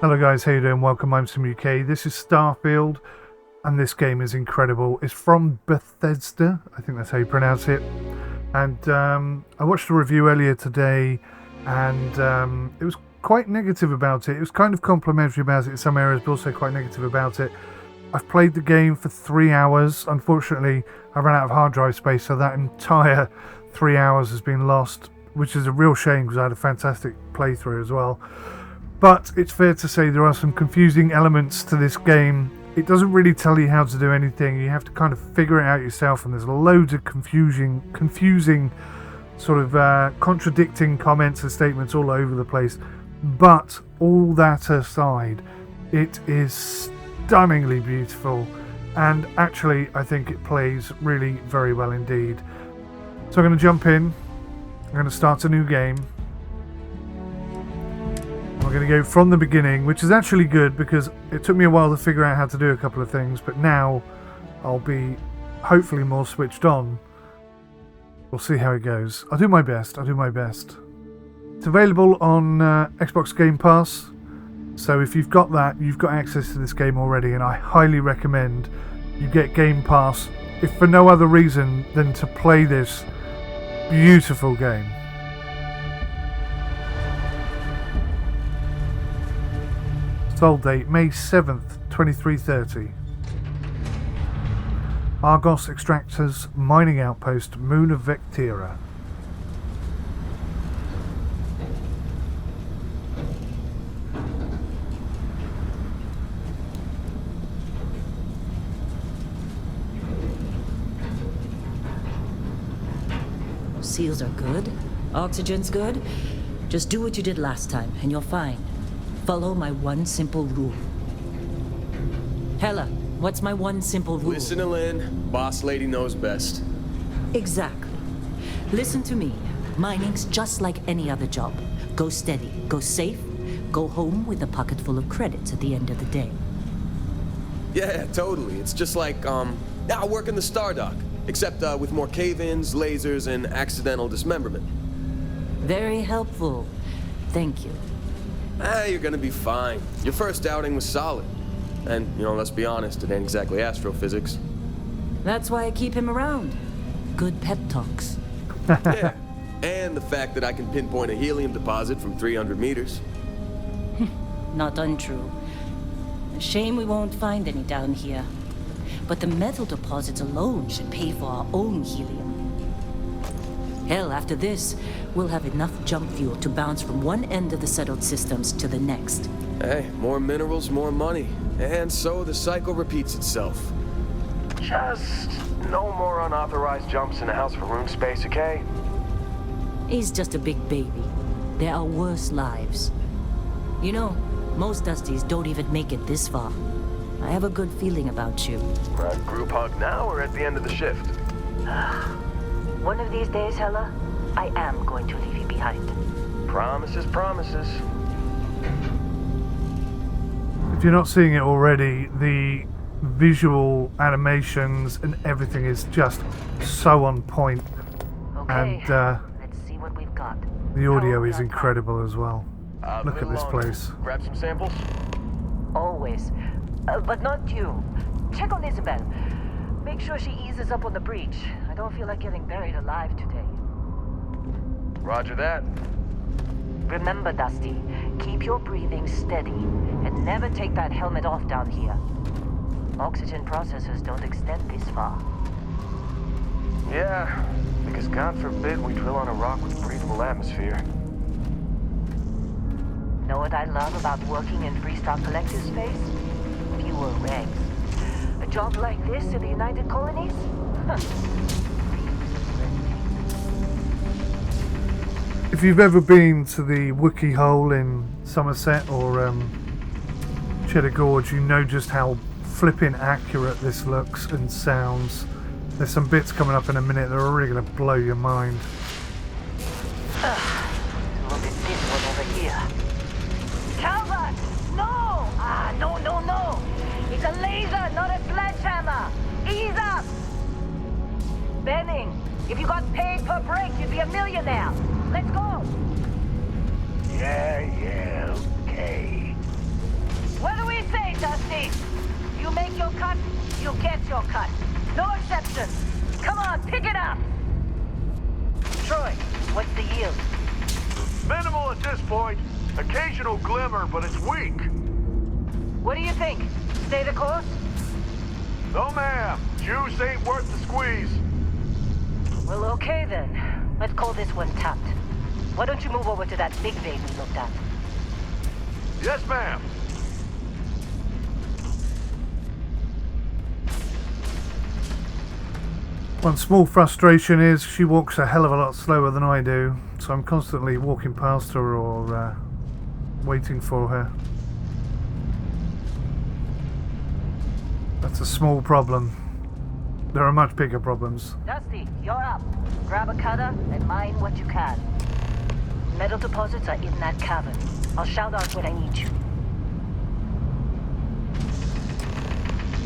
Hello guys, how you doing? Welcome, I'm 𝐒𝐢𝐦 𝐔𝐊. This is Starfield, and this game is incredible. It's from Bethesda, I think that's how you pronounce it. And I watched a review earlier today, and it was quite negative about it. It was kind of complimentary about it in some areas, but also quite negative about it. I've played the game for 3 hours. Unfortunately, I ran out of hard drive space, so that entire 3 hours has been lost, which is a real shame because I had a fantastic playthrough as well. But it's fair to say there are some confusing elements to this game. It doesn't really tell you how to do anything. You have to kind of figure it out yourself, and there's loads of confusing sort of contradicting comments and statements all over the place. But all that aside, it is stunningly beautiful, and actually I think it plays really very well indeed. So I'm going to jump in. I'm going to start a new game. I'm going to go from the beginning, which is actually good because it took me a while to figure out how to do a couple of things, but now I'll be hopefully more switched on. We'll see how it goes. I'll do my best. It's available on Xbox Game Pass, so if you've got that, you've got access to this game already, and I highly recommend you get Game Pass, if for no other reason than to play this beautiful game. Sold date May 7th, 2330. Argos Extractors Mining Outpost, Moon of Vectira. Seals are good. Oxygen's good. Just do what you did last time, and you're fine. Follow my one simple rule. Hela, what's my one simple rule? Listen to Lynn. Boss lady knows best. Exactly. Listen to me. Mining's just like any other job. Go steady, go safe, go home with a pocket full of credits at the end of the day. Yeah, totally. It's just like, I work in the Star Dock. Except with more cave-ins, lasers, and accidental dismemberment. Very helpful. Thank you. You're gonna be fine. Your first outing was solid. And, let's be honest, it ain't exactly astrophysics. That's why I keep him around. Good pep talks. Yeah, and the fact that I can pinpoint a helium deposit from 300 meters. Not untrue. A shame we won't find any down here. But the metal deposits alone should pay for our own helium. Hell, after this, we'll have enough jump fuel to bounce from one end of the settled systems to the next. Hey, more minerals, more money. And so the cycle repeats itself. Just no more unauthorized jumps in the house for room space, okay? He's just a big baby. There are worse lives. You know, most Dusties don't even make it this far. I have a good feeling about you. Group hug now or at the end of the shift? One of these days, Hela, I am going to leave you behind. Promises, promises. If you're not seeing it already, the visual animations and everything is just so on point. Okay, And let's see what we've got. the audio is incredible as well. Look at this place. Grab some samples? Always. But not you. Check on Isabel. Make sure she eases up on the breach. I don't feel like getting buried alive today. Roger that. Remember, Dusty, keep your breathing steady and never take that helmet off down here. Oxygen processors don't extend this far. Yeah, because God forbid we drill on a rock with breathable atmosphere. Know what I love about working in Freestock Collective space? Fewer regs. A job like this in the United Colonies? If you've ever been to the 𝐒𝐢𝐻D𝐄𝐕𝐈𝐄𝐻D𝐿 in Somerset or Cheddar Gorge, you know just how flipping accurate this looks and sounds. There's some bits coming up in a minute that are really going to blow your mind. Look at this one over here. Calvert! No! No! If you got paid per break, you'd be a millionaire. Let's go. Yeah, okay. What do we say, Dusty? You make your cut, you get your cut. No exceptions. Come on, pick it up. Troy, what's the yield? Minimal at this point. Occasional glimmer, but it's weak. What do you think? Stay the course? No, ma'am. Juice ain't worth the squeeze. Well, okay then. Let's call this one tapped. Why don't you move over to that big vein we looked at? Yes, ma'am. One small frustration is she walks a hell of a lot slower than I do, so I'm constantly walking past her or waiting for her. That's a small problem. There are much bigger problems. Dusty, you're up. Grab a cutter and mine what you can. Metal deposits are in that cavern. I'll shout out when I need you.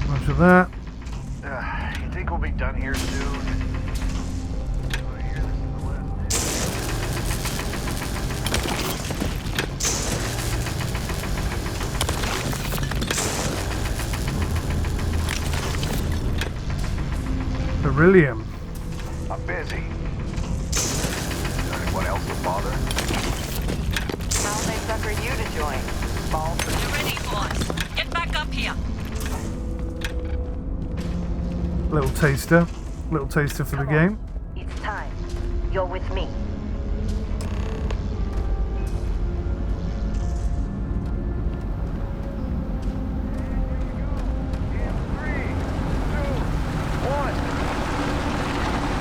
Roger that. You think we'll be done here soon? Oh, here, this is the list. Beryllium. I'm busy. Anyone else will bother? How they sucker you to join? Ball for you. Ready, boys. Get back up here. Little taster for the game. It's time. You're with me.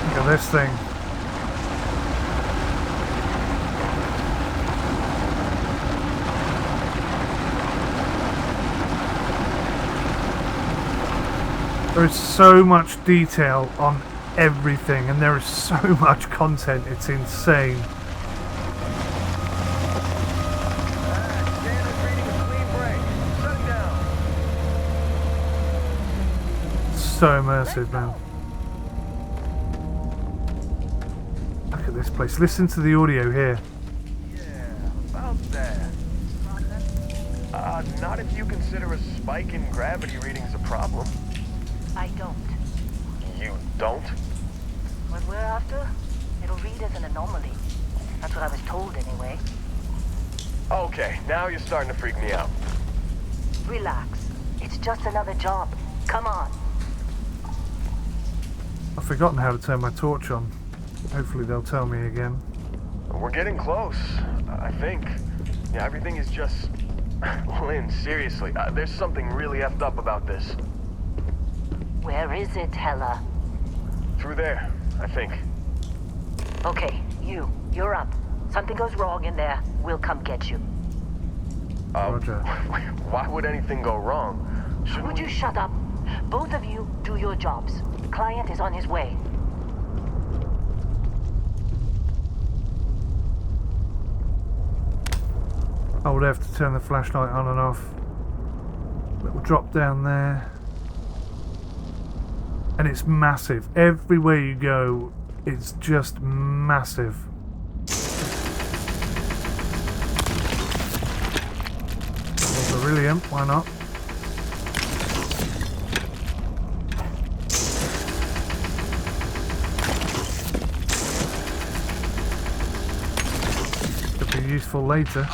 Look at this thing. There is so much detail on everything, and there is so much content, it's insane. Standard reading a clean break. Shutting down. So immersive, man. Look at this place. Listen to the audio here. Yeah, about that. Not if you consider a spike in gravity readings a problem. I don't. You don't? What we're after, it'll read as an anomaly. That's what I was told anyway. Okay, now you're starting to freak me out. Relax. It's just another job. Come on. I've forgotten how to turn my torch on. Hopefully they'll tell me again. We're getting close, I think. Yeah, everything is just... Lynn, seriously, there's something really effed up about this. Where is it, Hella? Through there, I think. Okay, you're up. Something goes wrong in there, we'll come get you. Roger. Why would anything go wrong? Would you shut up? Both of you do your jobs. The client is on his way. I would have to turn the flashlight on and off. Little drop down there. And it's massive. Everywhere you go, it's just massive. Well, beryllium, why not? Could be useful later.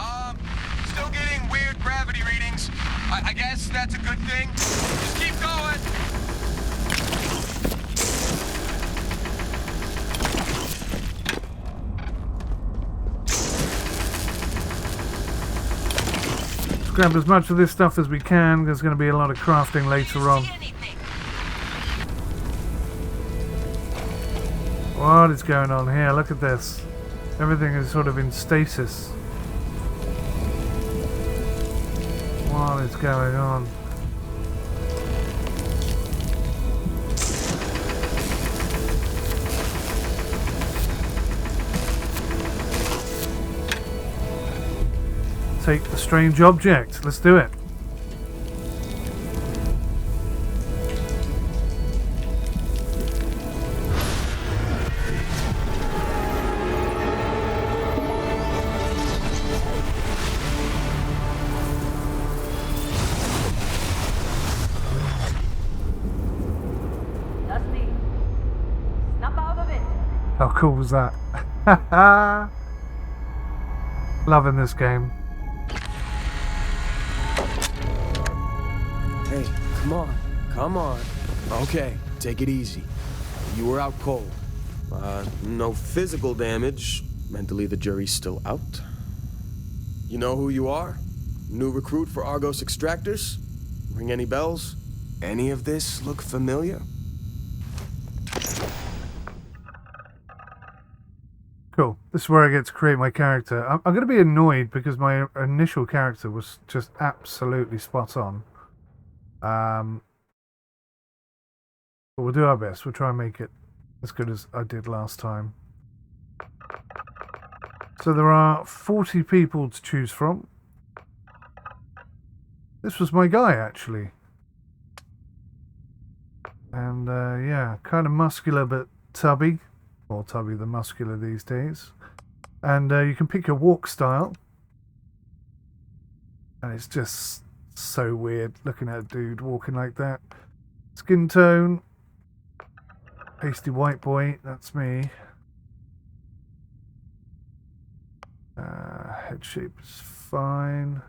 Still getting weird gravity readings. I guess that's a good thing. Just keep going. Let's grab as much of this stuff as we can. There's going to be a lot of crafting later on. What is going on here? Look at this. Everything is sort of in stasis. What is going on? Take the strange object. Let's do it. cool was that? Loving this game. Hey, come on. Come on. Okay, take it easy. You were out cold. No physical damage. Mentally, the jury's still out. You know who you are? New recruit for Argos Extractors? Ring any bells? Any of this look familiar? Cool. This is where I get to create my character. I'm going to be annoyed because my initial character was just absolutely spot on. But we'll do our best. We'll try and make it as good as I did last time. So there are 40 people to choose from. This was my guy, actually. And, yeah, kind of muscular but tubby. More tubby than muscular these days. And you can pick your walk style. And it's just so weird looking at a dude walking like that. Skin tone. Pasty white boy, that's me. Head shape is fine.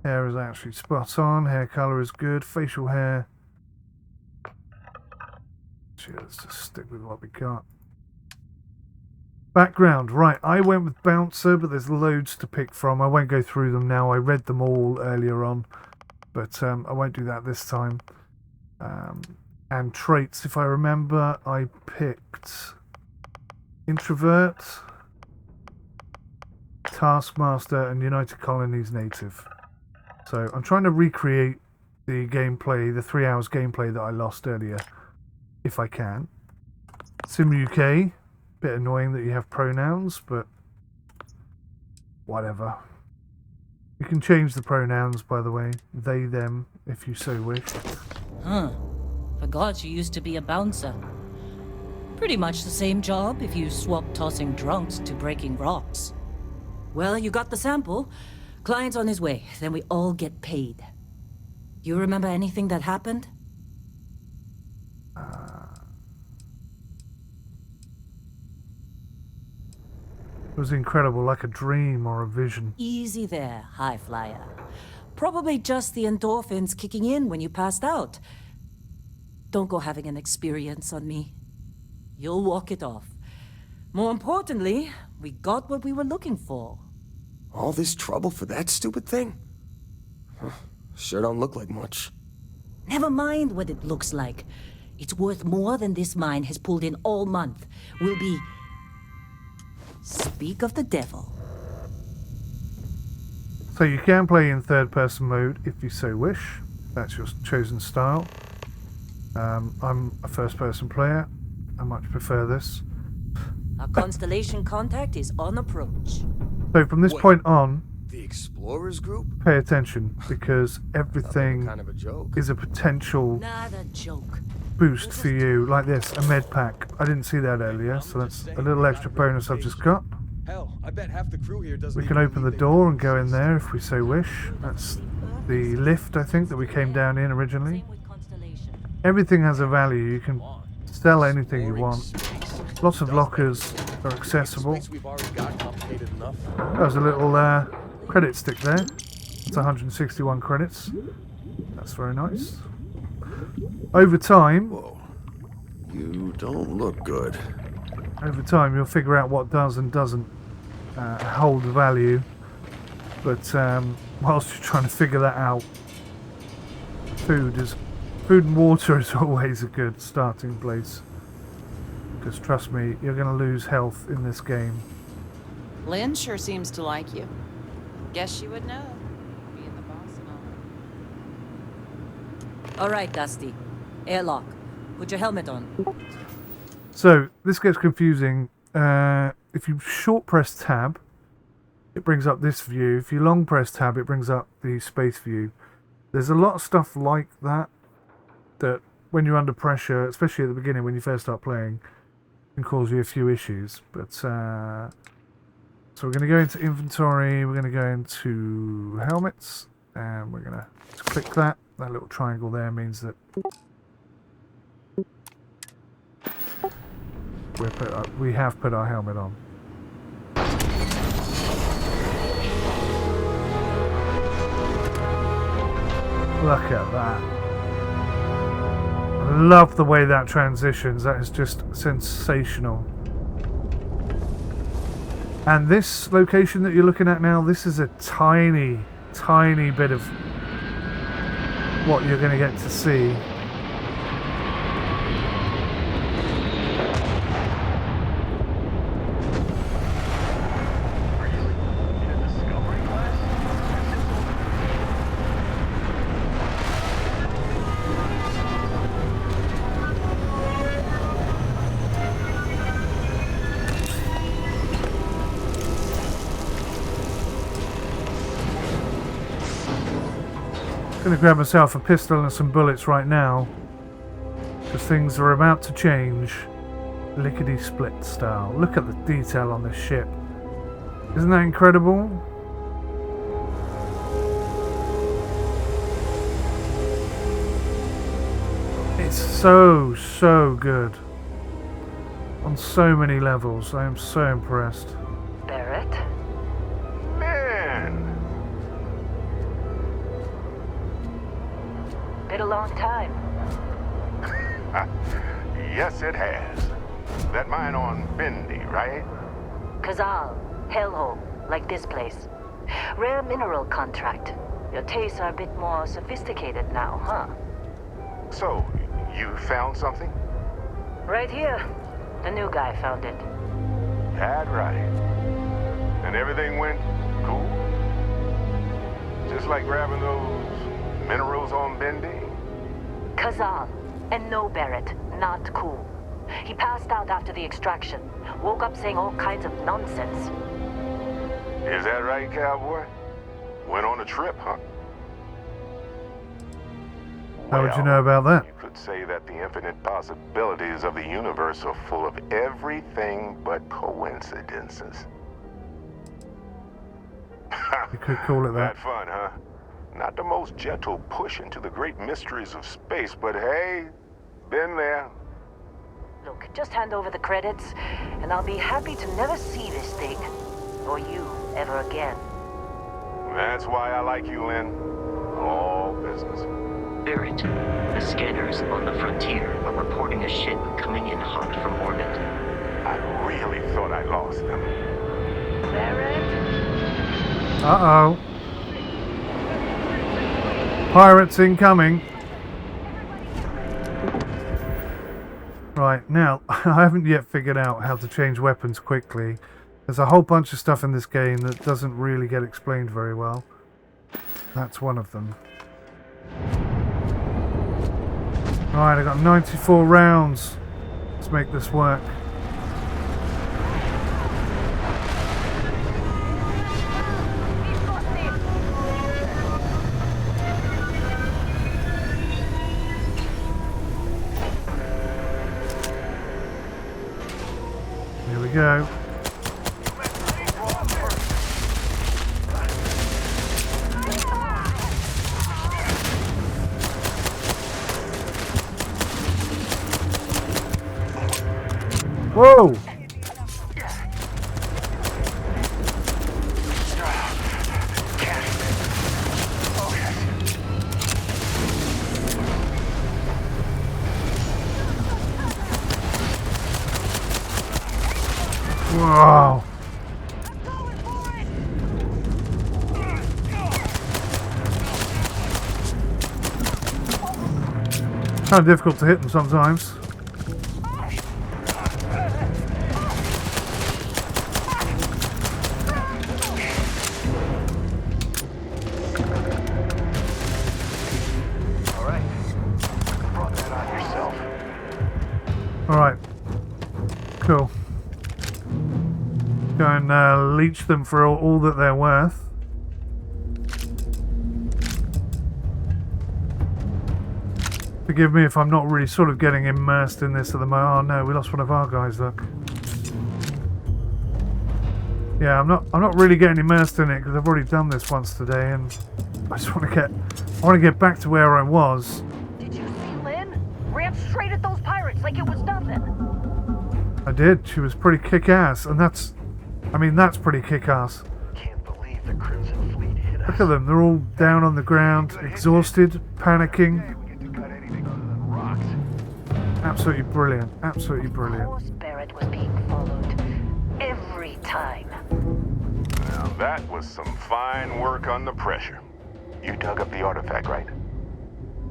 Hair is actually spot on. Hair colour is good. Facial hair. Actually, let's just stick with what we got. Background, right. I went with Bouncer, but there's loads to pick from. I won't go through them now. I read them all earlier on, but I won't do that this time. And traits, if I remember, I picked Introvert, Taskmaster, and United Colonies Native. So I'm trying to recreate the gameplay, the 3 hours gameplay that I lost earlier, if I can. 𝐒𝐤 𝐑𝐄𝐕𝐈𝐄𝐻, bit annoying that you have pronouns, but whatever. You can change the pronouns, by the way, they, them, if you so wish. Huh. Forgot you used to be a bouncer. Pretty much the same job if you swap tossing drunks to breaking rocks. Well, you got the sample. Client's on his way, then we all get paid. You remember anything that happened? It was incredible, like a dream or a vision. Easy there, high flyer. Probably just the endorphins kicking in when you passed out. Don't go having an experience on me. You'll walk it off. More importantly, we got what we were looking for. All this trouble for that stupid thing? Huh, sure don't look like much. Never mind what it looks like. It's worth more than this mine has pulled in all month. We'll be... Speak of the devil. So you can play in third-person mode if you so wish. That's your chosen style. I'm a first-person player. I much prefer this. Our constellation contact is on approach. So from this point on, The Explorers Group? pay attention, because everything Kind of a joke. is a potential Not a joke. boost for you, like this, a med pack. I didn't see that earlier, so that's a little extra bonus I've just got. Hell, I bet half the crew here doesn't We can open the door and go in there if we so wish. That's the lift, I think, that we came down in originally. Same with constellation. Everything has a value. You can sell anything you want. Lots of lockers are accessible. We've already got complicated enough. There's a little credit stick there. It's 161 credits. That's very nice. Over time, Whoa. You don't look good. you'll figure out what does and doesn't hold value. But whilst you're trying to figure that out, food and water is always a good starting place. Because trust me, you're going to lose health in this game. Lynn sure seems to like you. Guess she would know, being the boss and all. All right, Dusty. Airlock. Put your helmet on. So this gets confusing. If you short press tab, it brings up this view. If you long press tab, it brings up the space view. There's a lot of stuff like that when you're under pressure, especially at the beginning when you first start playing, can cause you a few issues. But so we're going to go into inventory, we're going to go into helmets, and we're going to click that. That little triangle there means that we have put our helmet on. Look at that. I love the way that transitions. That is just sensational. And this location that you're looking at now, this is a tiny, tiny bit of what you're going to get to see. Gonna grab myself a pistol and some bullets right now, because things are about to change, lickety-split style. Look at the detail on this ship. Isn't that incredible? It's so good on so many levels. I am so impressed. Barrett? Been a long time. Yes, it has. That mine on Bendy, right? 𝐃𝐨𝐧𝐚, hellhole, like this place. Rare mineral contract. Your tastes are a bit more sophisticated now, huh? So, you found something? Right here. The new guy found it. That right. And everything went cool? Just like grabbing those minerals on Bendy? 𝐃𝐨𝐧𝐚, and no Barrett, not cool. He passed out after the extraction. Woke up saying all kinds of nonsense. Is that right, cowboy? Went on a trip, huh? How would you know about that? You could say that the infinite possibilities of the universe are full of everything but coincidences. You could call it that. That fun, huh? Not the most gentle push into the great mysteries of space, but hey, been there. Look, just hand over the credits, and I'll be happy to never see this thing, or you, ever again. That's why I like you, Lynn. All business. Barrett, the scanners on the frontier are reporting a ship coming in hot from orbit. I really thought I lost them. Barrett? Uh-oh. Pirates incoming. Right, now, I haven't yet figured out how to change weapons quickly. There's a whole bunch of stuff in this game that doesn't really get explained very well. That's one of them. Right, I got 94 rounds. Let's make this work. Here we go. Whoa! Wow. Kind of difficult to hit them sometimes. Alright. Cool. Go and leech them for all that they're worth. Forgive me if I'm not really sort of getting immersed in this at the moment. Oh no, we lost one of our guys, look. Yeah, I'm not really getting immersed in it because I've already done this once today, and I just want to get back to where I was. Did you see Lynn? Ran straight at those pirates like it was nothing. I did. She was pretty kick-ass, and that's pretty kick-ass. Can't believe the Crimson Fleet hit us. Look at them. They're all down on the ground, exhausted, panicking. We get to cut anything other than rocks. Absolutely brilliant. Absolutely Of brilliant. course Barrett was being followed. Every time. Now that was some fine work under pressure. You dug up the artifact, right?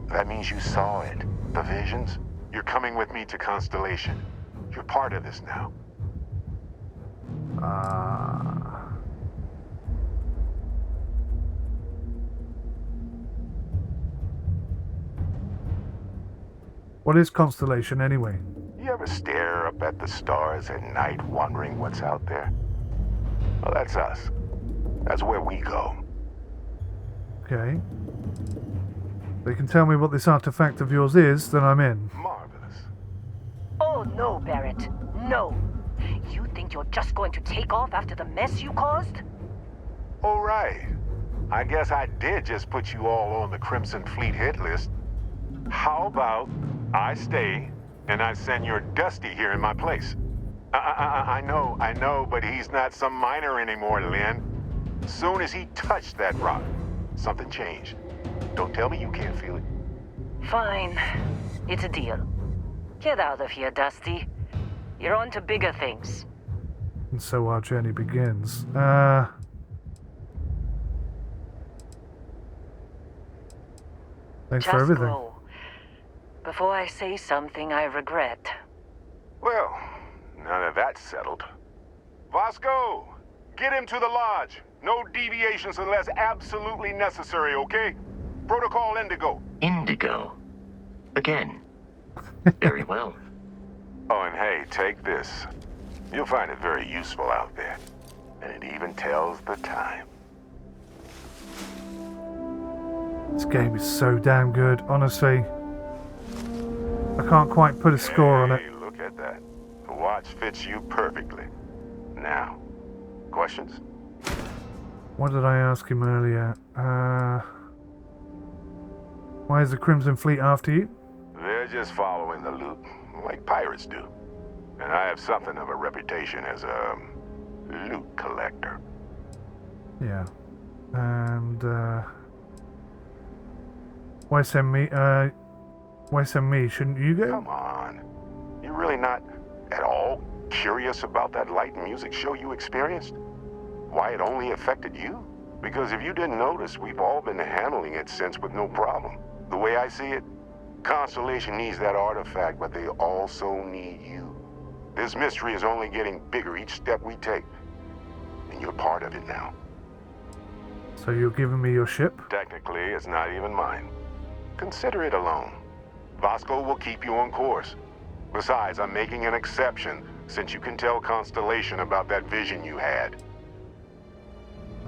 That means you saw it. The visions? You're coming with me to Constellation. You're part of this now. What is Constellation anyway? You ever stare up at the stars at night wondering what's out there? Well, that's us. That's where we go. Okay. They can tell me what this artifact of yours is, then I'm in. Marvelous. Oh no, Barrett. No. You think you're just going to take off after the mess you caused? All right. I guess I did just put you all on the Crimson Fleet hit list. How about I stay and I send your Dusty here in my place? I know, but he's not some miner anymore, Lynn. Soon as he touched that rock, something changed. Don't tell me you can't feel it. Fine. It's a deal. Get out of here, Dusty. You're on to bigger things. And so our journey begins. Thanks for everything. Go. Before I say something I regret. Well, now that that's settled. Vasco, get him to the lodge. No deviations unless absolutely necessary, okay? Protocol Indigo. Indigo. Again. Very well. Oh, and hey, take this. You'll find it very useful out there. And it even tells the time. This game is so damn good, honestly. I can't quite put a score on it. Hey, look at that. The watch fits you perfectly. Now, questions? What did I ask him earlier? Why is the Crimson Fleet after you? They're just following the loot, like pirates do. And I have something of a reputation as a loot collector. Yeah. And, why send me? Why send me? Shouldn't you go? Come on. You're really not at all curious about that light and music show you experienced? Why it only affected you? Because if you didn't notice, we've all been handling it since with no problem. The way I see it, Constellation needs that artifact, but they also need you. This mystery is only getting bigger each step we take. And you're part of it now. So you're giving me your ship? Technically, it's not even mine. Consider it alone. Vasco will keep you on course. Besides, I'm making an exception since you can tell Constellation about that vision you had.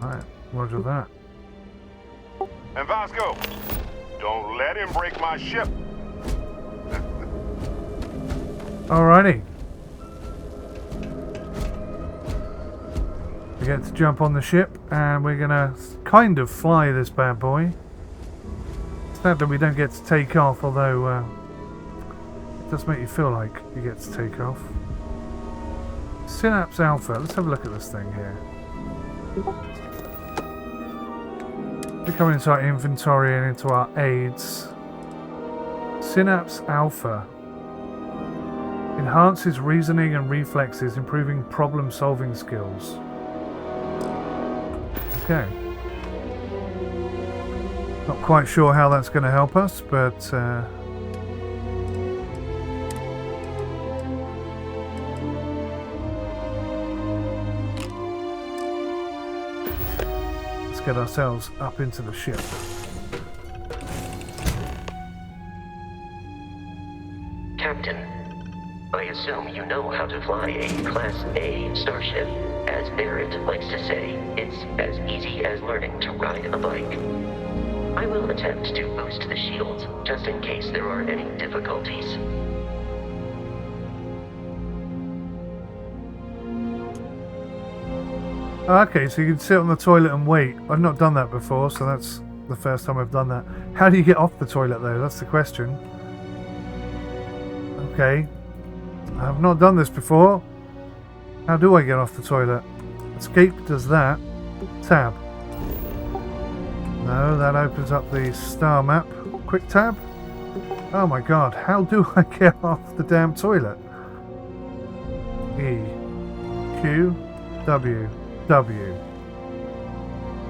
Alright, roger that. And Vasco, don't let him break my ship. Alrighty. We get to jump on the ship and we're gonna kind of fly this bad boy. Sad that we don't get to take off, although it does make you feel like you get to take off. Synapse Alpha, let's have a look at this thing here. We come into our inventory and into our aids. Synapse Alpha enhances reasoning and reflexes, improving problem-solving skills. Okay. Not quite sure how that's going to help us, but let's get ourselves up into the ship. Captain, I assume you know how to fly a Class A starship. As Barrett likes to say, it's as easy as learning to ride a bike. I will attempt to boost the shields, just in case there are any difficulties. Okay, so you can sit on the toilet and wait. I've not done that before, so that's the first time I've done that. How do you get off the toilet though? That's the question. Okay. I have not done this before. How do I get off the toilet? Escape does that. Tab. No, that opens up the star map. Quick tab. Oh my god, how do I get off the damn toilet? E. Q. W. W.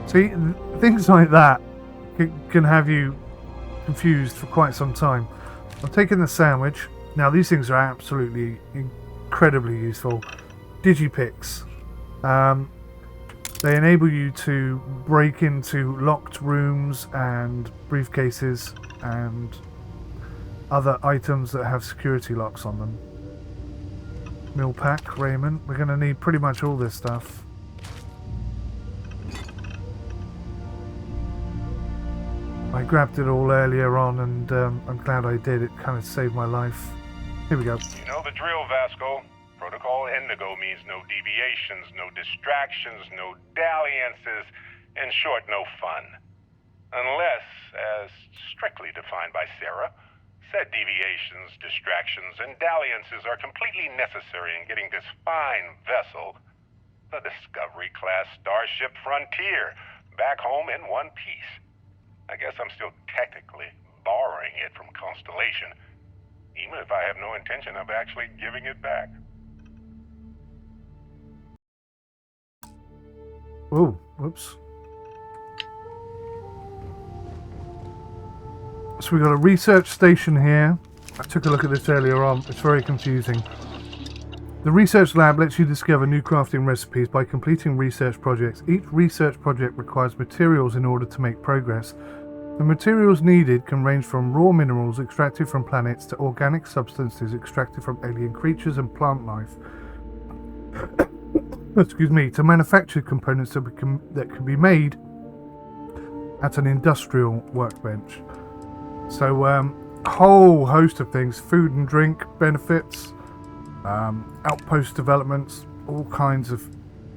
See, things like that can have you confused for quite some time. I'm taking the sandwich. Now these things are absolutely incredibly useful. Digipicks. They enable you to break into locked rooms and briefcases and other items that have security locks on them. Meal pack, raiment. We're going to need pretty much all this stuff. I grabbed it all earlier on and I'm glad I did. It kind of saved my life. Here we go. You know the drill, Vasco. Protocol Indigo means no deviations, no distractions, no dalliances, in short, no fun. Unless, as strictly defined by Sarah, said deviations, distractions, and dalliances are completely necessary in getting this fine vessel, the Discovery-class Starship Frontier, back home in one piece. I guess I'm still technically borrowing it from Constellation, even if I have no intention of actually giving it back. Oh, whoops. So we've got a research station here. I took a look at this earlier on. It's very confusing. The research lab lets you discover new crafting recipes by completing research projects. Each research project requires materials in order to make progress. The materials needed can range from raw minerals extracted from planets to organic substances extracted from alien creatures and plant life. Excuse me, to manufacture components that can be made at an industrial workbench. So, a whole host of things: food and drink benefits, outpost developments, all kinds of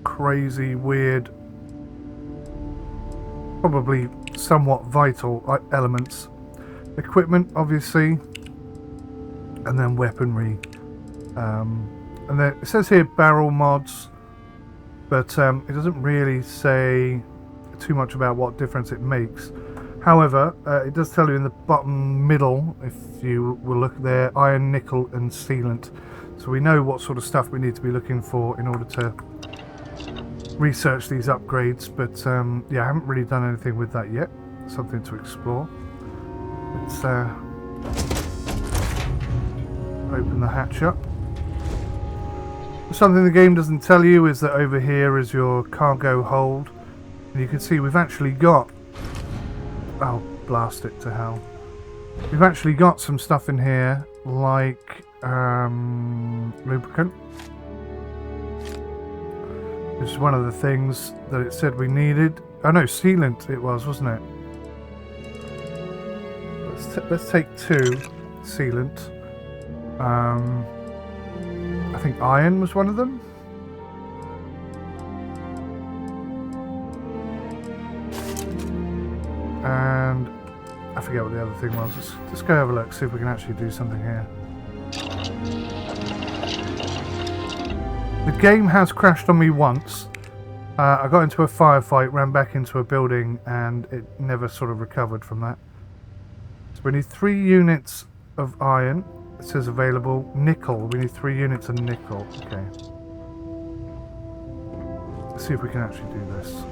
crazy, weird, probably somewhat vital elements. Equipment, obviously, and then weaponry. And then it says here barrel mods, but it doesn't really say too much about what difference it makes. However, it does tell you in the bottom middle, if you will look there, iron, nickel and sealant. So we know what sort of stuff we need to be looking for in order to research these upgrades. But yeah, I haven't really done anything with that yet. Something to explore. Let's open the hatch up. Something the game doesn't tell you is that over here is your cargo hold. And you can see we've actually got... Oh, blast it to hell. We've actually got some stuff in here, like lubricant. Which is one of the things that it said we needed. Oh no, sealant it was, wasn't it? Let's take 2 sealant. I think iron was one of them. And I forget what the other thing was. Let's go have a look, see if we can actually do something here. The game has crashed on me once. I got into a firefight, ran back into a building, and it never sort of recovered from that. So we need 3 units of iron. It says available. Nickel. We need 3 units of nickel. Okay. Let's see if we can actually do this.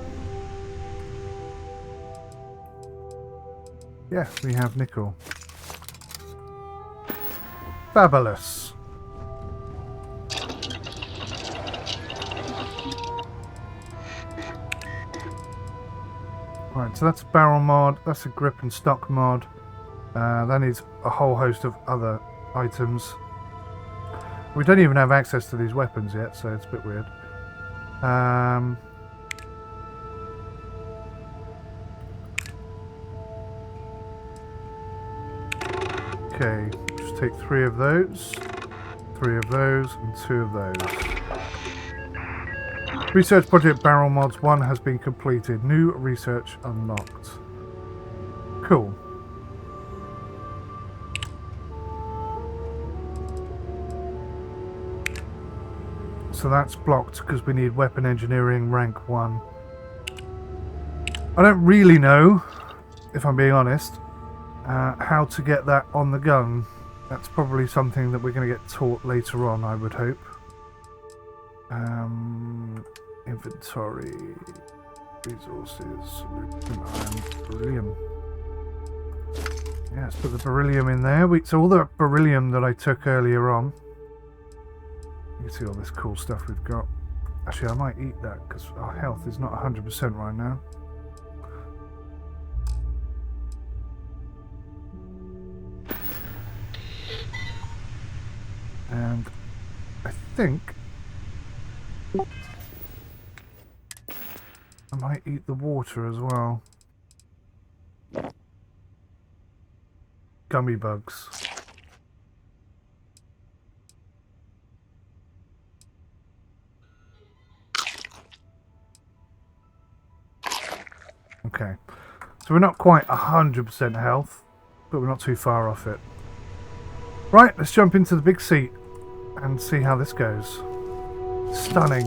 Yeah, we have nickel. Fabulous. Right, so that's a barrel mod. That's a grip and stock mod. That needs a whole host of other items. We don't even have access to these weapons yet, so it's a bit weird. Okay, just take 3 of those, 3 of those, and 2 of those. Research project barrel mods 1 has been completed. New research unlocked. Cool. so that's blocked because we need weapon engineering rank 1. I don't really know, if I'm being honest, how to get that on the gun. That's probably something that we're going to get taught later on, I would hope. Inventory, resources, beryllium. Yeah, let's put the beryllium in there. So all the beryllium that I took earlier on. You can see all this cool stuff we've got. Actually, I might eat that because our health is not 100% right now. And I think I might eat the water as well. Gummy bugs. Okay, so we're not quite 100% health, but we're not too far off it. Right, let's jump into the big seat and see how this goes. Stunning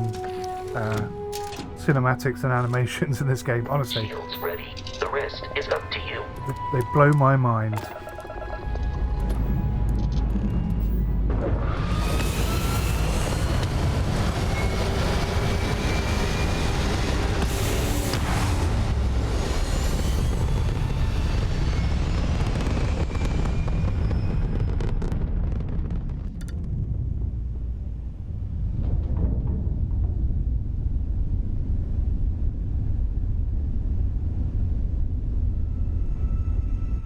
cinematics and animations in this game, honestly. Shields ready. The rest is up to you. They blow my mind.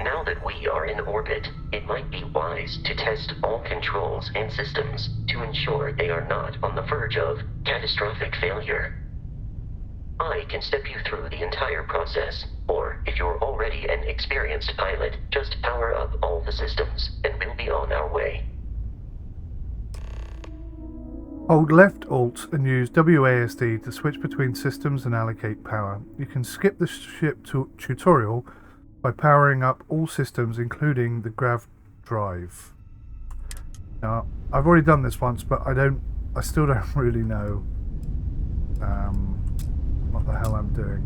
Now that we are in orbit, it might be wise to test all controls and systems to ensure they are not on the verge of catastrophic failure. I can step you through the entire process, or if you're already an experienced pilot, just power up all the systems and we'll be on our way. Hold left Alt and use WASD to switch between systems and allocate power. You can skip the ship tutorial by powering up all systems, including the grav drive. Now, I've already done this once, but I still don't really know what the hell I'm doing.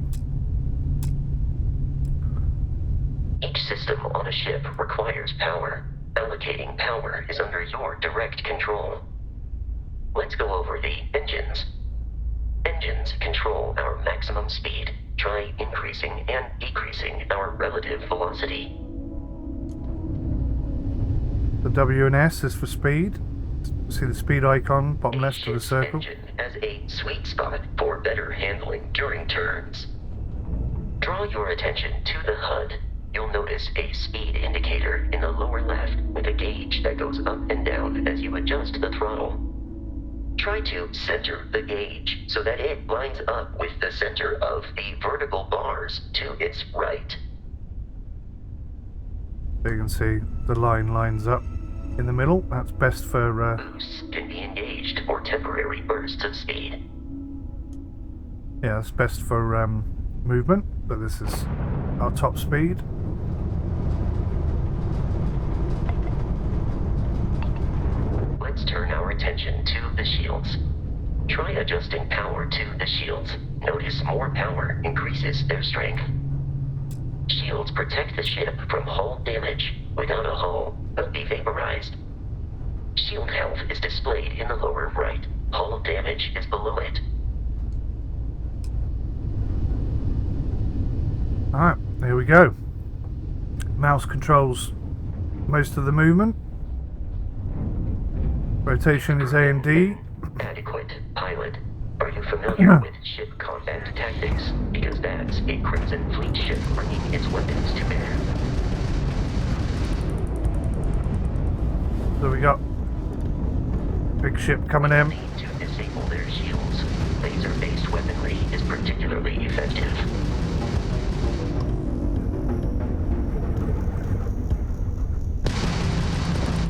Each system on a ship requires power. Allocating power is under your direct control. Let's go over the engines. Engines control our maximum speed. Try increasing and decreasing our relative velocity. The W and S is for speed. See the speed icon, bottom left of the circle. Engine has a sweet spot for better handling during turns. Draw your attention to the HUD. You'll notice a speed indicator in the lower left with a gauge that goes up and down as you adjust the throttle. Try to center the gauge so that it lines up with the center of the vertical bars to its right. So you can see the line lines up in the middle. That's best for Boosts can be engaged for temporary bursts of speed. yeah, that's best for movement, but this is our top speed. Let's turn our attention to the shields. Try adjusting power to the shields. Notice more power increases their strength. Shields protect the ship from hull damage. Without a hull, they'll be vaporized. Shield health is displayed in the lower right. Hull damage is below it. Alright, here we go. Mouse controls most of the movement. Rotation is A and D. Adequate pilot. Are you familiar with ship combat tactics? Because that's a Crimson Fleet ship bringing its weapons to bear. So we got big ship coming in. Need to disable their shields. Laser-based weaponry is particularly effective.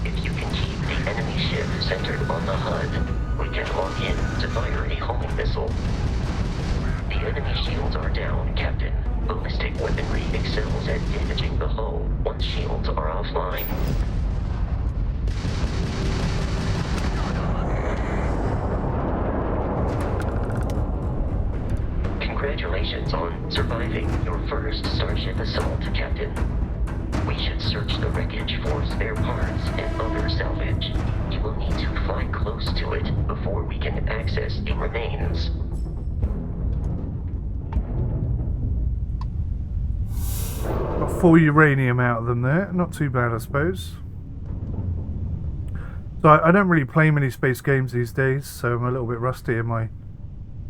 If you can keep the enemy ship centered on the HUD, we can lock in to fire a homing missile. The enemy shields are down, Captain. Ballistic weaponry excels at damaging the hull once shields are offline. starship assault, Captain. We should search the wreckage for spare parts and other salvage. You will need to fly close to it before we can access the remains. Got 4 uranium out of them there. Not too bad, I suppose. So I don't really play many space games these days, so I'm a little bit rusty in my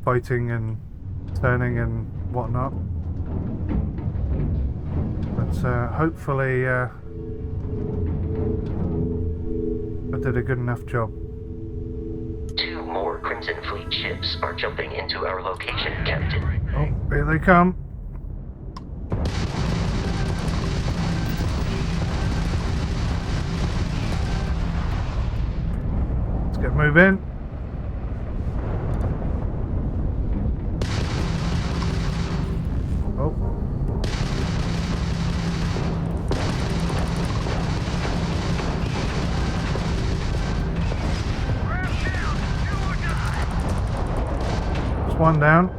fighting and turning and whatnot. But hopefully I did a good enough job. 2 more Crimson Fleet ships are jumping into our location, Captain. Oh, here they come. Let's get moving. Oh. There's one down.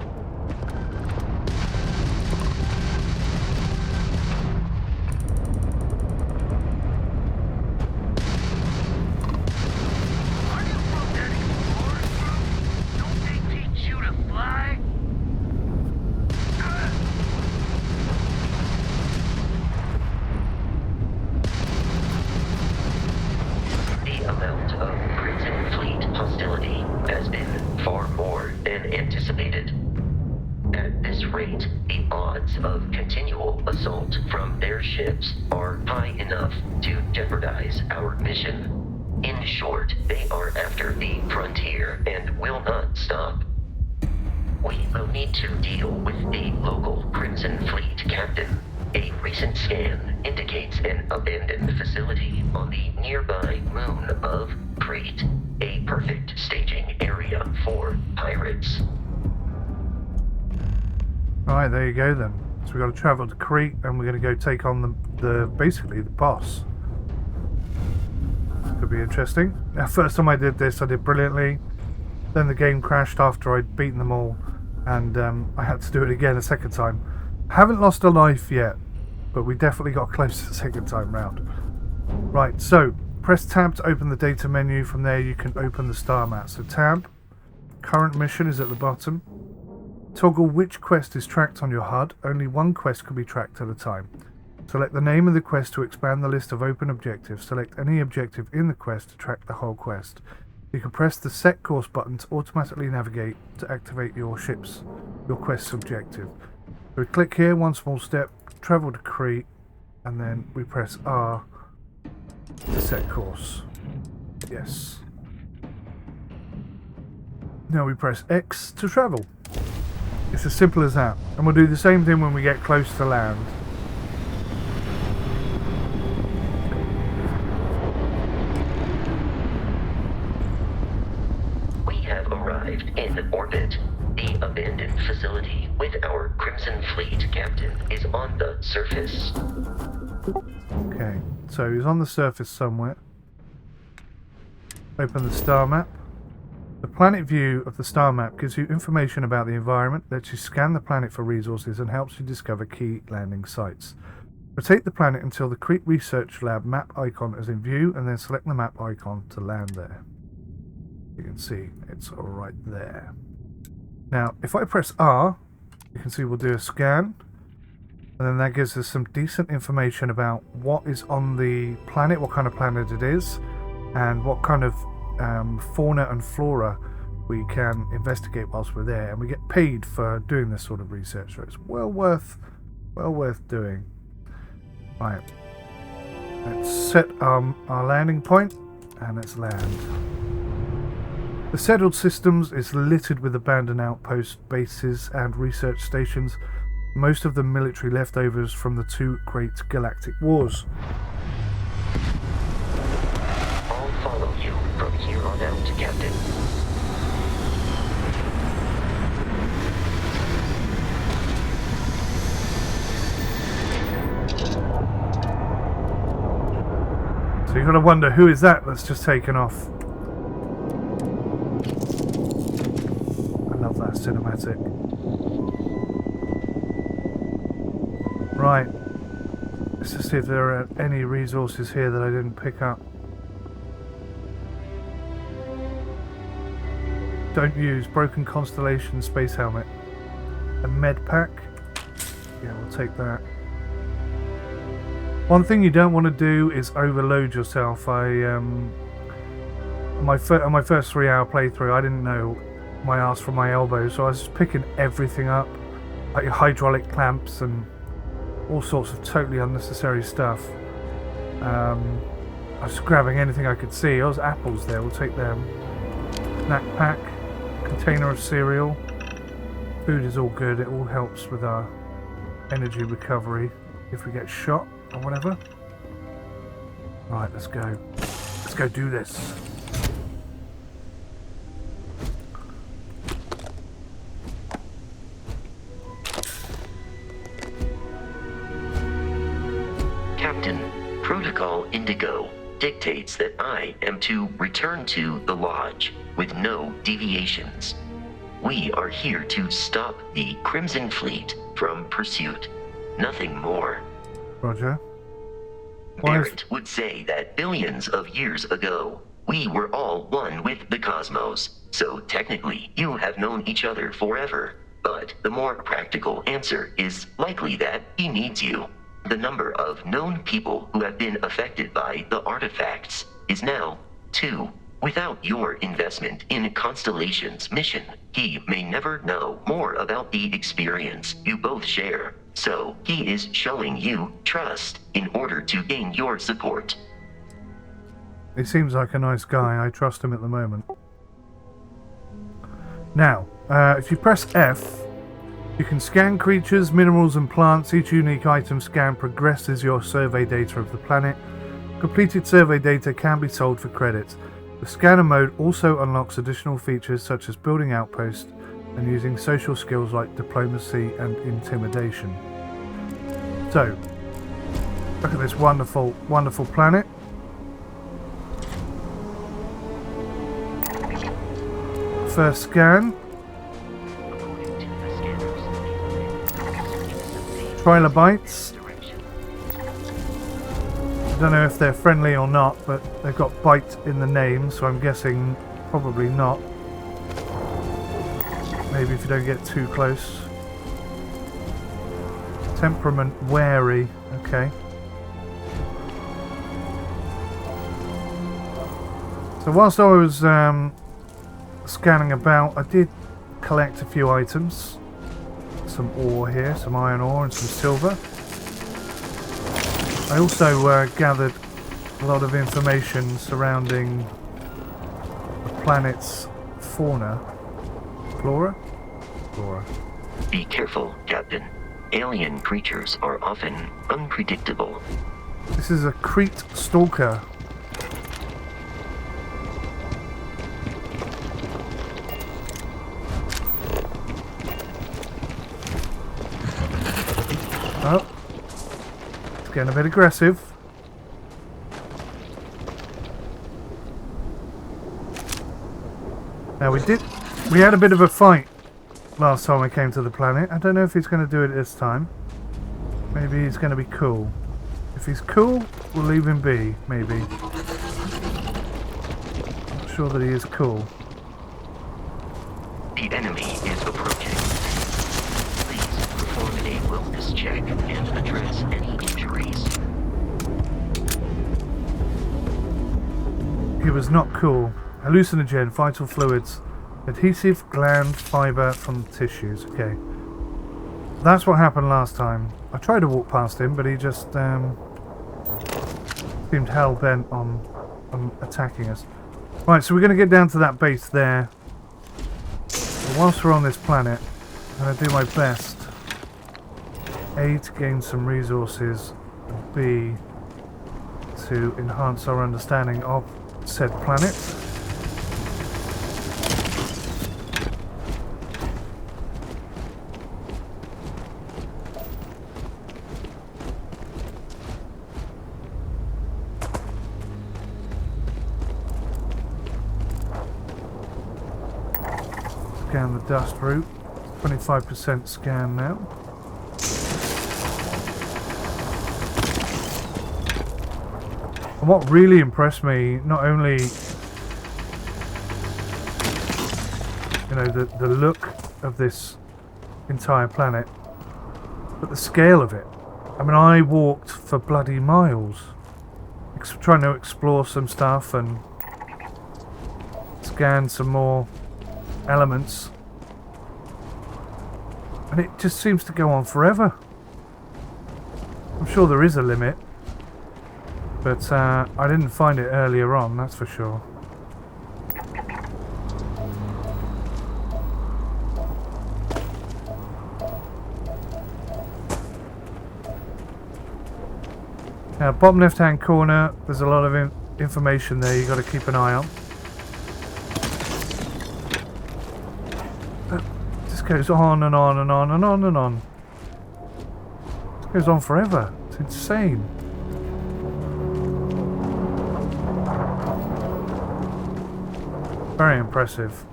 Right, there you go then. So we've got to travel to Crete and we're going to go take on the basically the boss. Could be interesting. Now, first time I did this, I did brilliantly. Then the game crashed after I'd beaten them all, and I had to do it again a second time. I haven't lost a life yet, but we definitely got close the second time round. Right, so press tab to open the data menu. From there you can open the star map. So tab, current mission is at the bottom. Toggle which quest is tracked on your HUD. Only one quest can be tracked at a time. Select the name of the quest to expand the list of open objectives. Select any objective in the quest to track the whole quest. You can press the set course button to automatically navigate to activate your quest's objective. So we click here, one small step, travel to Crete, and then we press R to set course. Yes. Now we press X to travel. It's as simple as that. And we'll do the same thing when we get close to land. We have arrived in orbit. The abandoned facility with our Crimson Fleet captain is on the surface. Okay, so he's on the surface somewhere. Open the star map. The planet view of the star map gives you information about the environment, lets you scan the planet for resources, and helps you discover key landing sites. Rotate the planet until the Crete Research Lab map icon is in view, and then select the map icon to land there. You can see it's all right there. Now, if I press R, you can see we'll do a scan, and then that gives us some decent information about what is on the planet, what kind of planet it is, and what kind of fauna and flora we can investigate whilst we're there, and we get paid for doing this sort of research, so it's well worth doing. Right, let's set our landing point and let's land. The settled systems is littered with abandoned outposts, bases and research stations, most of them military leftovers from the 2 great galactic wars. From here on out, Captain. So you've got to wonder, who is that that's just taken off? I love that cinematic. Right. Right. Let's just see if there are any resources here that I didn't pick up. Don't use broken constellation space helmet. A med pack. Yeah, we'll take that. One thing you don't want to do is overload yourself. On my first 3-hour playthrough, I didn't know my ass from my elbow, so I was just picking everything up, like hydraulic clamps and all sorts of totally unnecessary stuff. I was grabbing anything I could see. There was apples there. We'll take them. Snack pack, container of cereal. Food is all good. It all helps with our energy recovery if we get shot or whatever. Right, let's go. Let's go do this. Captain, Protocol Indigo dictates that I am to return to the Lodge with no deviations. We are here to stop the Crimson Fleet from pursuit. Nothing more. Roger. Barrett would say that billions of years ago, we were all one with the cosmos. So technically, you have known each other forever. But the more practical answer is likely that he needs you. The number of known people who have been affected by the artifacts is now 2. Without your investment in Constellation's mission, he may never know more about the experience you both share. So he is showing you trust in order to gain your support. He seems like a nice guy. I trust him at the moment. Now, if you press F, you can scan creatures, minerals and plants. Each unique item scan progresses your survey data of the planet. Completed survey data can be sold for credits. The scanner mode also unlocks additional features such as building outposts and using social skills like diplomacy and intimidation. So, look at this wonderful, wonderful planet. First scan. Trilobites. I don't know if they're friendly or not, but they've got bite in the name, so I'm guessing probably not. Maybe if you don't get too close. Temperament wary. Okay. So whilst I was scanning about, I did collect a few items. Some ore here, some iron ore and some silver. I also gathered a lot of information surrounding the planet's fauna. Flora? Flora. Be careful, Captain. Alien creatures are often unpredictable. This is a Crete stalker. Oh, it's getting a bit aggressive. Now we had a bit of a fight last time we came to the planet. I don't know if he's going to do it this time. Maybe he's going to be cool. If he's cool, we'll leave him be, maybe. Not sure that he is cool. The enemy is approaching. Please perform a wellness check and address any injuries. He was not cool. Hallucinogen, vital fluids, adhesive gland fiber from tissues. Okay. That's what happened last time. I tried to walk past him, but he just seemed hell-bent on attacking us. Right, so we're going to get down to that base there. But whilst we're on this planet, I'm going to do my best. A, to gain some resources, and B, to enhance our understanding of said planet. Scan the dust route. 25% scan now. And what really impressed me, not only, you know, the look of this entire planet, but the scale of it. I mean, I walked for bloody miles, trying to explore some stuff and scan some more elements, and it just seems to go on forever. I'm sure there is a limit, but I didn't find it earlier on, that's for sure. Now, bottom left hand corner, there's a lot of information there you've got to keep an eye on. This goes on and on and on and on and on. It goes on forever. It's insane. Very impressive.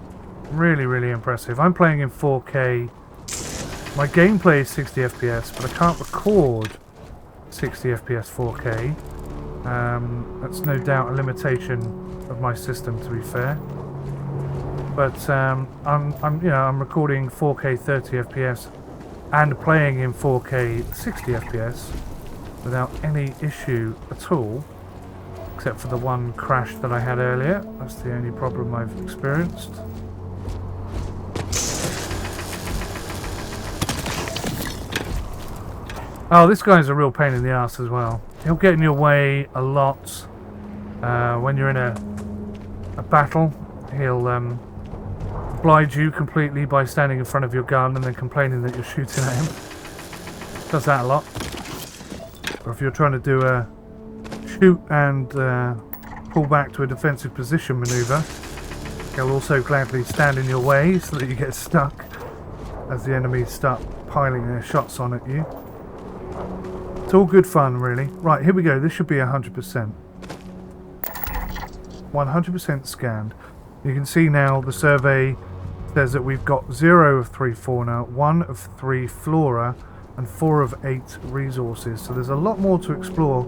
Really, really impressive. I'm playing in 4K. My gameplay is 60 FPS, but I can't record 60 FPS 4K. That's no doubt a limitation of my system, to be fair. But I'm recording 4K 30 FPS and playing in 4K 60 FPS without any issue at all, except for the one crash that I had earlier. That's the only problem I've experienced. Oh, this guy's a real pain in the ass as well. He'll get in your way a lot when you're in a battle. He'll oblige you completely by standing in front of your gun and then complaining that you're shooting at him. Does that a lot. Or if you're trying to do a shoot and pull back to a defensive position maneuver, he'll also gladly stand in your way so that you get stuck as the enemies start piling their shots on at you. It's all good fun, really. Right, here we go. This should be 100%. 100% scanned. You can see now the survey says that we've got 0 of 3 fauna, 1 of 3 flora, and 4 of 8 resources. So there's a lot more to explore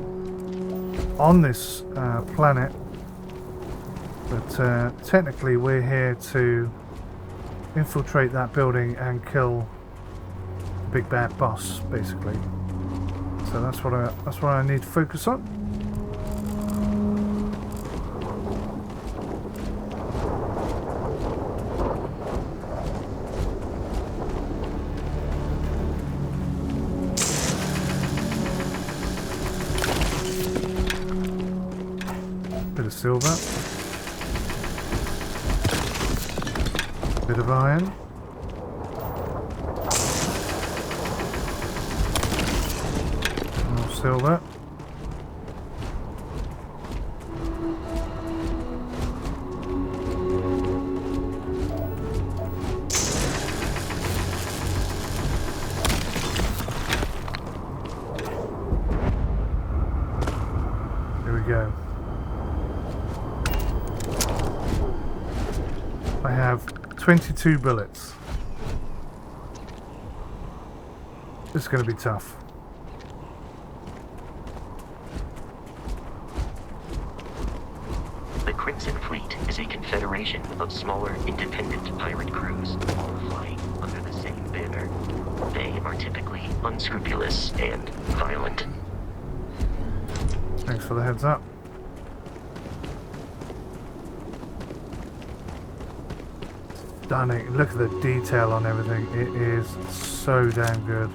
on this planet. But technically we're here to infiltrate that building and kill the big bad boss, basically. So that's what I need to focus on. Bit of silver. Bit of iron. Silver. Here we go. I have 22 bullets. This is going to be tough. Is a confederation of smaller, independent pirate crews, all flying under the same banner. They are typically unscrupulous and violent. Thanks for the heads up. Stunning. Look at the detail on everything. It is so damn good.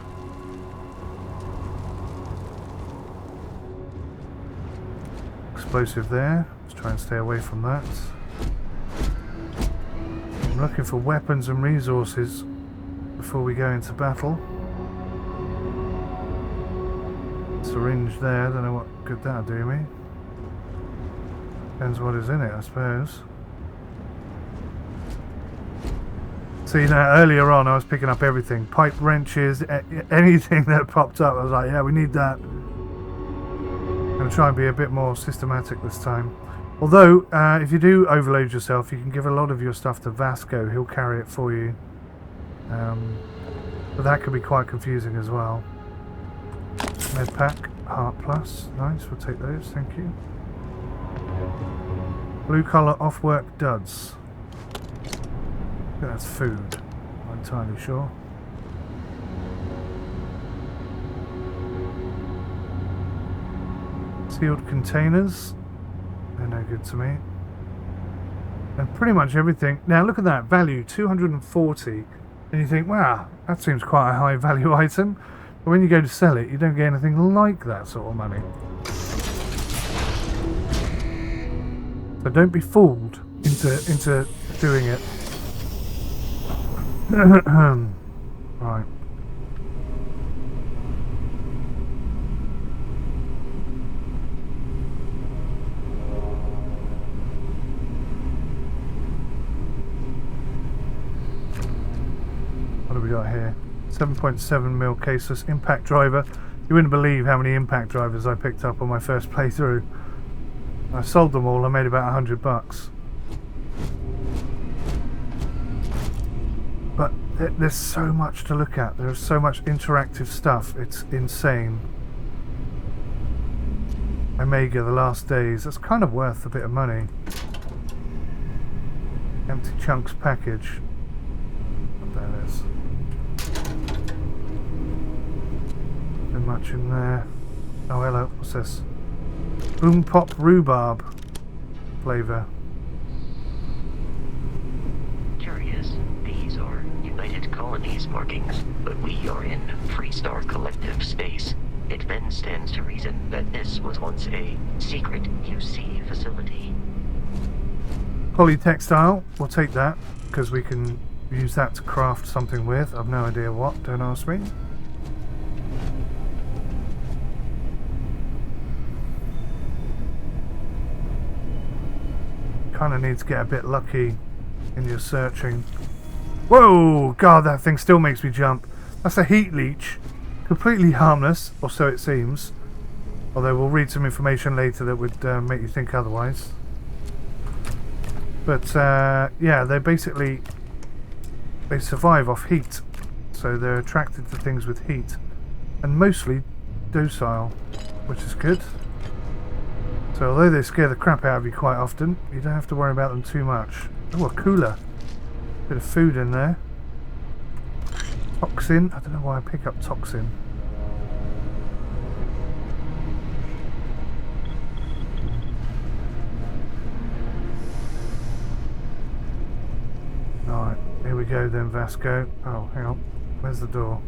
Explosive there. Let's try and stay away from that. I'm looking for weapons and resources before we go into battle. Syringe there, don't know what good that'll do me. Depends what is in it, I suppose. See, now earlier on I was picking up everything. Pipe wrenches, anything that popped up, I was like, yeah, we need that. I'm going to try and be a bit more systematic this time. Although, if you do overload yourself, you can give a lot of your stuff to Vasco. He'll carry it for you. But that could be quite confusing as well. Med pack, heart plus. Nice, we'll take those, thank you. Blue collar off work duds. I think that's food. I'm not entirely sure. Sealed containers. They're no good to me. And pretty much everything. Now look at that. Value 240. And you think, wow, that seems quite a high value item. But when you go to sell it, you don't get anything like that sort of money. So don't be fooled into doing it. Right. What have we got here? 7.7mm caseless impact driver. You wouldn't believe how many impact drivers I picked up on my first playthrough. I sold them all. I made about $100. But there's so much to look at. There's so much interactive stuff. It's insane. 𝐒𝐕𝐿, The Last Days. That's kind of worth a bit of money. Empty Chunks package. What that is. Not much in there. Oh, hello. What's this? Boom Pop Rhubarb flavor. Curious. These are United Colonies markings, but we are in Freestar Collective space. It then stands to reason that this was once a secret UC facility. Polytextile. We'll take that because we can use that to craft something with. I've no idea what. Don't ask me. Kind of need to get a bit lucky in your searching. Whoa! God, that thing still makes me jump. That's a heat leech. Completely harmless, or so it seems. Although we'll read some information later that would make you think otherwise. But yeah, they survive off heat. So they're attracted to things with heat. And mostly docile, which is good. So although they scare the crap out of you quite often, you don't have to worry about them too much. Oh, a cooler. Bit of food in there. Toxin. I don't know why I pick up toxin. Alright, here we go then, Vasco. Oh, hang on. Where's the door?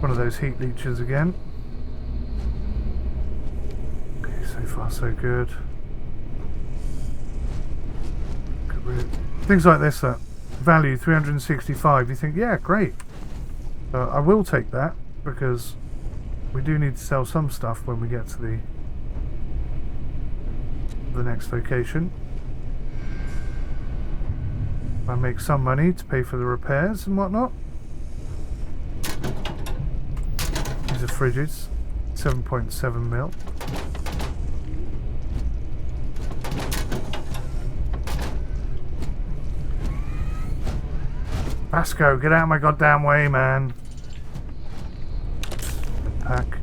One of those heat leeches again. Okay, so far so good. Things like this that value 365, you think, yeah, great. I will take that because we do need to sell some stuff when we get to the next location. I make some money to pay for the repairs and whatnot. These are fridges, 7.7mm. Vasco, get out of my goddamn way, man. Pack.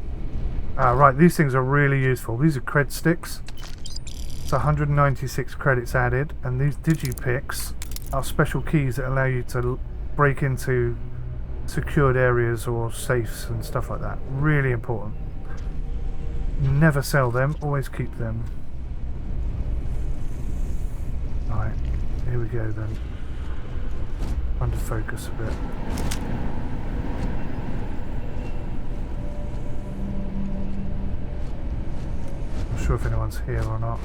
Ah, right, these things are really useful. These are cred sticks. It's 196 credits added, and these digipicks are special keys that allow you to break into secured areas or safes and stuff like that. Really important. Never sell them, always keep them. Alright, here we go then. Under focus a bit. Not sure if anyone's here or not.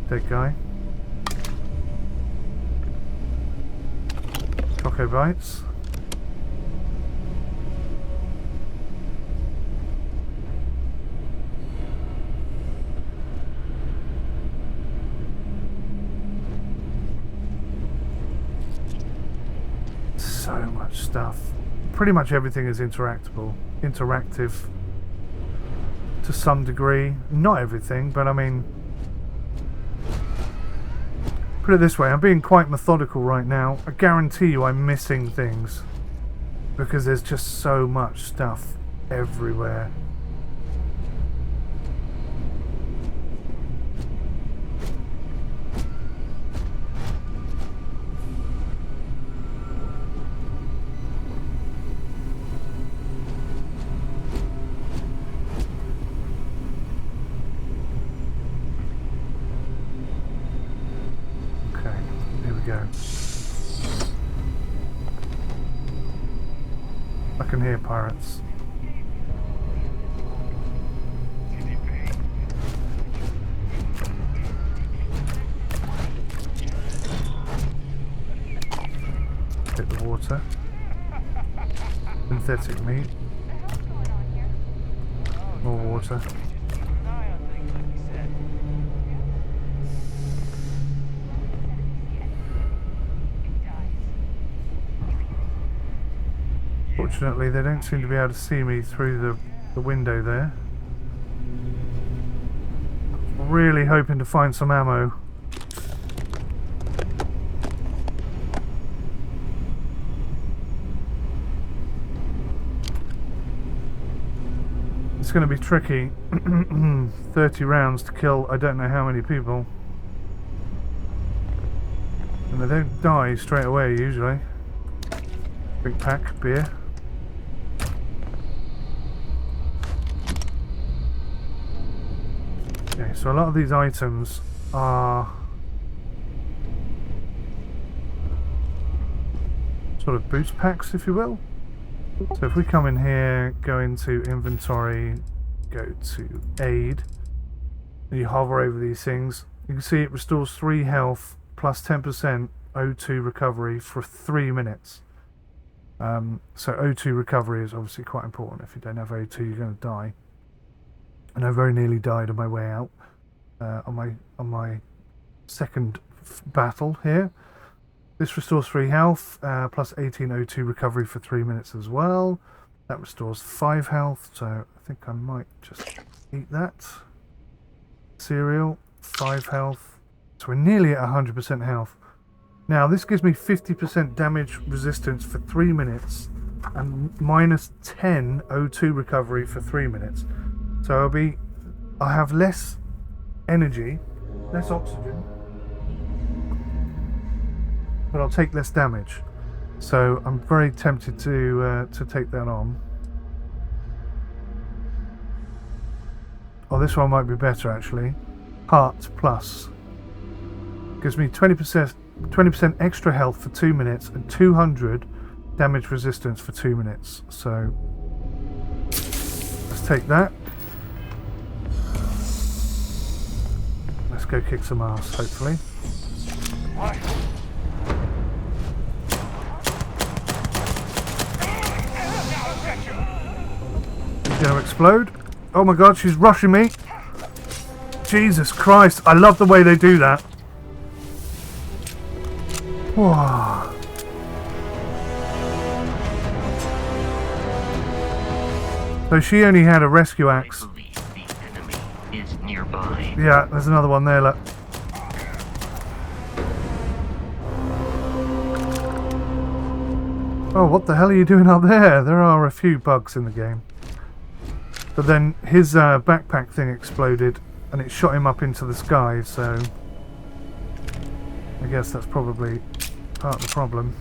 Dead guy. Choco bites. So much stuff. Pretty much everything is interactive to to some degree. Not everything, but I mean, put it this way, I'm being quite methodical right now. I guarantee you I'm missing things because there's just so much stuff everywhere. Go. I can hear pirates. Hit the water. Synthetic meat. More water. Fortunately, they don't seem to be able to see me through the window there. Really hoping to find some ammo. It's going to be tricky. 30 rounds to kill I don't know how many people. And they don't die straight away usually. Big pack, beer. Okay, so a lot of these items are sort of boost packs, if you will. So if we come in here, go into inventory, go to aid, and you hover over these things, you can see it restores 3 health plus 10% O2 recovery for 3 minutes. So O2 recovery is obviously quite important. If you don't have O2, you're going to die. And I very nearly died on my way out on my second battle here. This restores 3 health plus 18 O2 recovery for 3 minutes as well. That restores 5 health, so I think I might just eat that. Cereal, 5 health. So we're nearly at 100% health. Now this gives me 50% damage resistance for 3 minutes and minus 10 O2 recovery for 3 minutes. So I'll have less energy, less oxygen, but I'll take less damage. So I'm very tempted to take that on. Oh, this one might be better actually. Heart Plus gives me 20% extra health for 2 minutes and 200 damage resistance for 2 minutes. So let's take that. Let's go kick some ass, hopefully. She's gonna explode. Oh my god, she's rushing me. Jesus Christ, I love the way they do that. Whoa. So she only had a rescue axe. Yeah, there's another one there, look. Oh, what the hell are you doing up there? There are a few bugs in the game. But then his backpack thing exploded and it shot him up into the sky, so I guess that's probably part of the problem.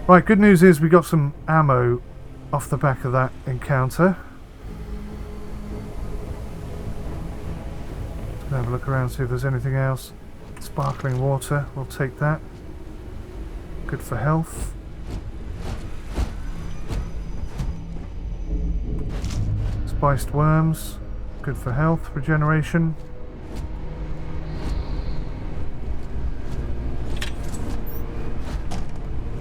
Right, good news is we got some ammo off the back of that encounter. Let's have a look around, see if there's anything else. Sparkling water, we'll take that. Good for health. Spiced worms, good for health, regeneration.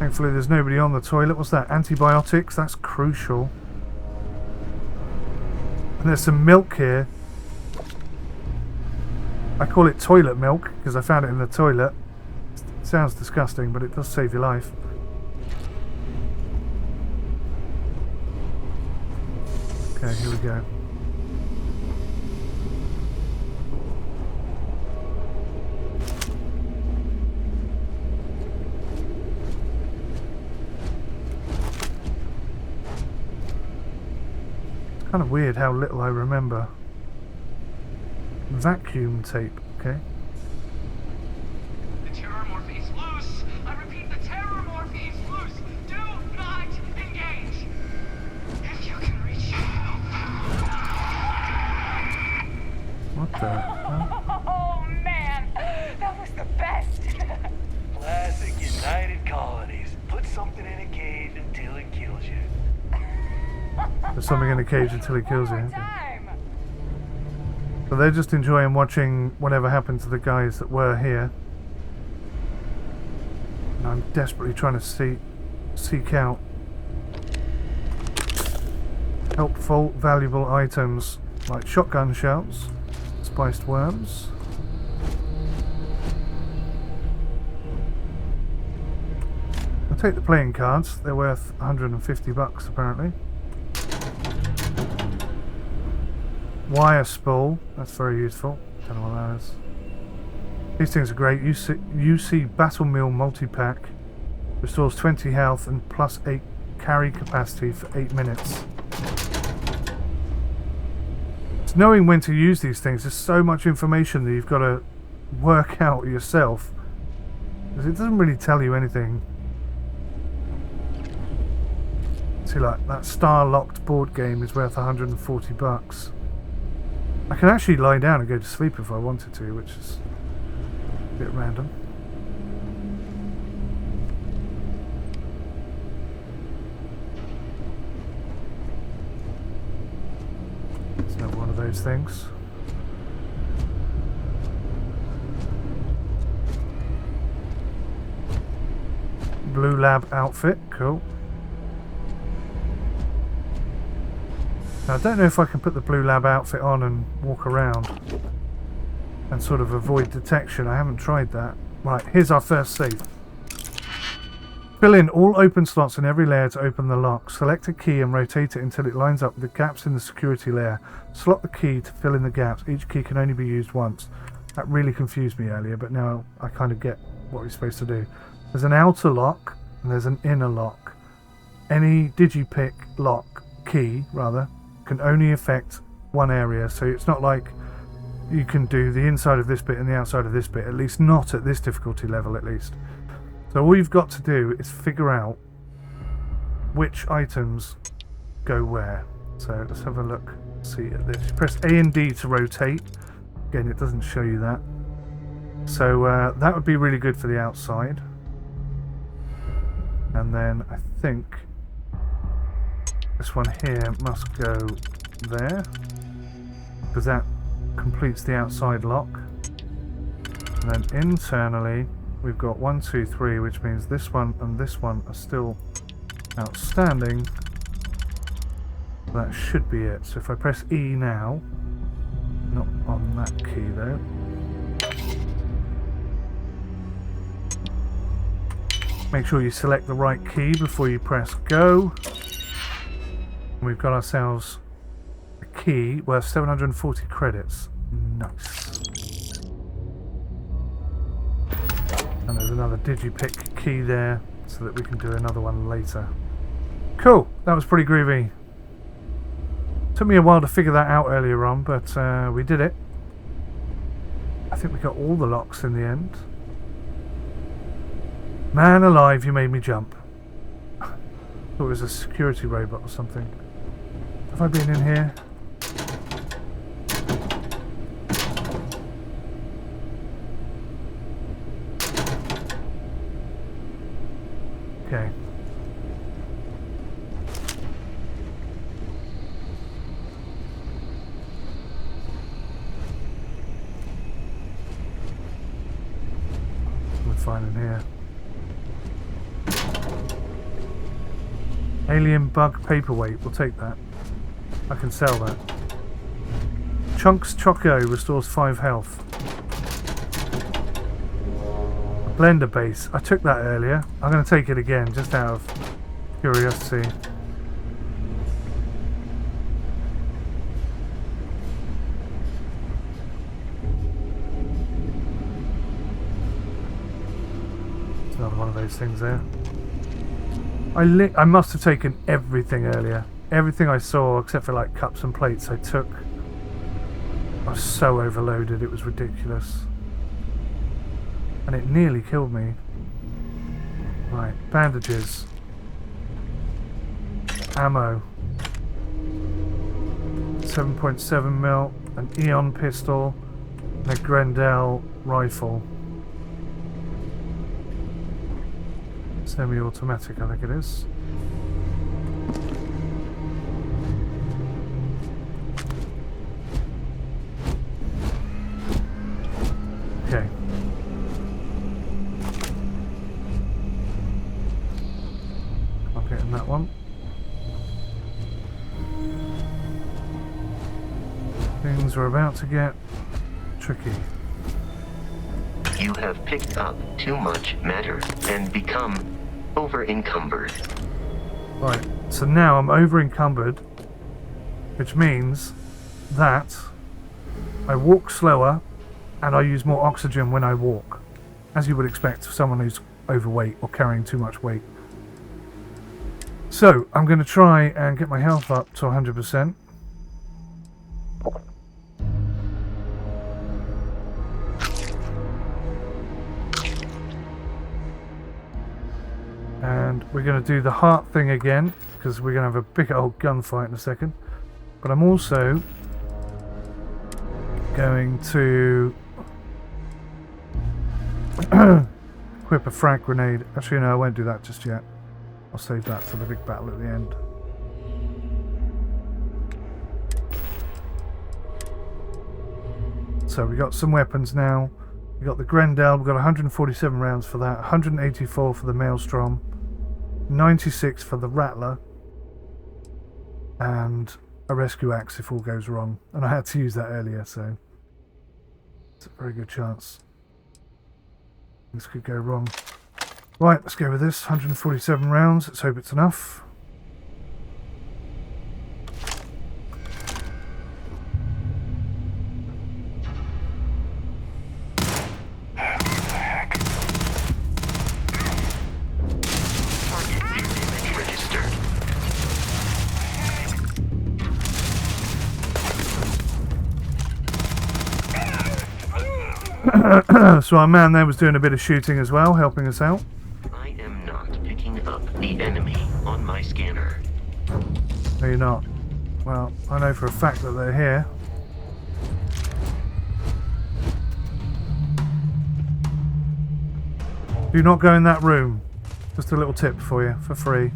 Thankfully there's nobody on the toilet. What's that? Antibiotics, that's crucial. And there's some milk here. I call it toilet milk because I found it in the toilet. It sounds disgusting, but it does save your life. Okay, here we go. Kind of weird how little I remember. Vacuum tape, okay. The terrormorph is loose. I repeat, the terrormorph is loose. Do not engage. If you can reach What the hell? Oh man, that was the best. Classic United Colonies. Put something in a cage until it kills you. There's something in the cage until it kills you. So they're just enjoying watching whatever happened to the guys that were here. And I'm desperately trying to seek out helpful, valuable items like shotgun shells, spiced worms. I'll take the playing cards. They're worth 150 bucks apparently. Wire spool, that's very useful. Don't know what that is. These things are great. UC Battle Meal multi-pack restores 20 health and plus 8 carry capacity for 8 minutes. It's knowing when to use these things. There's so much information that you've got to work out yourself. Because it doesn't really tell you anything. See, like that star-locked board game is worth 140 bucks. I can actually lie down and go to sleep if I wanted to, which is a bit random. It's another one of those things. Blue Lab outfit, cool. Now, I don't know if I can put the Blue Lab outfit on and walk around and sort of avoid detection. I haven't tried that. Right, here's our first save. Fill in all open slots in every layer to open the lock. Select a key and rotate it until it lines up with the gaps in the security layer. Slot the key to fill in the gaps. Each key can only be used once. That really confused me earlier, but now I kind of get what we're supposed to do. There's an outer lock and there's an inner lock. Any digipick lock, key rather, can only affect one area, so it's not like you can do the inside of this bit and the outside of this bit, at least not at this difficulty level at least. So all you've got to do is figure out which items go where. So let's have a look, see at this. Press A and D to rotate. Again, it doesn't show you that. So that would be really good for the outside. And then I think this one here must go there, because that completes the outside lock. And then internally we've got 1, 2, 3, which means this one and this one are still outstanding. That should be it. So if I press E now, not on that key though. Make sure you select the right key before you press go. We've got ourselves a key worth 740 credits. Nice. And there's another digipick key there so that we can do another one later. Cool, that was pretty groovy. Took me a while to figure that out earlier on, but we did it. I think we got all the locks in the end. Man alive, you made me jump. I thought it was a security robot or something. Have I been in here? Okay. We're fine in here. Alien bug paperweight, we'll take that. I can sell that. Chunks Choco restores 5 health. A blender base, I took that earlier. I'm going to take it again, just out of curiosity. It's another one of those things there. I must have taken everything earlier. everything I saw, except for like cups and plates, I took. I was so overloaded, it was ridiculous. And it nearly killed me. Right, bandages. Ammo. 7.7mm, an Eon pistol, and a Grendel rifle. Semi-automatic, I think it is. Okay. I'll get in that one. Things are about to get tricky. You have picked up too much matter and become over-encumbered. Right, so now I'm over-encumbered, which means that I walk slower and I use more oxygen when I walk, as you would expect of someone who's overweight or carrying too much weight. So I'm going to try and get my health up to 100%. And we're going to do the heart thing again, because we're going to have a big old gunfight in a second. But I'm also going to equip a frag grenade. Actually, no, I won't do that just yet. I'll save that for the big battle at the end. So we got some weapons now. We got the Grendel. We've got 147 rounds for that. 184 for the Maelstrom. 96 for the Rattler. And a rescue axe if all goes wrong. And I had to use that earlier, so it's a very good chance this could go wrong. Right, let's go with this. 147 rounds. Let's hope it's enough. So our man there was doing a bit of shooting as well, helping us out. I am not picking up the enemy on my scanner. No, you're not. Well, I know for a fact that they're here. Do not go in that room. Just a little tip for you, for free.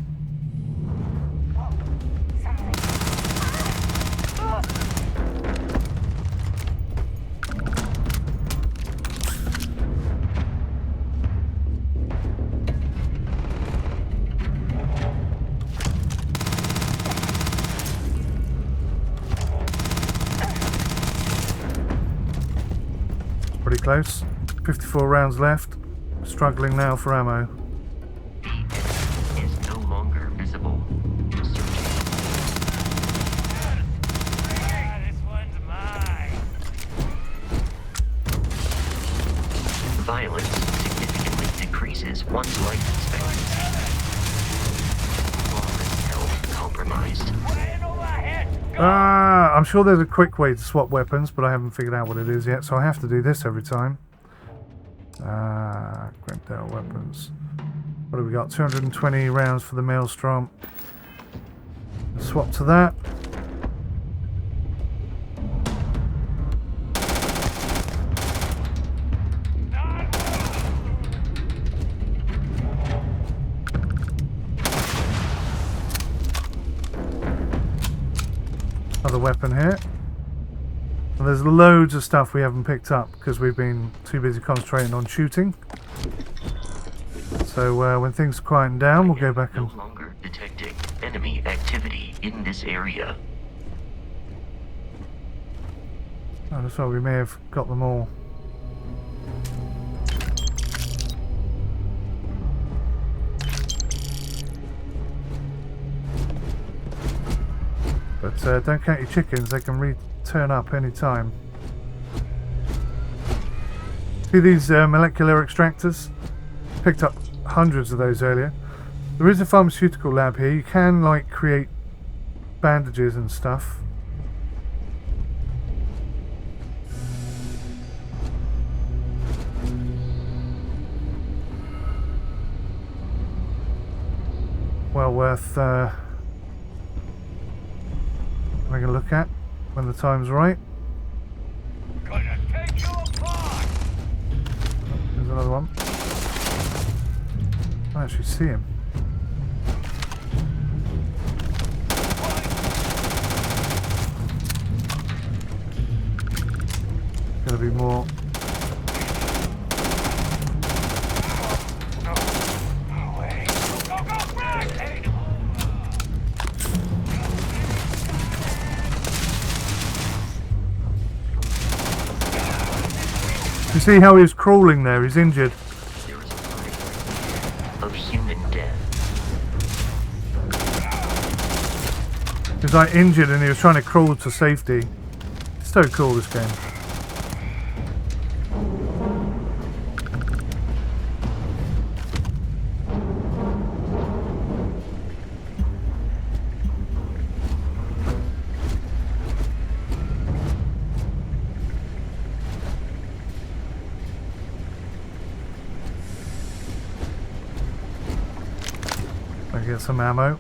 Pretty close. 54 rounds left. Struggling now for ammo. The enemy is no longer visible. This one's mine. Violence significantly decreases one's life expectancy. Flawless health compromised. I'm sure there's a quick way to swap weapons, but I haven't figured out what it is yet, so I have to do this every time. Grendel weapons. What have we got? 220 rounds for the Maelstrom. Swap to that. Another weapon here. And there's loads of stuff we haven't picked up because we've been too busy concentrating on shooting. So when things quieten down, we'll go back and... No longer detecting enemy activity in this area. Oh, that's why we may have got them all. But don't count your chickens, they can return up any time. See these molecular extractors? Picked up hundreds of those earlier. There is a pharmaceutical lab here. You can like create bandages and stuff. Well worth having a look at when the time's right. Gonna take you apart. There's another one. I actually see him. Gonna be more. You see how he's crawling there? He's injured. There was a sign of human death. He was like injured and he was trying to crawl to safety. It's so cool, this game. I get some ammo.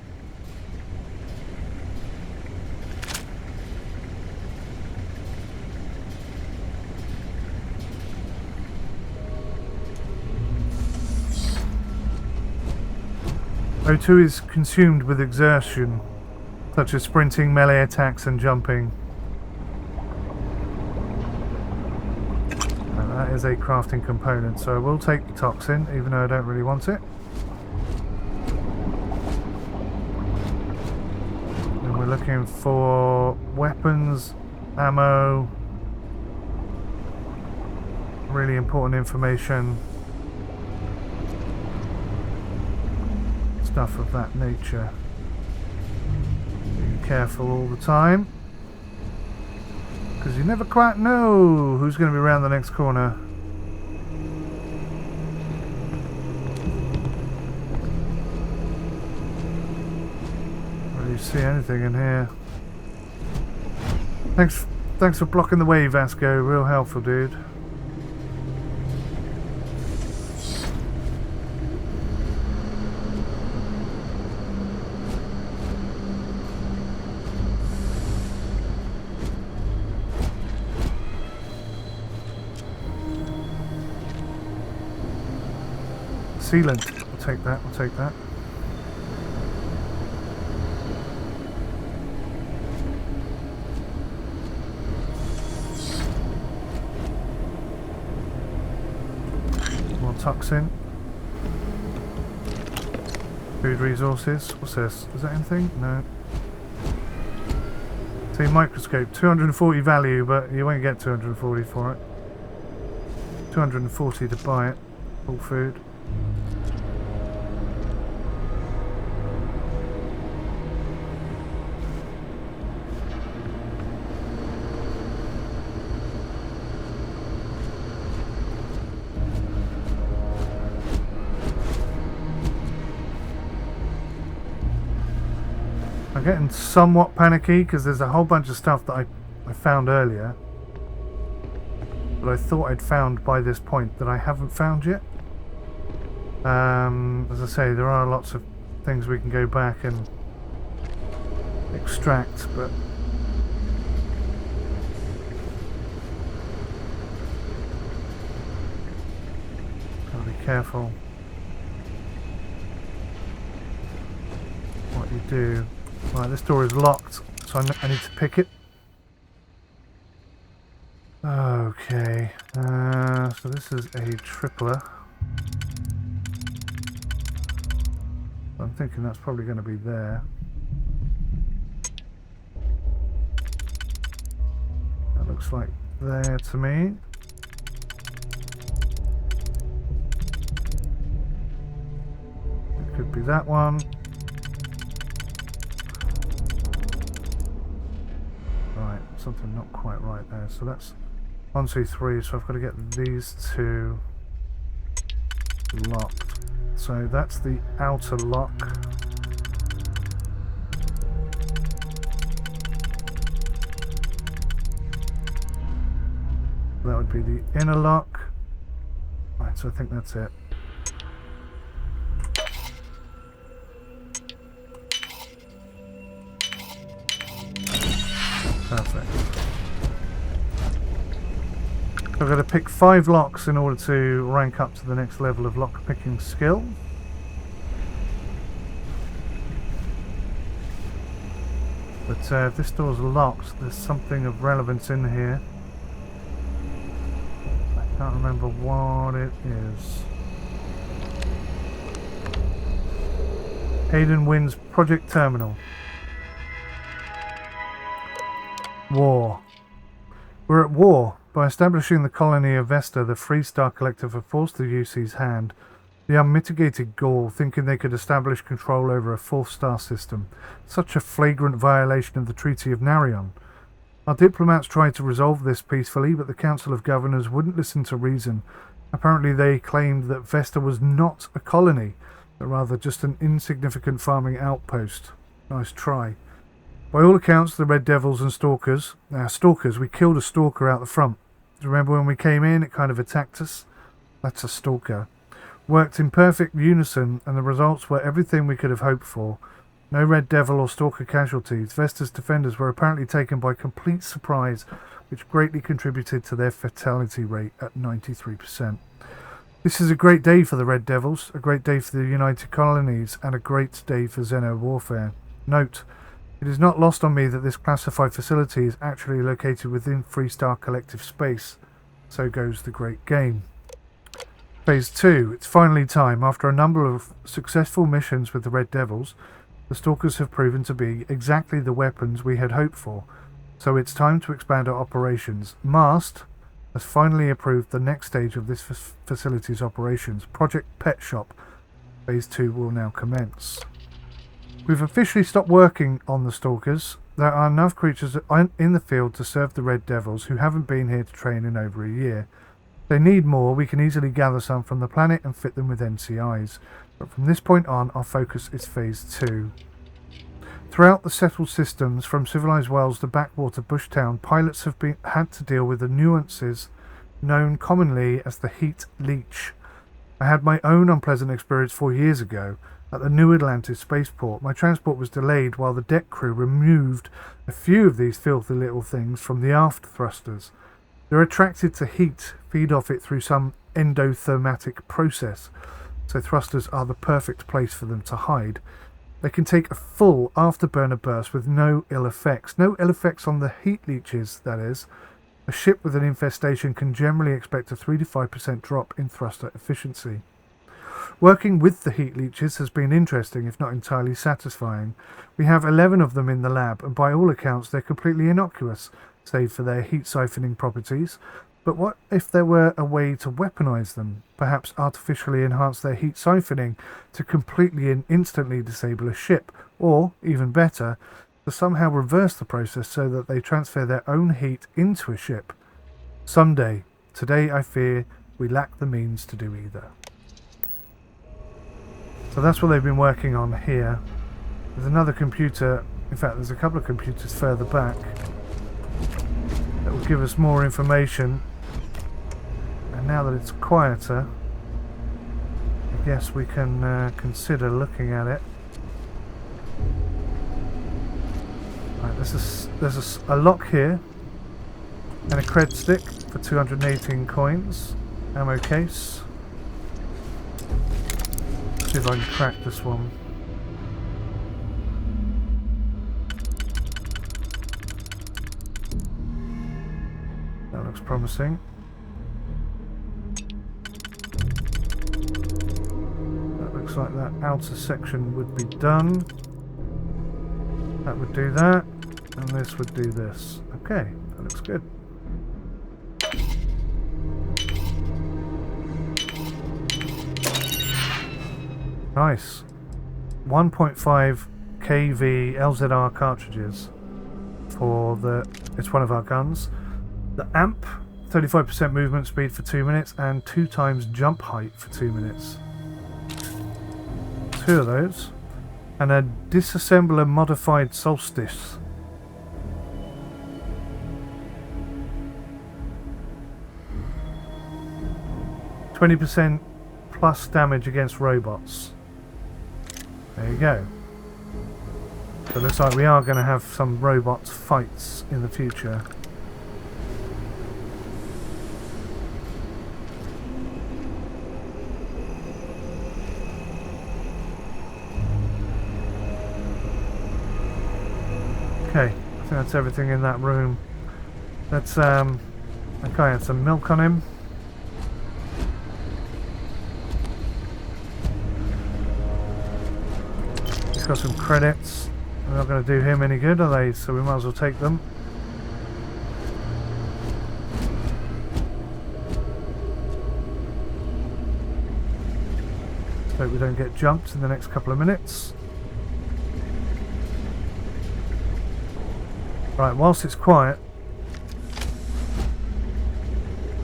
O2 is consumed with exertion, such as sprinting, melee attacks and jumping. And that is a crafting component, so I will take the toxin, even though I don't really want it. And we're looking for weapons, ammo, really important information. Stuff of that nature. Be careful all the time, because you never quite know who's going to be around the next corner. Do you see anything in here? Thanks for blocking the way, 𝐒𝐕𝐈𝐄𝐻. Real helpful, dude. Sealant. We'll take that. We'll take that. More toxin. Food resources. What's this? Is that anything? No. See, microscope. 240 value, but you won't get 240 for it. 240 to buy it. All food. I'm getting somewhat panicky because there's a whole bunch of stuff that I found earlier that I thought I'd found by this point that I haven't found yet. As I say, there are lots of things we can go back and extract, but gotta be careful what you do. Right, this door is locked, so I need to pick it. Okay, so this is a tripler. I'm thinking that's probably going to be there. That looks like there to me. It could be that one. Right, something not quite right there. So that's 1, 2, 3. So I've got to get these two locked. So that's the outer lock. That would be the inner lock. Right, so I think that's it. Perfect. So I've got to pick 5 locks in order to rank up to the next level of lock picking skill. But if this door's locked, there's something of relevance in here. I can't remember what it is. 𝐒𝐢𝐦 Project Terminal. War. We're at war. By establishing the colony of Vesta, the Free Star Collective have forced the UC's hand. The unmitigated gall, thinking they could establish control over a 4th star system. Such a flagrant violation of the Treaty of Narion. Our diplomats tried to resolve this peacefully, but the Council of Governors wouldn't listen to reason. Apparently they claimed that Vesta was not a colony, but rather just an insignificant farming outpost. Nice try. By all accounts, the Red Devils and Stalkers... we killed a Stalker out the front. Do you remember when we came in, it kind of attacked us? That's a Stalker. Worked in perfect unison, and the results were everything we could have hoped for. No Red Devil or Stalker casualties. Vesta's defenders were apparently taken by complete surprise, which greatly contributed to their fatality rate at 93%. This is a great day for the Red Devils, a great day for the United Colonies, and a great day for Xeno warfare. Note, it is not lost on me that this classified facility is actually located within Free Star Collective space. So goes the great game. Phase 2. It's finally time. After a number of successful missions with the Red Devils, the Stalkers have proven to be exactly the weapons we had hoped for. So it's time to expand our operations. MAST has finally approved the next stage of this facility's operations. Project Pet Shop. Phase 2 will now commence. We've officially stopped working on the Stalkers. There are enough creatures in the field to serve the Red Devils who haven't been here to train in over a year. If they need more, we can easily gather some from the planet and fit them with NCIs. But from this point on, our focus is Phase 2. Throughout the settled systems, from civilized worlds to backwater bushtown, pilots have had to deal with the nuances known commonly as the heat leech. I had my own unpleasant experience 4 years ago. At the New Atlantis spaceport, my transport was delayed while the deck crew removed a few of these filthy little things from the aft thrusters. They're attracted to heat, feed off it through some endothermatic process, so thrusters are the perfect place for them to hide. They can take a full afterburner burst with no ill effects. No ill effects on the heat leeches, that is. A ship with an infestation can generally expect a 3 to 5% drop in thruster efficiency. Working with the heat leeches has been interesting, if not entirely satisfying. We have 11 of them in the lab, and by all accounts they're completely innocuous, save for their heat siphoning properties. But what if there were a way to weaponize them? Perhaps artificially enhance their heat siphoning to completely and instantly disable a ship, or, even better, to somehow reverse the process so that they transfer their own heat into a ship. Someday. Today I fear we lack the means to do either. So that's what they've been working on here. There's another computer, in fact there's a couple of computers further back that will give us more information. And now that it's quieter, I guess we can consider looking at it. Right, there's a lock here and a cred stick for 218 coins. Ammo case. See if I can crack this one. That looks promising. That looks like that outer section would be done. That would do that, and this would do this. Okay, that looks good. Nice. 1.5 𝐾V LZR cartridges for it's one of our guns. The amp, 35% movement speed for 2 minutes and 2 times jump height for 2 minutes. 2 of those. And a disassembler modified solstice. 20% plus damage against robots. There you go. So it looks like we are going to have some robot fights in the future. Okay, I think that's everything in that room. Let's okay, add some milk on him. He's got some credits. They're not going to do him any good, are they? So we might as well take them. Hope we don't get jumped in the next couple of minutes. Right, whilst it's quiet,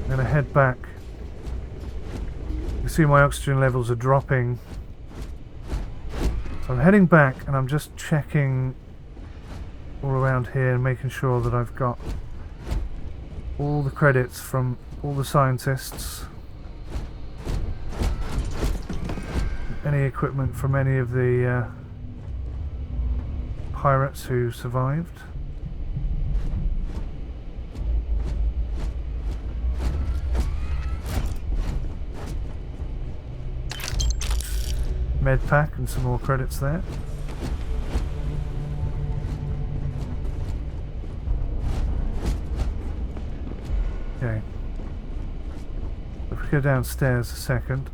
I'm going to head back. You see my oxygen levels are dropping. So I'm heading back and I'm just checking all around here and making sure that I've got all the credits from all the scientists. Any equipment from any of the pirates who survived. Med pack and some more credits there. Okay. If we go downstairs a second.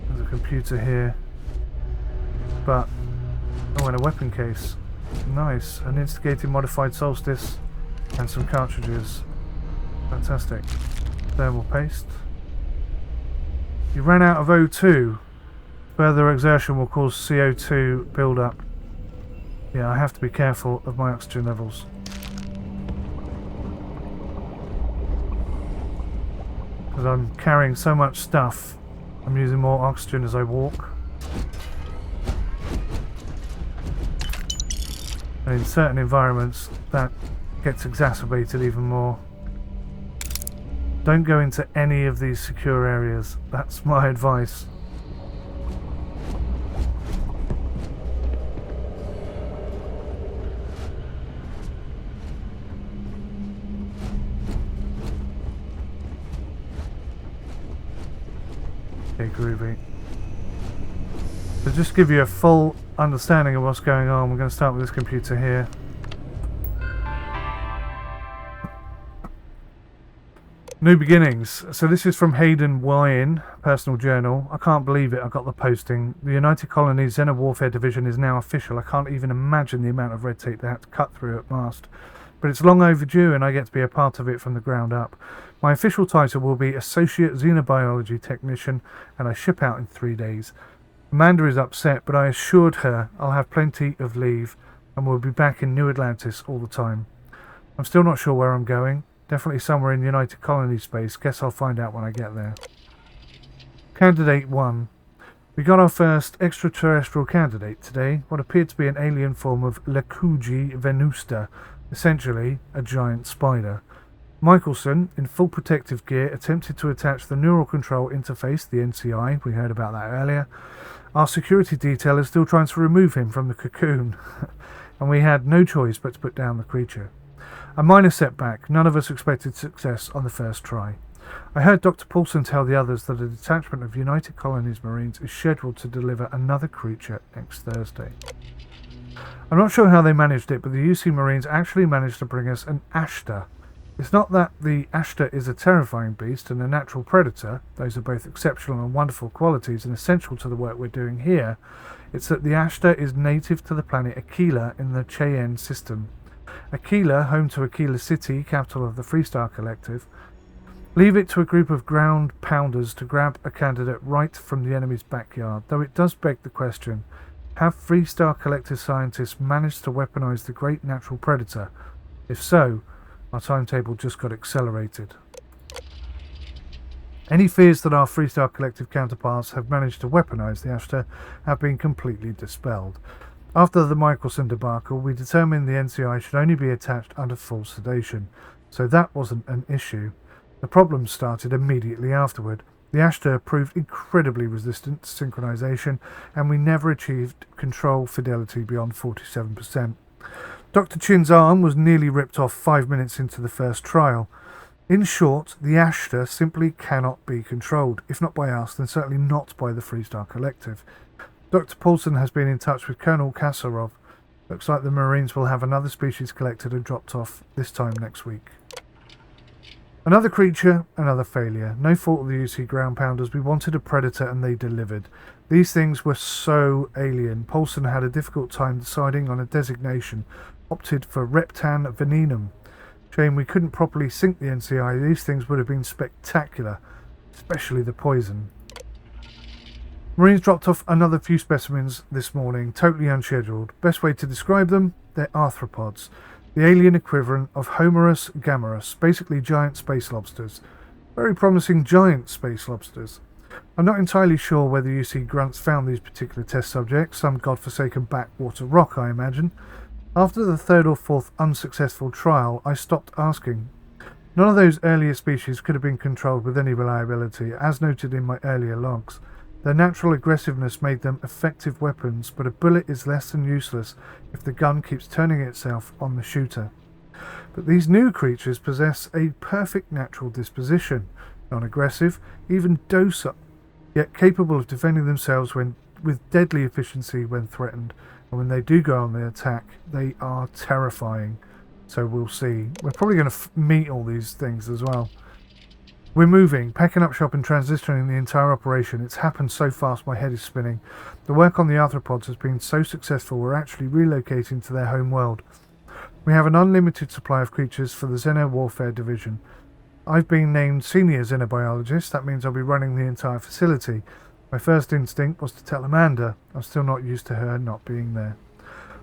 There's a computer here. But oh, and a weapon case. Nice. An instigating modified solstice and some cartridges. Fantastic. Thermal paste. You ran out of O2. Further exertion will cause CO2 build-up. Yeah, I have to be careful of my oxygen levels. Because I'm carrying so much stuff, I'm using more oxygen as I walk. And in certain environments, that gets exacerbated even more. Don't go into any of these secure areas. That's my advice. Okay, groovy. So just to give you a full understanding of what's going on, we're going to start with this computer here. New beginnings. So this is from 𝐒𝐤 𝐬𝐿 personal journal. I can't believe it. I got the posting. The United Colonies Xena Warfare Division is now official. I can't even imagine the amount of red tape they had to cut through at last. But it's long overdue and I get to be a part of it from the ground up. My official title will be Associate Xenobiology Technician and I ship out in 3 days. Amanda is upset, but I assured her I'll have plenty of leave and we'll be back in New Atlantis all the time. I'm still not sure where I'm going. Definitely somewhere in United Colony space. Guess I'll find out when I get there. Candidate 1. We got our first extraterrestrial candidate today. What appeared to be an alien form of 𝐒𝐤𝐦 𝐔𝐊, essentially a giant spider. Michelson, in full protective gear, attempted to attach the neural control interface, the NCI. We heard about that earlier. Our security detail is still trying to remove him from the cocoon. And we had no choice but to put down the creature. A minor setback. None of us expected success on the first try. I heard Dr. Paulson tell the others that a detachment of United Colonies Marines is scheduled to deliver another creature next Thursday. I'm not sure how they managed it, but the UC Marines actually managed to bring us an Ashta. It's not that the Ashta is a terrifying beast and a natural predator. Those are both exceptional and wonderful qualities and essential to the work we're doing here. It's that the Ashta is native to the planet 𝐒𝐤𝐦 in the Cheyenne system. 𝐒𝐤𝐦, home to 𝐒𝐤𝐦 City, capital of the Freestar Collective. Leave it to a group of ground pounders to grab a candidate right from the enemy's backyard, though it does beg the question, have Freestar Collective scientists managed to weaponize the great natural predator? If so, our timetable just got accelerated. Any fears that our Freestar Collective counterparts have managed to weaponize the Ashta have been completely dispelled. After the Michelson debacle, we determined the NCI should only be attached under full sedation, so that wasn't an issue. The problems started immediately afterward. The 𝐒𝐤 proved incredibly resistant to synchronization, and we never achieved control fidelity beyond 47%. Dr. Chin's arm was nearly ripped off 5 minutes into the first trial. In short, the 𝐒𝐤 simply cannot be controlled, if not by us, then certainly not by the Freestar Collective. Dr. Paulson has been in touch with Colonel 𝐒𝐤. Looks like the Marines will have another species collected and dropped off this time next week. Another creature, another failure. No fault of the UC ground pounders. We wanted a predator and they delivered. These things were so alien. Paulson had a difficult time deciding on a designation. Opted for Reptan venenum. Shame we couldn't properly sync the NCI. These things would have been spectacular. Especially the poison. Marines dropped off another few specimens this morning, totally unscheduled. Best way to describe them? They're arthropods. The alien equivalent of 𝐒𝐤 𝐬𝐬, basically giant space lobsters. Very promising giant space lobsters. I'm not entirely sure whether UC Grunts found these particular test subjects, some godforsaken backwater rock I imagine. After the third or fourth unsuccessful trial, I stopped asking. None of those earlier species could have been controlled with any reliability, as noted in my earlier logs. Their natural aggressiveness made them effective weapons, but a bullet is less than useless if the gun keeps turning itself on the shooter. But these new creatures possess a perfect natural disposition, non-aggressive, even docile, yet capable of defending themselves with deadly efficiency when threatened, and when they do go on the attack, they are terrifying. So we'll see. We're probably going to meet all these things as well. We're moving, packing up shop and transitioning the entire operation. It's happened so fast my head is spinning. The work on the arthropods has been so successful we're actually relocating to their home world. We have an unlimited supply of creatures for the Xeno Warfare Division. I've been named Senior Xenobiologist. That means I'll be running the entire facility. My first instinct was to tell Amanda. I'm still not used to her not being there.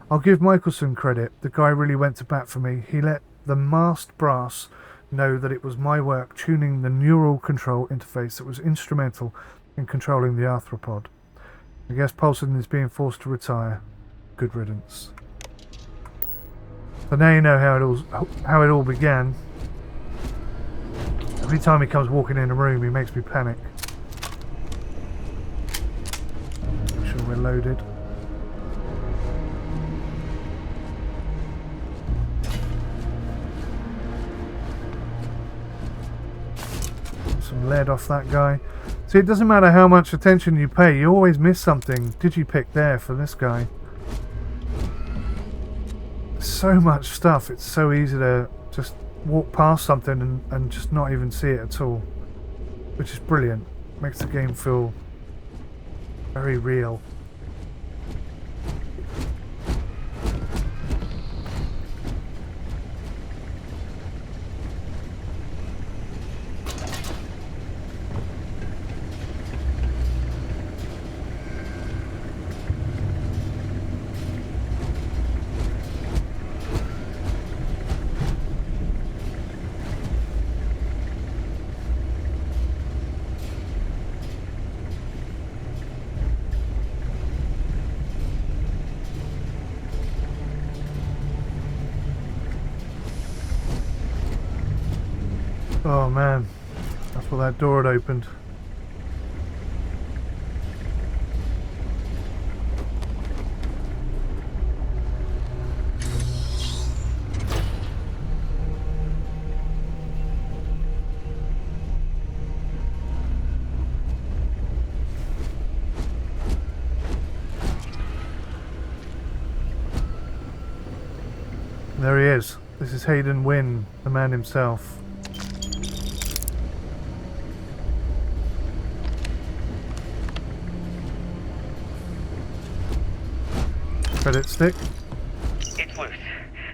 I'll give 𝐒𝐤𝐸 credit. The guy really went to bat for me. He let the masked brass know that it was my work tuning the neural control interface that was instrumental in controlling the arthropod. I guess Paulson is being forced to retire. Good riddance. So now you know how it all began. Every time he comes walking in a room, he makes me panic. Make sure we're loaded. Some lead off that guy. See, it doesn't matter how much attention you pay, you always miss something. Digipick there for this guy. So much stuff, it's so easy to just walk past something and just not even see it at all. Which is brilliant. Makes the game feel very real. Oh man, that's what that door had opened. There he is. This is 𝐒𝐤𝐸, the man himself. Credit stick. It's loose.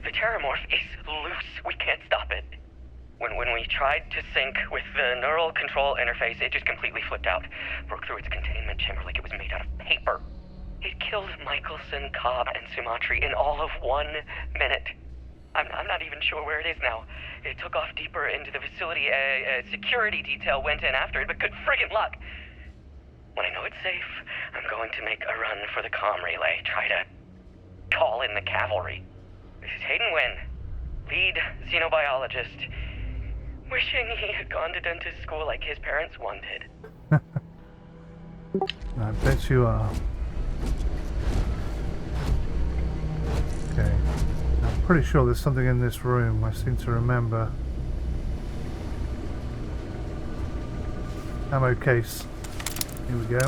The terramorph is loose. We can't stop it. When we tried to sync with the neural control interface, it just completely flipped out. Broke through its containment chamber like it was made out of paper. It killed Michelson, Cobb, and Sumatri in all of 1 minute. I'm not even sure where it is now. It took off deeper into the facility. A security detail went in after it, but good friggin' luck. When I know it's safe, I'm going to make a run for the comm relay. Try to call in the cavalry. This is 𝐒𝐤𝐸, lead xenobiologist. Wishing he had gone to dentist school like his parents wanted. I bet you are. Okay. I'm pretty sure there's something in this room. I seem to remember. Ammo case. Here we go.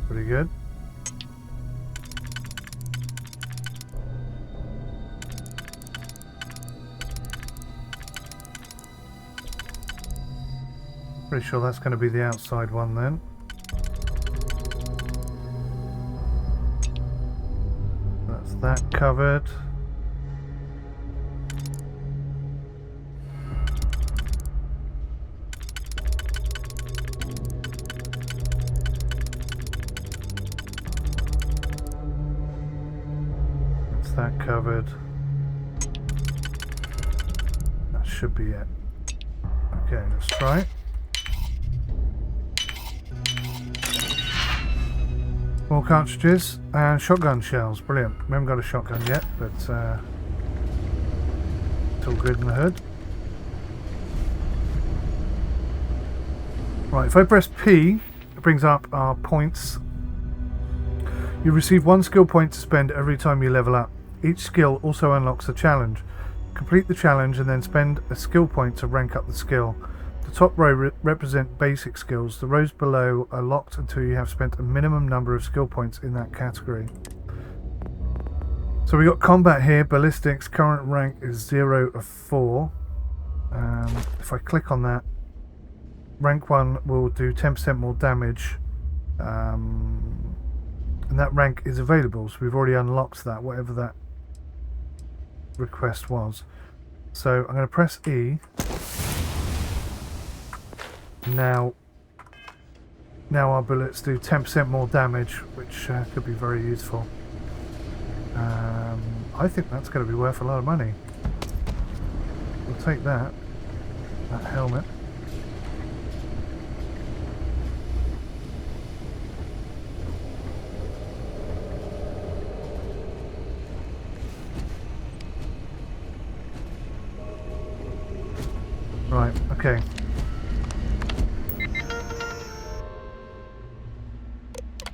Pretty good. Pretty sure that's going to be the outside one then. That's that covered. That's that covered. That should be it. Okay, let's try it. More cartridges and shotgun shells. Brilliant. We haven't got a shotgun yet, but it's all good in the hood. Right, if I press P, it brings up our points. You receive 1 skill point to spend every time you level up. Each skill also unlocks a challenge. Complete the challenge and then spend a skill point to rank up the skill. The top row represent basic skills. The rows below are locked until you have spent a minimum number of skill points in that category. So we got combat here, ballistics, current rank is 0 of 4. If I click on that, rank 1 will do 10% more damage. And that rank is available, so we've already unlocked that, whatever that request was. So I'm going to press E. Now our bullets do 10% more damage, which could be very useful. I think that's going to be worth a lot of money. We'll take that helmet. Right, okay.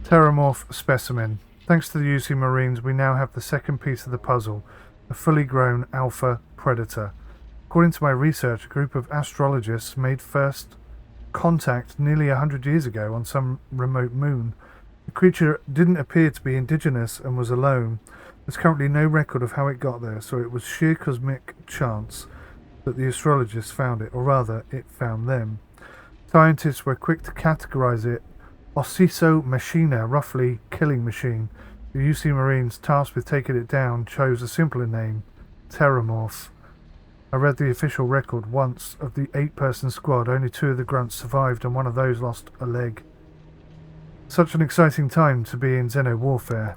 Terramorph specimen. Thanks to the UC Marines, we now have the second piece of the puzzle, a fully grown alpha predator. According to my research, a group of astrologists made first contact nearly 100 years ago on some remote moon. The creature didn't appear to be indigenous and was alone. There's currently no record of how it got there, so it was sheer cosmic chance that the astrologists found it, or rather, it found them. Scientists were quick to categorize it 𝐒𝐤𝐸 𝐬𝐸, roughly killing machine. The UC Marines tasked with taking it down chose a simpler name, Terramorph. I read the official record once. Of the 8-person squad, only 2 of the grunts survived and one of those lost a leg. Such an exciting time to be in Xeno warfare.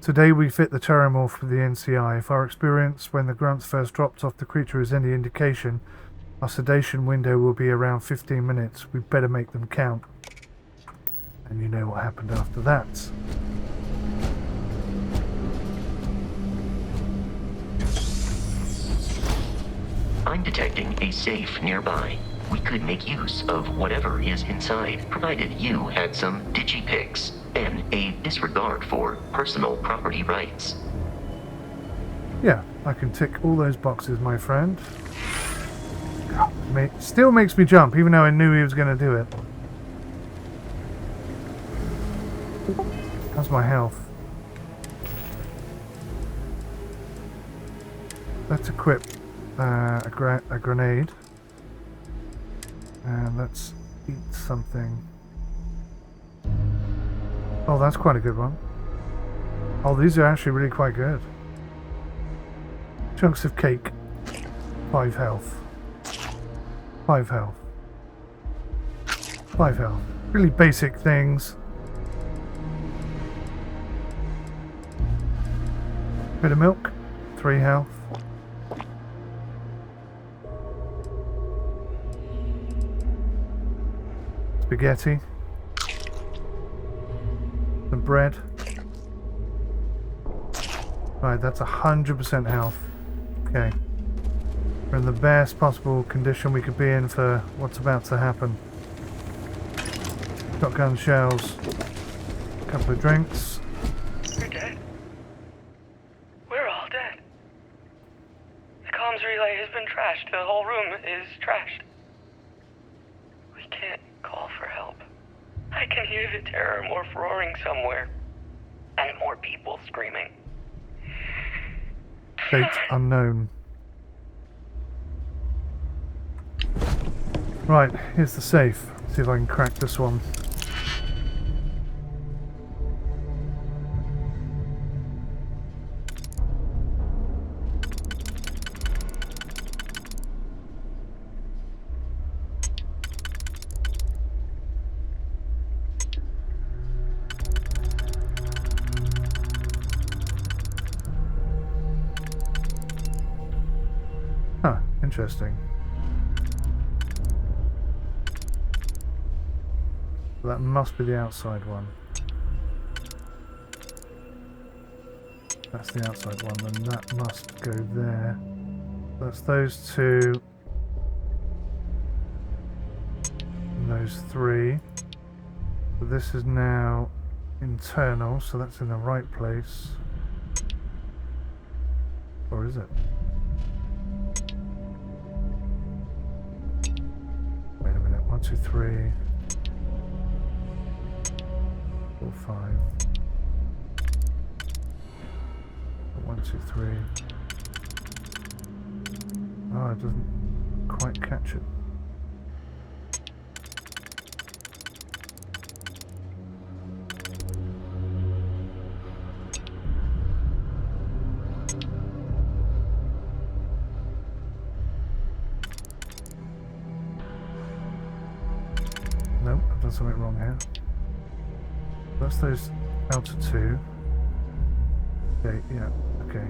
Today we fit the Terramorph with the NCI. If our experience when the grunts first dropped off the creature is any indication, our sedation window will be around 15 minutes. We better make them count. And you know what happened after that. I'm detecting a safe nearby. We could make use of whatever is inside, provided you had some digipics and a disregard for personal property rights. Yeah, I can tick all those boxes, my friend. Still makes me jump, even though I knew he was going to do it. How's my health? Let's equip a grenade. And let's eat something. Oh, that's quite a good one. Oh, these are actually really quite good. Chunks of cake. 5 health. 5 health. 5 health. Really basic things. Bit of milk. 3 health. Spaghetti. Some bread. Right, that's 100% health. Okay. We're in the best possible condition we could be in for what's about to happen. Shotgun shells. A couple of drinks. You're dead. We're all dead. The comms relay has been trashed. The whole room is trashed. We can't call for help. I can hear the terror morph roaring somewhere. And more people screaming. Date unknown. Right, here's the safe. See if I can crack this one. Huh, interesting. That must be the outside one. That's the outside one, then that must go there. That's those two. And those three. So this is now internal, so that's in the right place. Or is it? Wait a minute, 1, 2, 3. 4, 5. 1, 2, 3. Oh, it doesn't quite catch it. Nope, I've done something wrong here. That's those outer two. Okay, yeah, okay.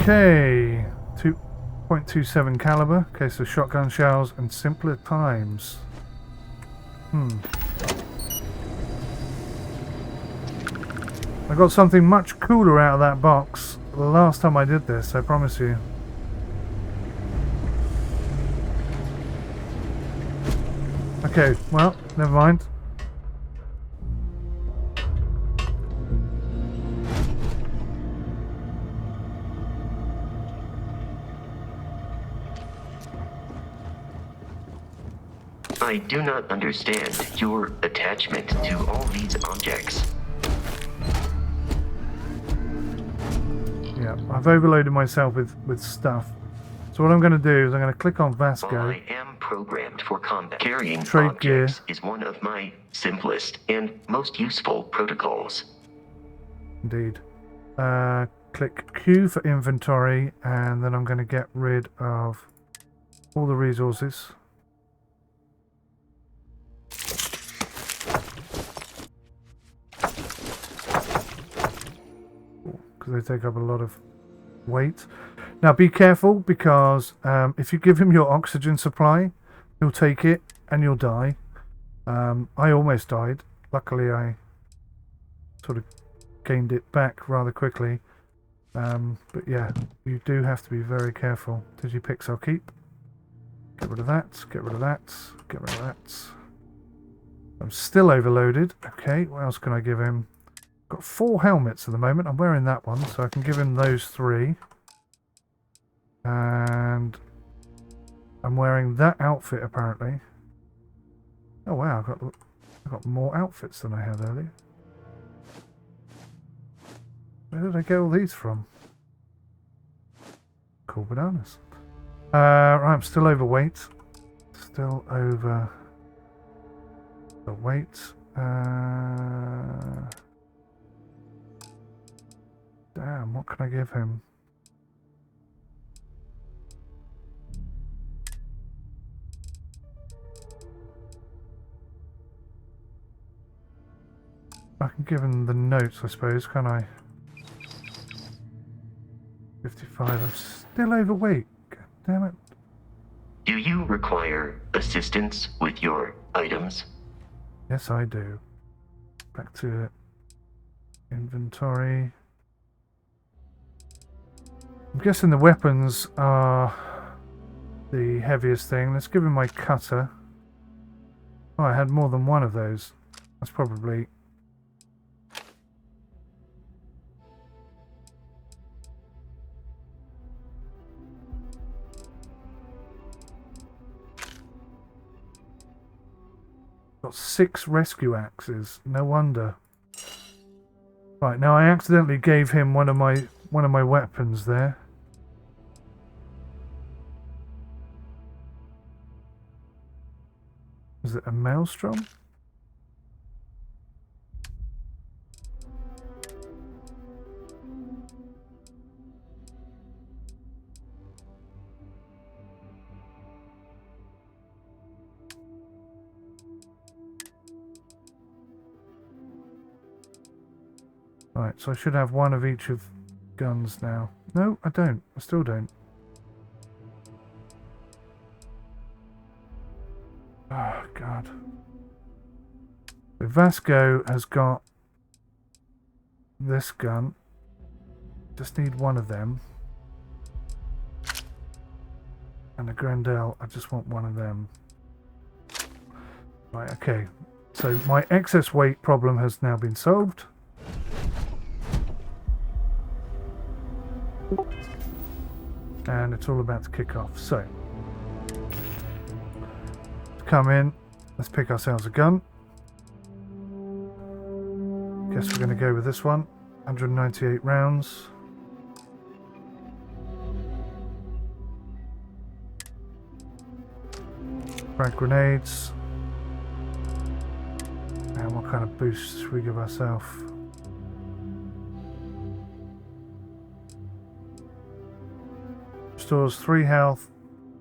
Okay, 2.27 caliber. Okay, so shotgun shells and simpler times. I got something much cooler out of that box the last time I did this, I promise you. Okay, well, never mind. I do not understand your attachment to all these objects. Yeah, I've overloaded myself with stuff. So what I'm going to do is I'm going to click on Vasco. While I am programmed for combat, carrying Trade objects gear. is one of my simplest and most useful protocols. Indeed. Click Q for inventory, and then I'm going to get rid of all the resources. Because they take up a lot of weight. Now be careful, because if you give him your oxygen supply, he'll take it and you'll die. I almost died. Luckily I sort of gained it back rather quickly. But yeah, you do have to be very careful. Digipix I'll keep. Get rid of that, get rid of that, get rid of that. I'm still overloaded. Okay, what else can I give him? Got 4 helmets at the moment. I'm wearing that one, so I can give him those 3. And I'm wearing that outfit apparently. Oh wow, I've got more outfits than I had earlier. Where did I get all these from? Cool bananas. Right, I'm still overweight. Still over the weight. Damn, what can I give him? I can give him the notes, I suppose, can I? 55. I'm still overweight. God damn it. Do you require assistance with your items? Yes, I do. Back to inventory. I'm guessing the weapons are the heaviest thing. Let's give him my cutter. Oh, I had more than one of those. That's probably... Got 6 rescue axes. No wonder. Right, now I accidentally gave him one of my weapons there. Is it a maelstrom? Right, so I should have one of each of guns now. No, I don't. I still don't. Oh, God. So Vasco has got this gun. Just need one of them. And a Grendel, I just want one of them. Right, okay. So my excess weight problem has now been solved. And it's all about to kick off. So, to come in, let's pick ourselves a gun. Guess we're going to go with this one. 198 rounds. Frag grenades. And what kind of boosts should we give ourselves? Restores 3 health,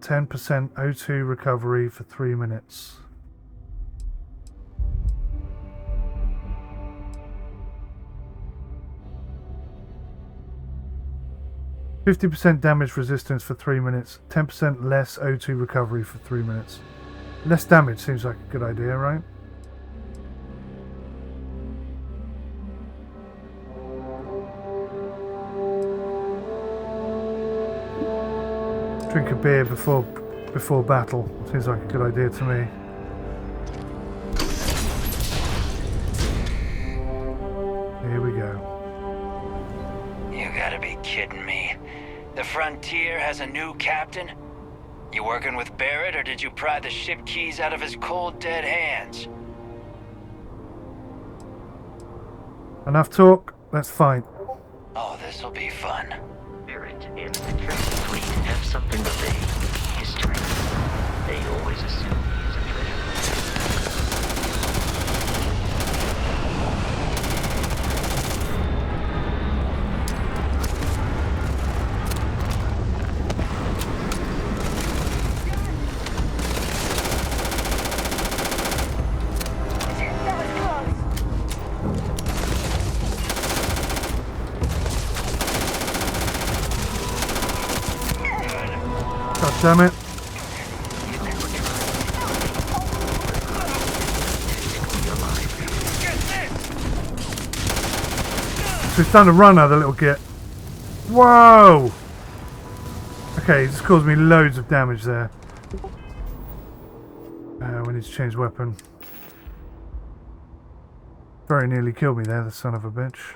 10% O2 recovery for 3 minutes. %50 damage resistance for 3 minutes, 10% less O2 recovery for 3 minutes. Less damage seems like a good idea, right? Drink a beer before battle. Seems like a good idea to me. Here we go. You gotta be kidding me. The Frontier has a new captain? You working with Barrett, or did you pry the ship keys out of his cold, dead hands? Enough talk. Let's fight. Oh, this'll be fun. Barrett and the Captain Fleet have something of a history. They always assume he's a God damn it. So he's done a runner, the little git. Whoa! Okay, this caused me loads of damage there. We need to change weapon. Very nearly killed me there, the son of a bitch.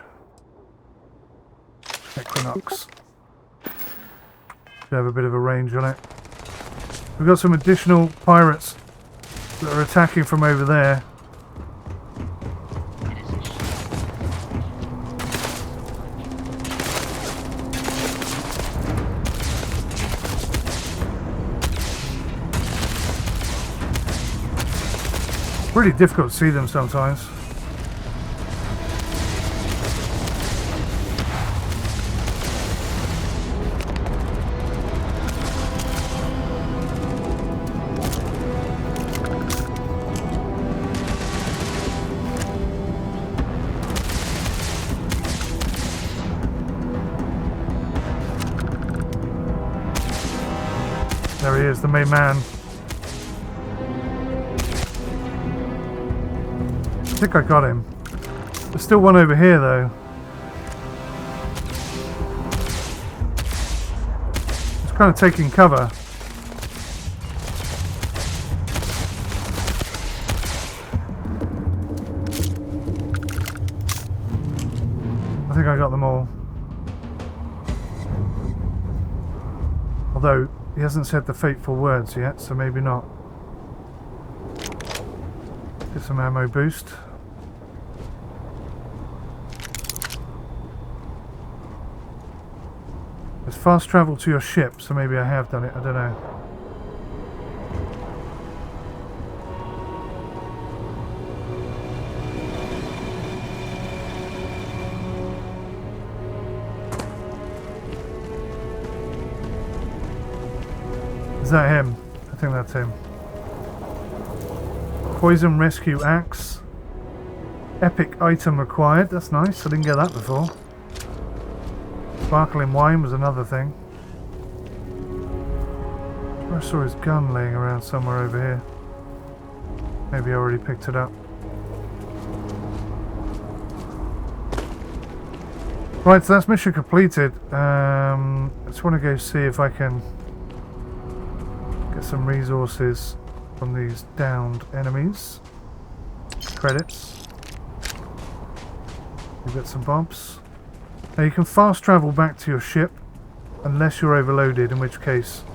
Equinox. Should have a bit of a range on it. We've got some additional pirates that are attacking from over there. Really difficult to see them sometimes. There he is, the main man. I think I got him. There's still one over here though. It's kind of taking cover. I think I got them all. Although he hasn't said the fateful words yet, so maybe not. Get some ammo boost. It's fast travel to your ship, so maybe I have done it, I don't know. Is that him? I think that's him. Poison rescue axe. Epic item required. That's nice. I didn't get that before. Sparkling wine was another thing. I saw his gun laying around somewhere over here. Maybe I already picked it up. Right, so that's mission completed. I just want to go see if I can get some resources from these downed enemies. Credits. You get some bobs. Now you can fast travel back to your ship unless you're overloaded, in which case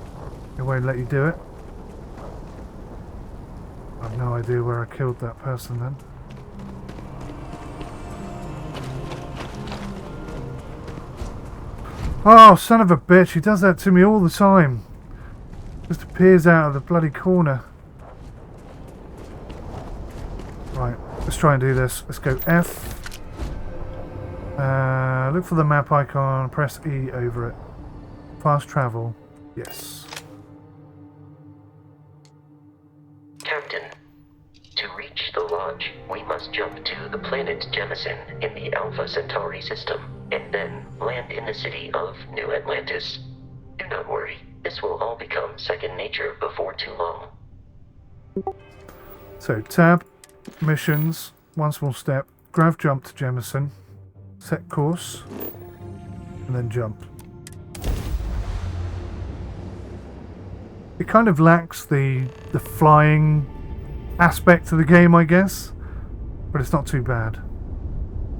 it won't let you do it. I have no idea where I killed that person then. Oh, son of a bitch, he does that to me all the time. Just appears out of the bloody corner. Right, let's try and do this. Let's go F. Look for the map icon, press E over it. Fast travel. Yes. Captain, to reach the lodge, we must jump to the planet Jemison in the Alpha Centauri system, and then land in the city of New Atlantis. Do not worry, this will all become second nature before too long. So, tab, missions, one small step, grav jump to Jemison, set course, and then jump. It kind of lacks the flying aspect of the game, I guess, but it's not too bad.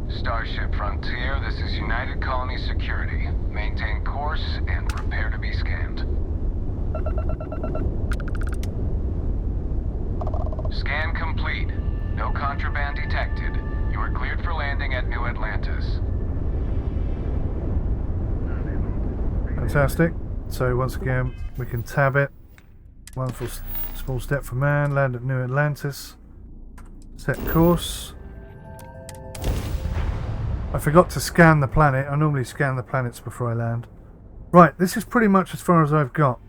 Starship Frontier, this is United Colony Security. Maintain course and prepare to be scanned. Scan complete. No contraband detected. You are cleared for landing at New Atlantis. Fantastic. So once again, we can tab it. One small step for man. Land at New Atlantis. Set course. I forgot to scan the planet. I normally scan the planets before I land. Right, this is pretty much as far as I've got.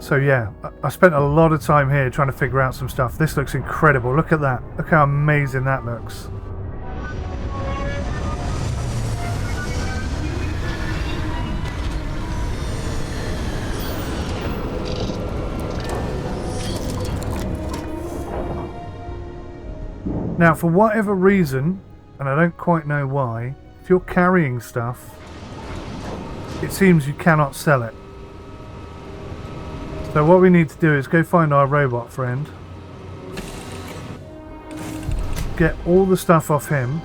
So yeah, I spent a lot of time here trying to figure out some stuff. This looks incredible. Look at that. Look how amazing that looks. Now, for whatever reason, and I don't quite know why, if you're carrying stuff, it seems you cannot sell it. So what we need to do is go find our robot friend, get all the stuff off him,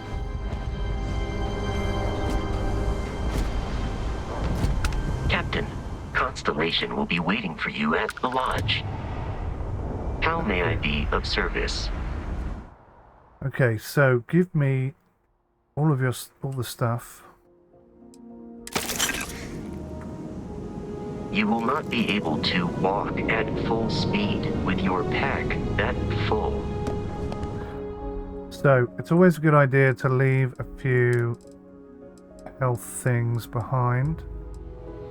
Captain, Constellation will be waiting for you at the lodge. How may I be of service? Okay, so give me all the stuff. You will not be able to walk at full speed with your pack that full. So it's always a good idea to leave a few health things behind.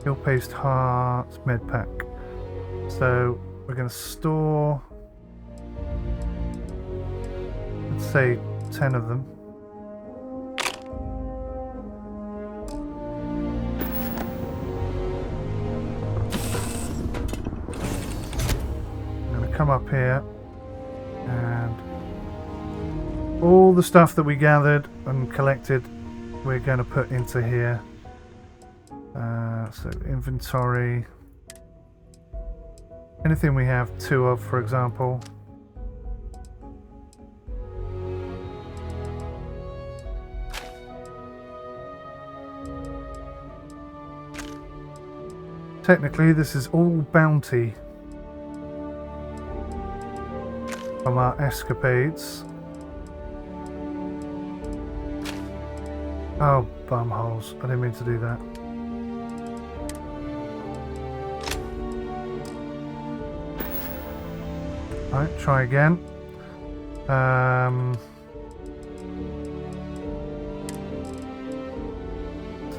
Heal paste, hearts, med pack. So we're going to store, let's say 10 of them. . come up here, and all the stuff that we gathered and collected, we're going to put into here. So inventory. Anything we have 2 of, for example. Technically, this is all bounty from our escapades. Oh, bumholes. I didn't mean to do that. Alright, try again.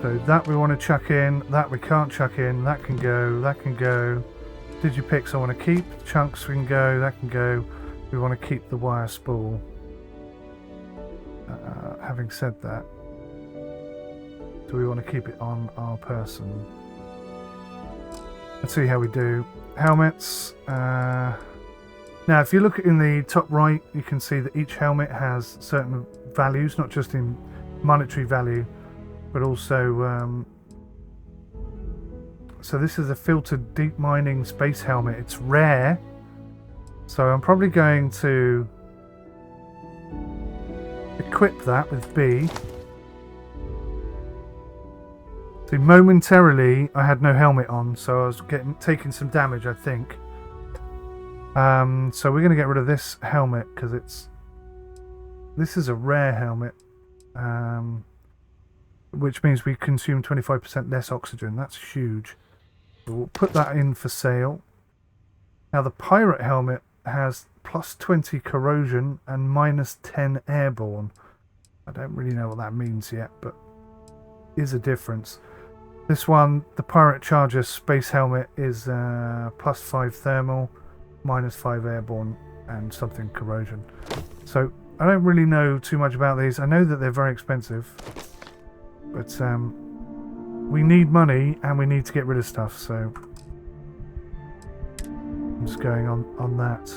So that we want to chuck in, that we can't chuck in, that can go, that can go. Digipicks I want to keep, chunks we can go, that can go. We want to keep the wire spool. Having said that, do we want to keep it on our person? Let's see how we do. Helmets. Now if you look in the top right, you can see that each helmet has certain values, not just in monetary value, but also so this is a filtered deep mining space helmet. It's rare, so I'm probably going to equip that with B. See, momentarily I had no helmet on, so I was taking some damage, I think. So we're going to get rid of this helmet because this is a rare helmet, which means we consume 25% less oxygen. That's huge. So we'll put that in for sale. Now the pirate helmet has plus 20 corrosion and minus 10 airborne. I don't really know what that means yet, but is a difference. This one, the pirate charger space helmet, is plus 5 thermal, minus 5 airborne, and something corrosion. So I don't really know too much about these. I know that they're very expensive, but we need money and we need to get rid of stuff, so I'm just going on that.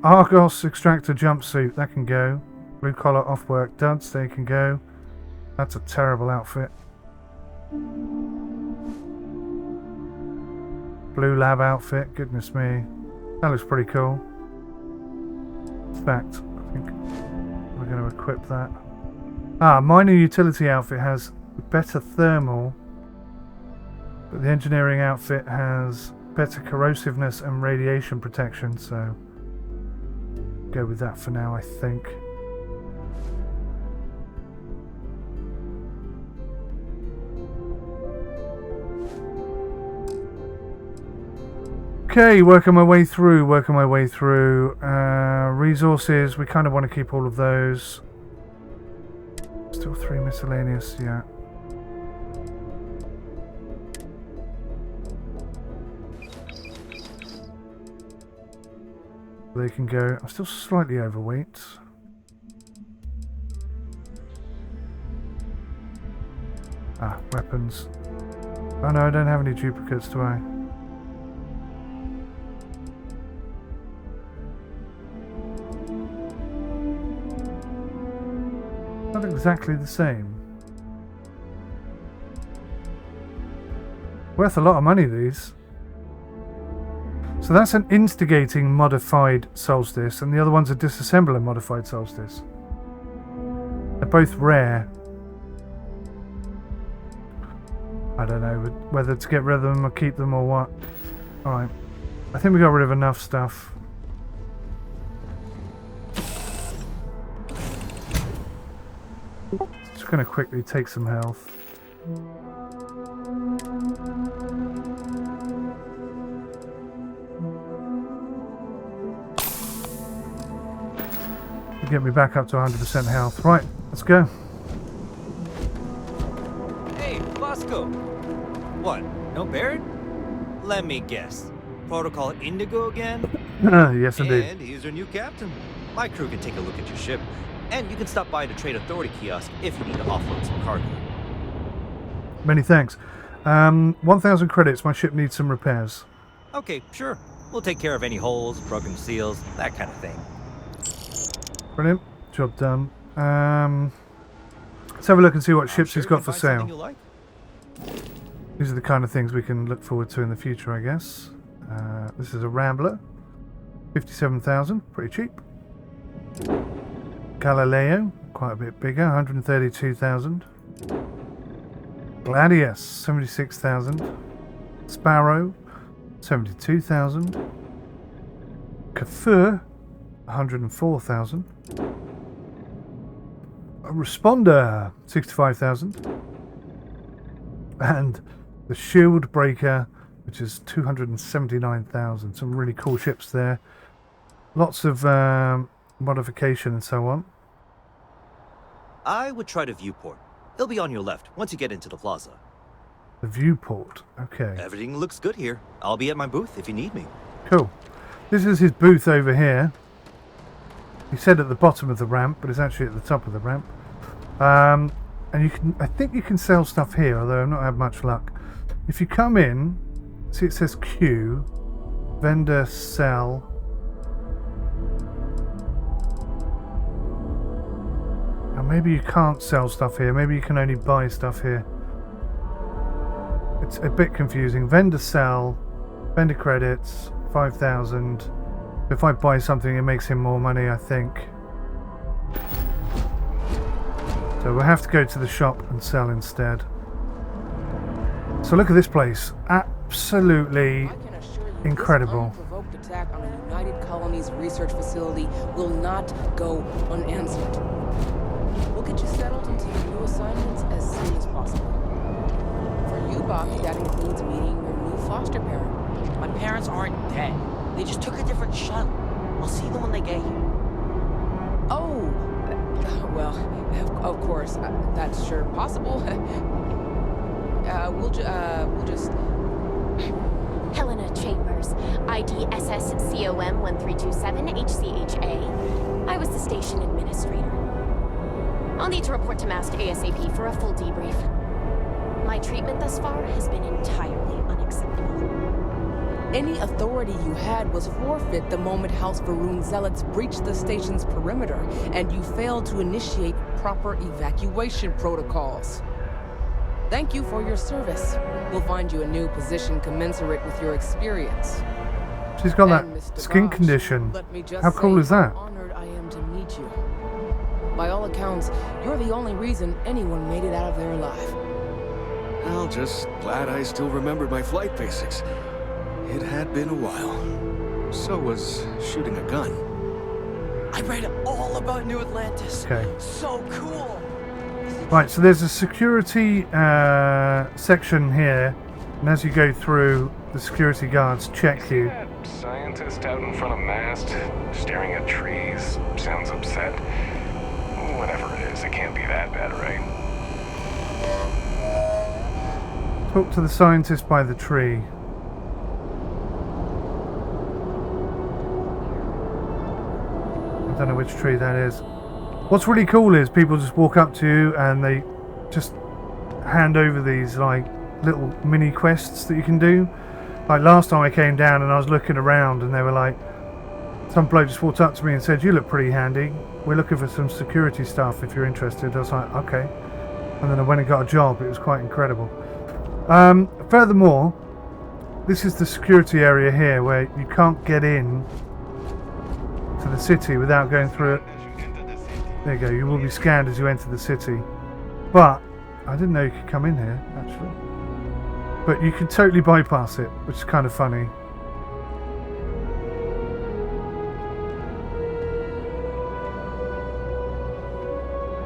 Argos extractor jumpsuit, that can go. Blue collar off work duds, they can go. That's a terrible outfit. Blue lab outfit, goodness me. That looks pretty cool. In fact, I think we're going to equip that. Minor utility outfit has better thermal, but the engineering outfit has better corrosiveness and radiation protection, so go with that for now, I think. Okay, working my way through. Resources, we kind of want to keep all of those. Still 3 miscellaneous, yeah. They can go. I'm still slightly overweight. Weapons. Oh no, I don't have any duplicates, do I? Not exactly the same. Worth a lot of money, these. So that's an instigating modified solstice, and the other one's a disassembler modified solstice. They're both rare. I don't know whether to get rid of them or keep them or what. Alright. I think we got rid of enough stuff. Just going to quickly take some health. To get me back up to 100% health. Right, let's go. Hey, Bosco. What, no Barrett? Let me guess. Protocol Indigo again? Yes, indeed. And he's our new captain. My crew can take a look at your ship. And you can stop by the Trade Authority kiosk if you need to offload some cargo. Many thanks. 1,000 credits. My ship needs some repairs. Okay, sure. We'll take care of any holes, broken seals, that kind of thing. Brilliant. Job done. Let's have a look and see what ships he's got for sale. Like? These are the kind of things we can look forward to in the future, I guess. This is a Rambler. 57,000, pretty cheap. Galileo, quite a bit bigger, 132,000. Gladius, 76,000. Sparrow, 72,000. 𝐒𝐕𝐈𝐄𝐬, 104,000. A Responder, 65,000. And the Shield Breaker, which is 279,000. Some really cool ships there. Lots of modification and so on. I would try the viewport. It'll be on your left once you get into the plaza. The viewport, okay. Everything looks good here. I'll be at my booth if you need me. Cool. This is his booth over here. He said at the bottom of the ramp, but it's actually at the top of the ramp. And you can, I think you can sell stuff here, although I've not had much luck. If you come in, see it says Q, vendor, sell. Now maybe you can't sell stuff here, maybe you can only buy stuff here. It's a bit confusing. Vendor, sell, vendor credits, 5,000. If I buy something, it makes him more money, I think. So we'll have to go to the shop and sell instead. So look at this place. Absolutely incredible. This unprovoked attack on a United Colonies research facility will not go unanswered. We'll get you settled into your new assignments as soon as possible. For you, Bobby, that includes meeting your new foster parent. My parents aren't dead. They just took a different shuttle. I'll see them when they get here. Oh, well, of course, that's sure possible. We'll just... Helena Chambers, ID SS-COM-1327 𝐒𝐲. I was the station administrator. I'll need to report to Mast ASAP for a full debrief. My treatment thus far has been entirely unacceptable. Any authority you had was forfeit the moment House Va'ruun zealots breached the station's perimeter, and you failed to initiate proper evacuation protocols. Thank you for your service. We'll find you a new position commensurate with your experience. She's got that skin condition. How cool is that? How honored I am to meet you. By all accounts, you're the only reason anyone made it out of there alive. Well, just glad I still remembered my flight basics. It had been a while. So was shooting a gun. I read all about New Atlantis. Okay. So cool. Right, so there's a security section here, and as you go through, the security guards check you. That scientist out in front of Mast, staring at trees, sounds upset. Whatever it is, it can't be that bad, right? Talk to the scientist by the tree. I don't know which tree that is. What's really cool is people just walk up to you and they just hand over these like little mini quests that you can do. Like last time I came down and I was looking around and they were like, some bloke just walked up to me and said, "You look pretty handy. We're looking for some security staff if you're interested." I was like, okay. And then I went and got a job. It was quite incredible. Furthermore, this is the security area here where you can't get in to the city without going through it. There you go, you will be scanned as you enter the city. But I didn't know you could come in here, actually. But you can totally bypass it, which is kind of funny.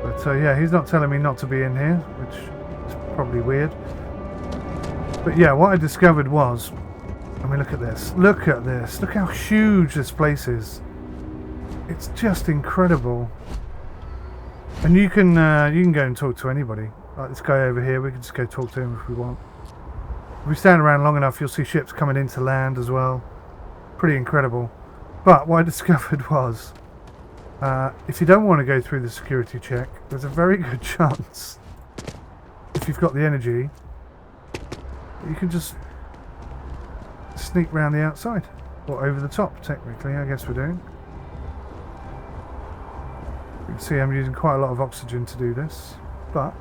But yeah, he's not telling me not to be in here, which is probably weird. But yeah, what I discovered was, I mean, look at this. Look at this. Look how huge this place is. It's just incredible. And you can go and talk to anybody. Like this guy over here, we can just go talk to him if we want. If we stand around long enough, you'll see ships coming into land as well. Pretty incredible. But what I discovered was, if you don't want to go through the security check, there's a very good chance, if you've got the energy, you can just sneak round the outside. Or over the top, technically, I guess we're doing. You can see I'm using quite a lot of oxygen to do this, but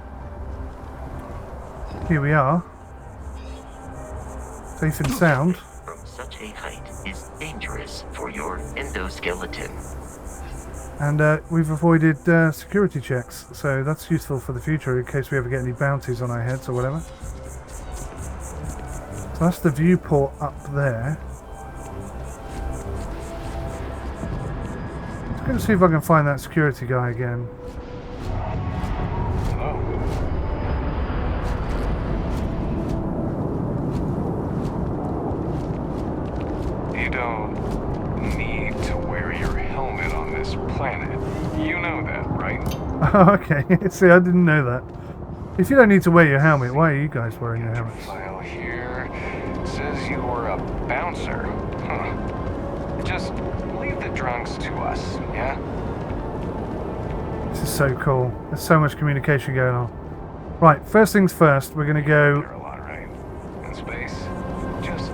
here we are. Safe and sound. From such a height is dangerous for your endoskeleton. And we've avoided security checks, so that's useful for the future in case we ever get any bounties on our heads or whatever. So that's the viewport up there. I'm going to see if I can find that security guy again. You don't need to wear your helmet on this planet. You know that, right? Okay, see, I didn't know that. If you don't need to wear your helmet, why are you guys wearing your helmets? File here says you were a bouncer. Huh. Just leave the drunks to us, yeah? This is so cool. There's so much communication going on. Right, first things first, we're going to go... You're a lot, right? In space, just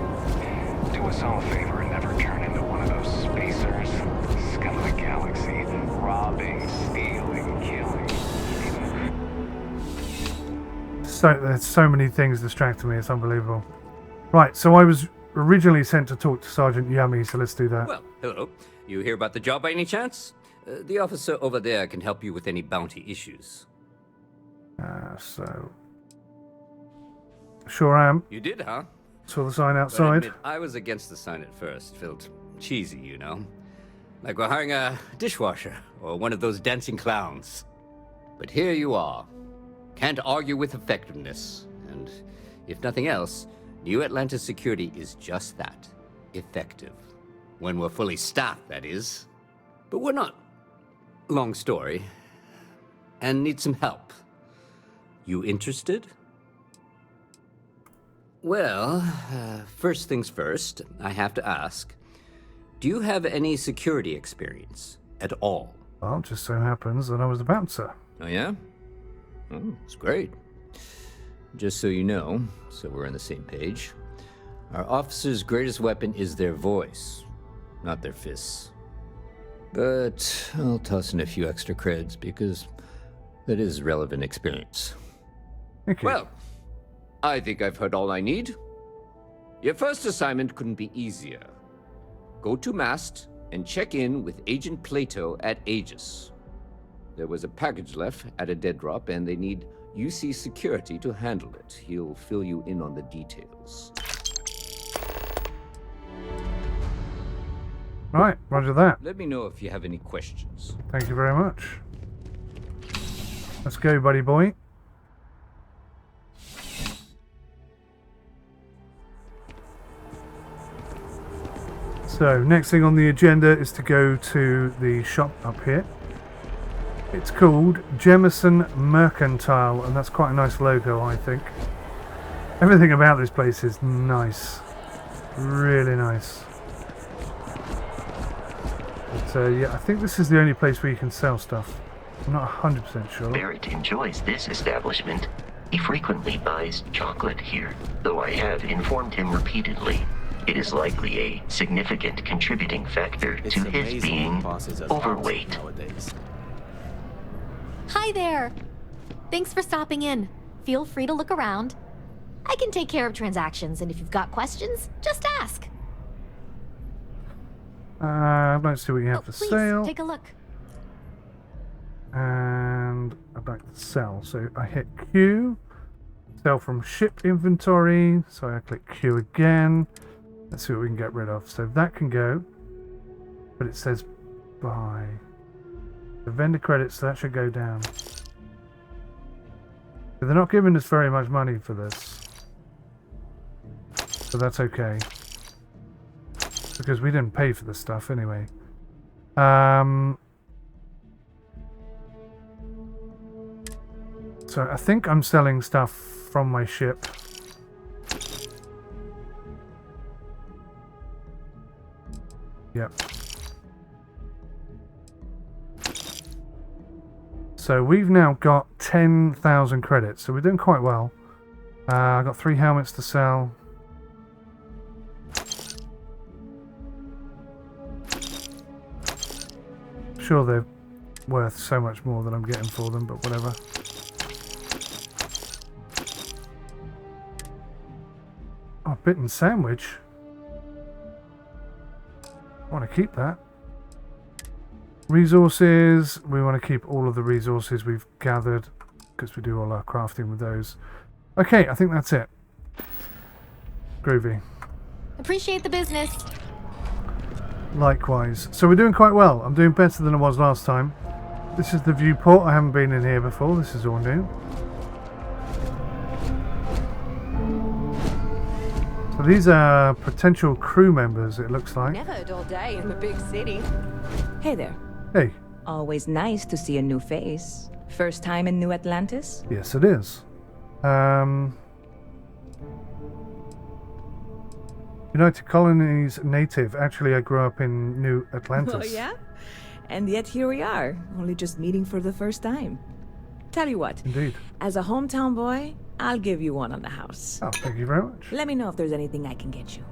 do us all a favor and never turn into one of those spacers. Scum of the galaxy, robbing, stealing, killing. So there's so many things distracting me, it's unbelievable. Right, so I was originally sent to talk to Sergeant Yummy, so let's do that. Well, hello. You hear about the job by any chance? The officer over there can help you with any bounty issues. So... Sure am. You did, huh? Saw the sign But outside. admit, I was against the sign at first. Felt cheesy, you know? Like we're hiring a dishwasher or one of those dancing clowns. But here you are. Can't argue with effectiveness. And if nothing else, New Atlantis security is just that. Effective. When we're fully staffed, that is. But we're not. Long story. And need some help. You interested? Well, first things first, I have to ask. Do you have any security experience at all? Well, it just so happens that I was a bouncer. Oh, yeah? Oh, it's great. Just so you know, so we're on the same page, our officers' greatest weapon is their voice, not their fists. But I'll toss in a few extra creds because that is relevant experience. Okay. Well, I think I've heard all I need. Your first assignment couldn't be easier. Go to Mast and check in with Agent Plato at Aegis. There was a package left at a dead drop, and they need UC security to handle it. He'll fill you in on the details. Right, roger that. Let me know if you have any questions. Thank you very much. Let's go, buddy boy. So, next thing on the agenda is to go to the shop up here. It's called Jemison Mercantile, and that's quite a nice logo, I think. Everything about this place is nice. Really nice. But, yeah, I think this is the only place where you can sell stuff. I'm not 100% sure. Barrett enjoys this establishment. He frequently buys chocolate here, though I have informed him repeatedly. It is likely a significant contributing factor to his being overweight. Hi there! Thanks for stopping in. Feel free to look around. I can take care of transactions, and if you've got questions, just ask. Let's see what you have for Please, sale. take a look. And I'd like to sell. So I hit Q. Sell from ship inventory. So I click Q again. Let's see what we can get rid of. So that can go. But it says buy. The vendor credits, so that should go down. But they're not giving us very much money for this. So that's okay. Because we didn't pay for this stuff anyway. So I think I'm selling stuff from my ship. Yep. So we've now got 10,000 credits, so we're doing quite well. I've got 3 helmets to sell. Sure, they're worth so much more than I'm getting for them, but whatever. Oh, bitten sandwich. I want to keep that. Resources. We want to keep all of the resources we've gathered because we do all our crafting with those. Okay, I think that's it. Groovy. Appreciate the business. Likewise. So we're doing quite well. I'm doing better than I was last time. This is the viewport. I haven't been in here before. This is all new. So these are potential crew members, it looks like. Never a dull day in the big city. Hey there. Hey. Always nice to see a new face. First time in New Atlantis? Yes, it is. United Colonies native. Actually, I grew up in New Atlantis. Oh, yeah? And yet here we are, only just meeting for the first time. Tell you what. Indeed. As a hometown boy, I'll give you one on the house. Oh, thank you very much. Let me know if there's anything I can get you.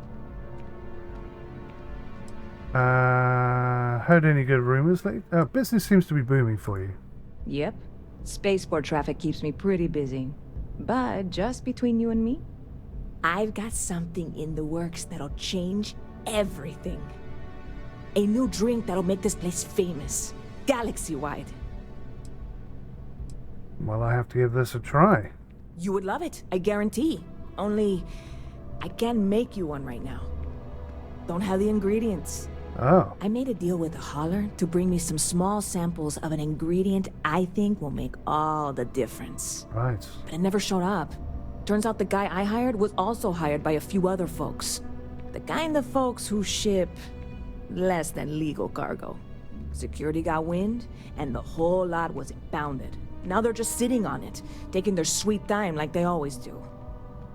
Heard any good rumors lately? Business seems to be booming for you. Yep. Spaceport traffic keeps me pretty busy. But just between you and me, I've got something in the works that'll change everything. A new drink that'll make this place famous. Galaxy-wide. Well, I have to give this a try. You would love it, I guarantee. Only, I can't make you one right now. Don't have the ingredients. Oh. I made a deal with a hauler to bring me some small samples of an ingredient I think will make all the difference. Right. But it never showed up. Turns out the guy I hired was also hired by a few other folks. The kind of folks who ship less than legal cargo. Security got wind, and the whole lot was impounded. Now they're just sitting on it, taking their sweet time like they always do.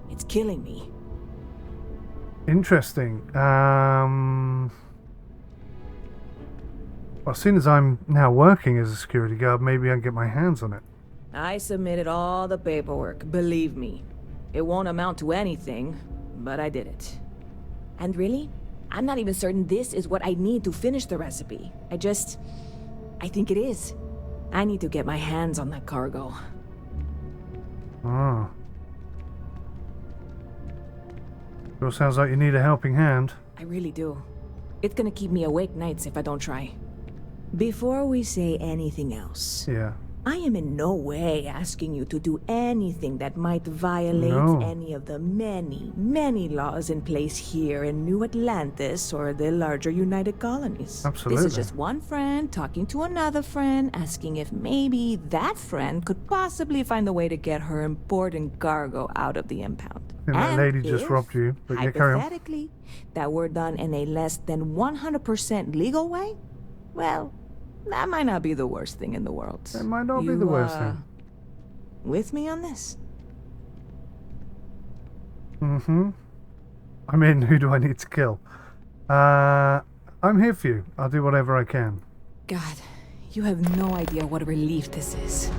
It's killing me. Interesting. Well, seeing as I'm now working as a security guard, maybe I can get my hands on it. I submitted all the paperwork, believe me. It won't amount to anything, but I did it. And really, I'm not even certain this is what I need to finish the recipe. I think it is. I need to get my hands on that cargo. Oh. Sure sounds like you need a helping hand. I really do. It's gonna keep me awake nights if I don't try. Before we say anything else, yeah, I am in no way asking you to do anything that might violate any of the many, many laws in place here in New Atlantis or the larger United Colonies. Absolutely. This is just one friend talking to another friend, asking if maybe that friend could possibly find a way to get her important cargo out of the impound. And that lady just robbed you, but yeah, carry on. Hypothetically, that were done in a less than 100% legal way, well, that might not be the worst thing in the world. That might not be the worst thing. With me on this? Mm-hmm. I mean, who do I need to kill? I'm here for you. I'll do whatever I can. God, you have no idea what a relief this is.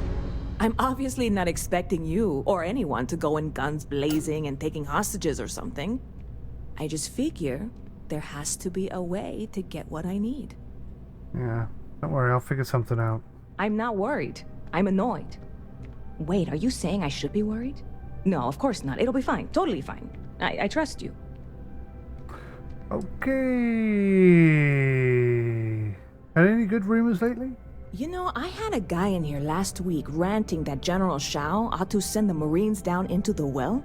I'm obviously not expecting you or anyone to go in guns blazing and taking hostages or something. I just figure there has to be a way to get what I need. Yeah, don't worry, I'll figure something out. I'm not worried. I'm annoyed. Wait, are you saying I should be worried? No, of course not. It'll be fine. Totally fine. I trust you. Okay. Had any good rumors lately? You know, I had a guy in here last week ranting that General 𝐒𝐢 ought to send the Marines down into the well.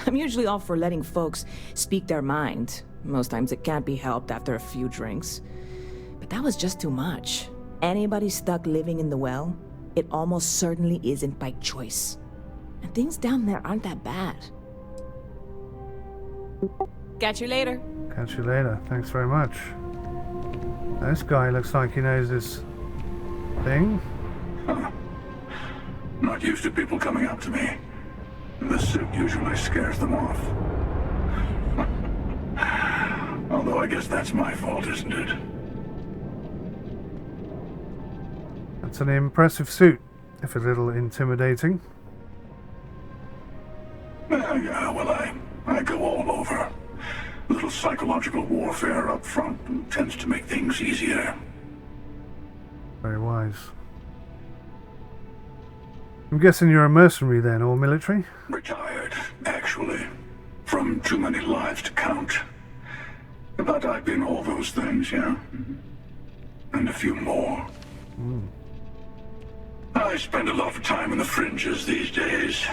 I'm usually all for letting folks speak their mind. Most times it can't be helped after a few drinks. But that was just too much. Anybody stuck living in the well, it almost certainly isn't by choice. And things down there aren't that bad. Catch you later. Catch you later. Thanks very much. This guy looks like he knows this thing. Huh. Not used to people coming up to me. The suit usually scares them off. Although I guess that's my fault, isn't it? That's an impressive suit, if a little intimidating. Yeah, well, I go all over. A little psychological warfare up front tends to make things easier. Very wise. I'm guessing you're a mercenary then, or military? Retired, actually. From too many lives to count. But I've been all those things, yeah? And a few more. I spend a lot of time in the fringes these days.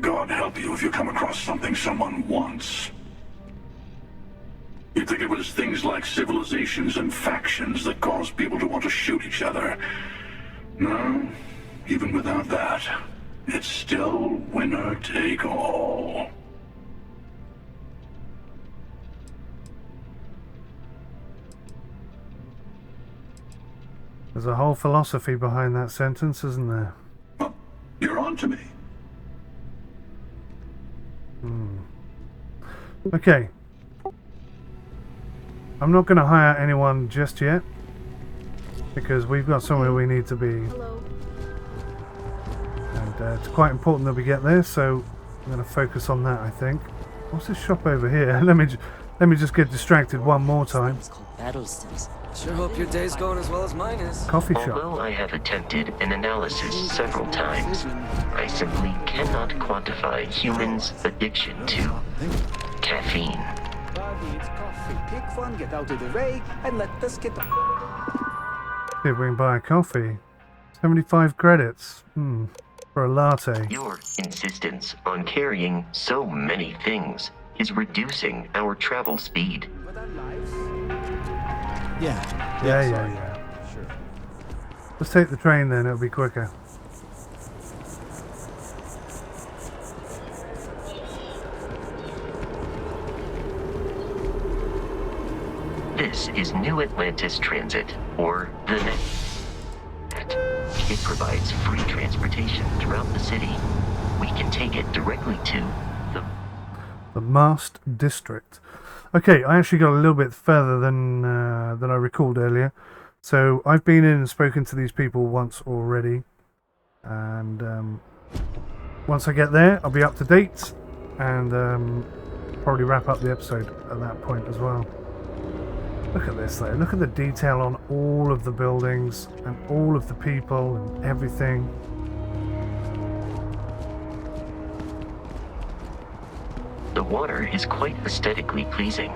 God help you if you come across something someone wants. You'd think it was things like civilizations and factions that cause people to want to shoot each other. No, even without that, it's still winner take all. There's a whole philosophy behind that sentence, isn't there? You're on to me. Okay. I'm not going to hire anyone just yet, because we've got somewhere we need to be. Hello. And it's quite important that we get there, so I'm going to focus on that, I think. What's this shop over here? Let me just get distracted one more time. Sure hope your day's going as well as mine is. Coffee shop. Although I have attempted an analysis several times, I simply cannot quantify humans' addiction to caffeine. It's coffee. Pick one, get out of the way, and let us get. See if we can buy a coffee. 75 credits. For a latte. Your insistence on carrying so many things is reducing our travel speed. Yeah. Sure. Let's take the train then, it'll be quicker. This is New Atlantis Transit, or the NET. It provides free transportation throughout the city. We can take it directly to the Mast District. Okay, I actually got a little bit further than I recalled earlier. So I've been in and spoken to these people once already, and once I get there, I'll be up to date, and probably wrap up the episode at that point as well. Look at this though, look at the detail on all of the buildings and all of the people and everything. The water is quite aesthetically pleasing,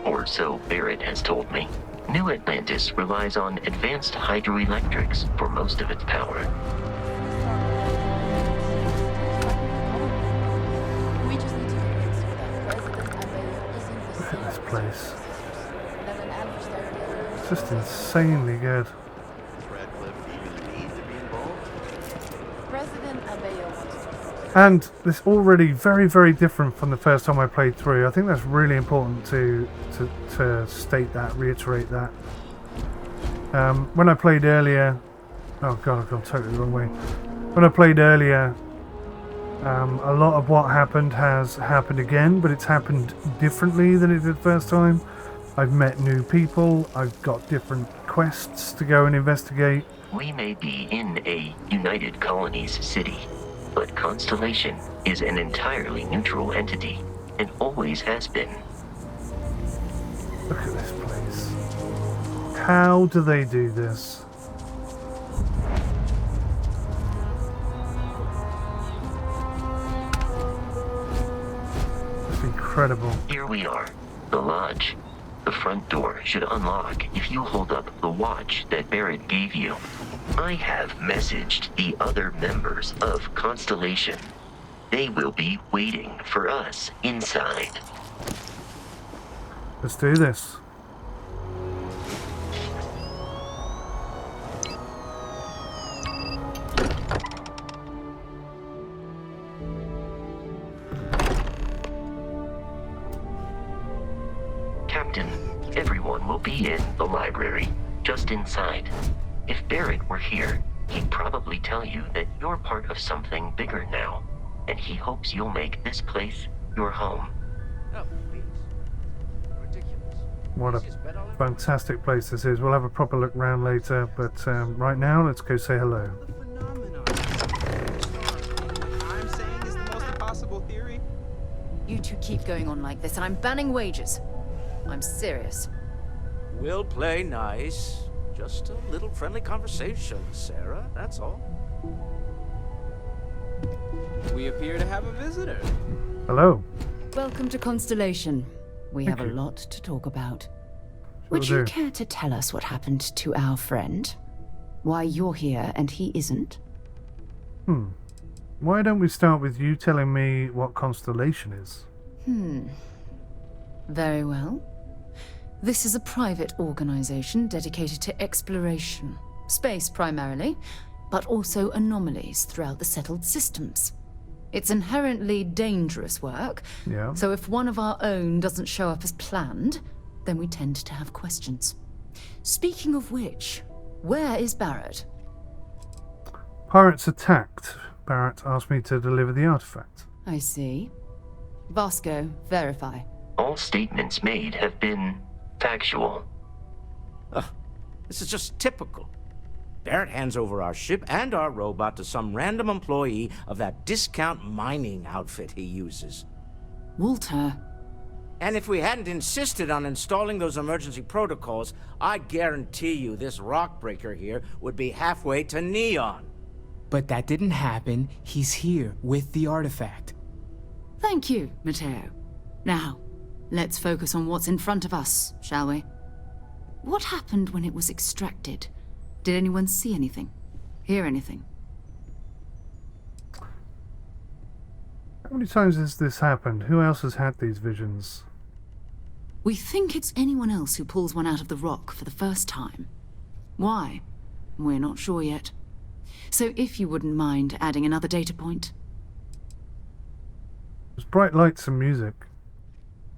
or so Barrett has told me. New Atlantis relies on advanced hydroelectrics for most of its power. Look at this place. It's just insanely good. And it's already very, very different from the first time I played through. I think that's really important to state that, reiterate that. When I played earlier... Oh god, I've gone totally the wrong way. When I played earlier, a lot of what happened has happened again, but it's happened differently than it did the first time. I've met new people, I've got different quests to go and investigate. We may be in a United Colonies city, but Constellation is an entirely neutral entity, and always has been. Look at this place. How do they do this? It's incredible. Here we are, the lodge. The front door should unlock if you hold up the watch that Barrett gave you. I have messaged the other members of Constellation. They will be waiting for us inside. Let's do this. Captain, everyone will be in the library, just inside. If Barrett were here, he'd probably tell you that you're part of something bigger now, and he hopes you'll make this place your home. What a fantastic place this is. We'll have a proper look round later, but right now, let's go say hello. I'm saying is the most impossible theory. You two keep going on like this, and I'm banning wages. I'm serious. We'll play nice. Just a little friendly conversation, Sarah, that's all. We appear to have a visitor. Hello. Welcome to Constellation. We have a lot to talk about. Would you care to tell us what happened to our friend? Why you're here and he isn't? Why don't we start with you telling me what Constellation is? Very well. This is a private organization dedicated to exploration. Space primarily, but also anomalies throughout the settled systems. It's inherently dangerous work, so if one of our own doesn't show up as planned, then we tend to have questions. Speaking of which, where is Barrett? Pirates attacked. Barrett asked me to deliver the artifact. I see. Vasco, verify. All statements made have been factual. This is just typical. Barrett hands over our ship and our robot to some random employee of that discount mining outfit he uses. Walter. And if we hadn't insisted on installing those emergency protocols, I guarantee you this rock breaker here would be halfway to Neon. But that didn't happen. He's here with the artifact. Thank you, Matteo. Now, let's focus on what's in front of us, shall we? What happened when it was extracted? Did anyone see anything? Hear anything? How many times has this happened? Who else has had these visions? We think it's anyone else who pulls one out of the rock for the first time. Why? We're not sure yet. So if you wouldn't mind adding another data point. There's bright lights and music.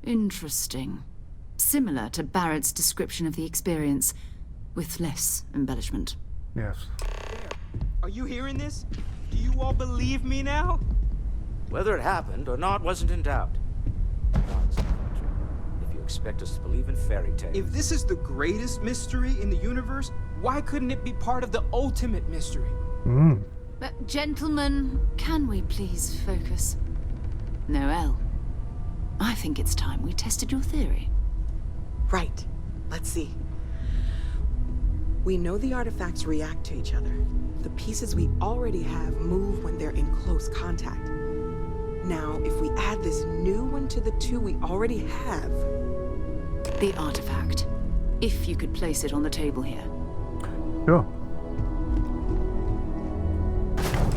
Interesting. Similar to Barrett's description of the experience, with less embellishment. Yes. Are you hearing this? Do you all believe me now? Whether it happened or not wasn't in doubt. If you expect us to believe in fairy tales. If this is the greatest mystery in the universe, why couldn't it be part of the ultimate mystery? Gentlemen, can we please focus? Noelle, I think it's time we tested your theory. Right. Let's see. We know the artifacts react to each other. The pieces we already have move when they're in close contact. Now, if we add this new one to the two we already have... The artifact. If you could place it on the table here. Sure.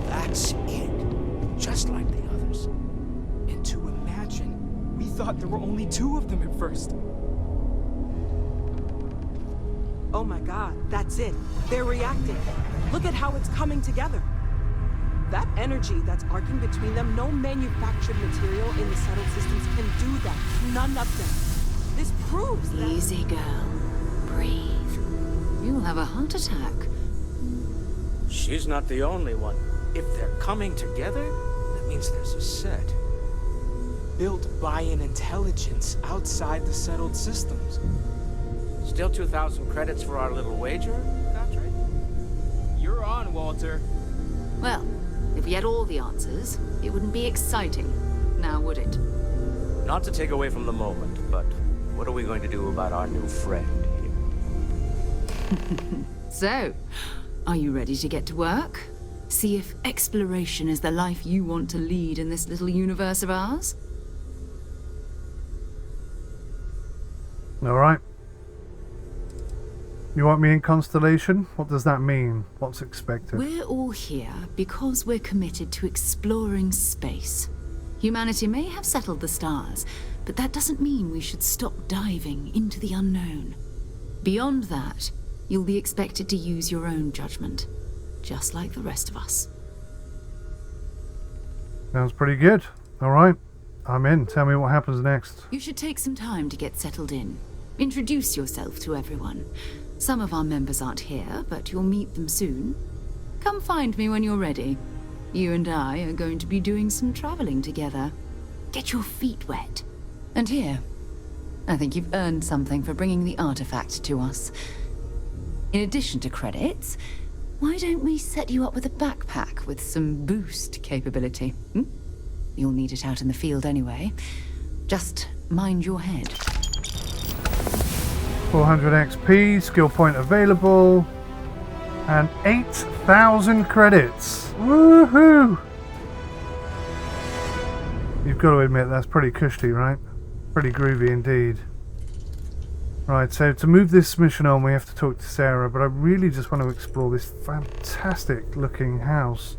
That's it. Just like the others. And to imagine, we thought there were only two of them at first. Oh my god, that's it. They're reacting. Look at how it's coming together. That energy that's arcing between them, no manufactured material in the settled systems can do that. None of them. This proves that... Easy, girl. Breathe. You'll have a heart attack. She's not the only one. If they're coming together, that means there's a set. Built by an intelligence outside the settled systems. Still 2,000 credits for our little wager, Godfrey? You're on, Walter. Well, if we had all the answers, it wouldn't be exciting, now would it? Not to take away from the moment, but what are we going to do about our new friend here? So, are you ready to get to work? See if exploration is the life you want to lead in this little universe of ours? All right. You want me in Constellation? What does that mean? What's expected? We're all here because we're committed to exploring space. Humanity may have settled the stars, but that doesn't mean we should stop diving into the unknown. Beyond that, you'll be expected to use your own judgment, just like the rest of us. Sounds pretty good. All right. I'm in. Tell me what happens next. You should take some time to get settled in. Introduce yourself to everyone. Some of our members aren't here, but you'll meet them soon. Come find me when you're ready. You and I are going to be doing some traveling together. Get your feet wet. And here, I think you've earned something for bringing the artifact to us. In addition to credits, why don't we set you up with a backpack with some boost capability? You'll need it out in the field anyway. Just mind your head. 400 XP, skill point available, and 8,000 credits. Woohoo! You've got to admit that's pretty cushy, right? Pretty groovy indeed. Right, so to move this mission on we have to talk to Sarah, but I really just want to explore this fantastic looking house.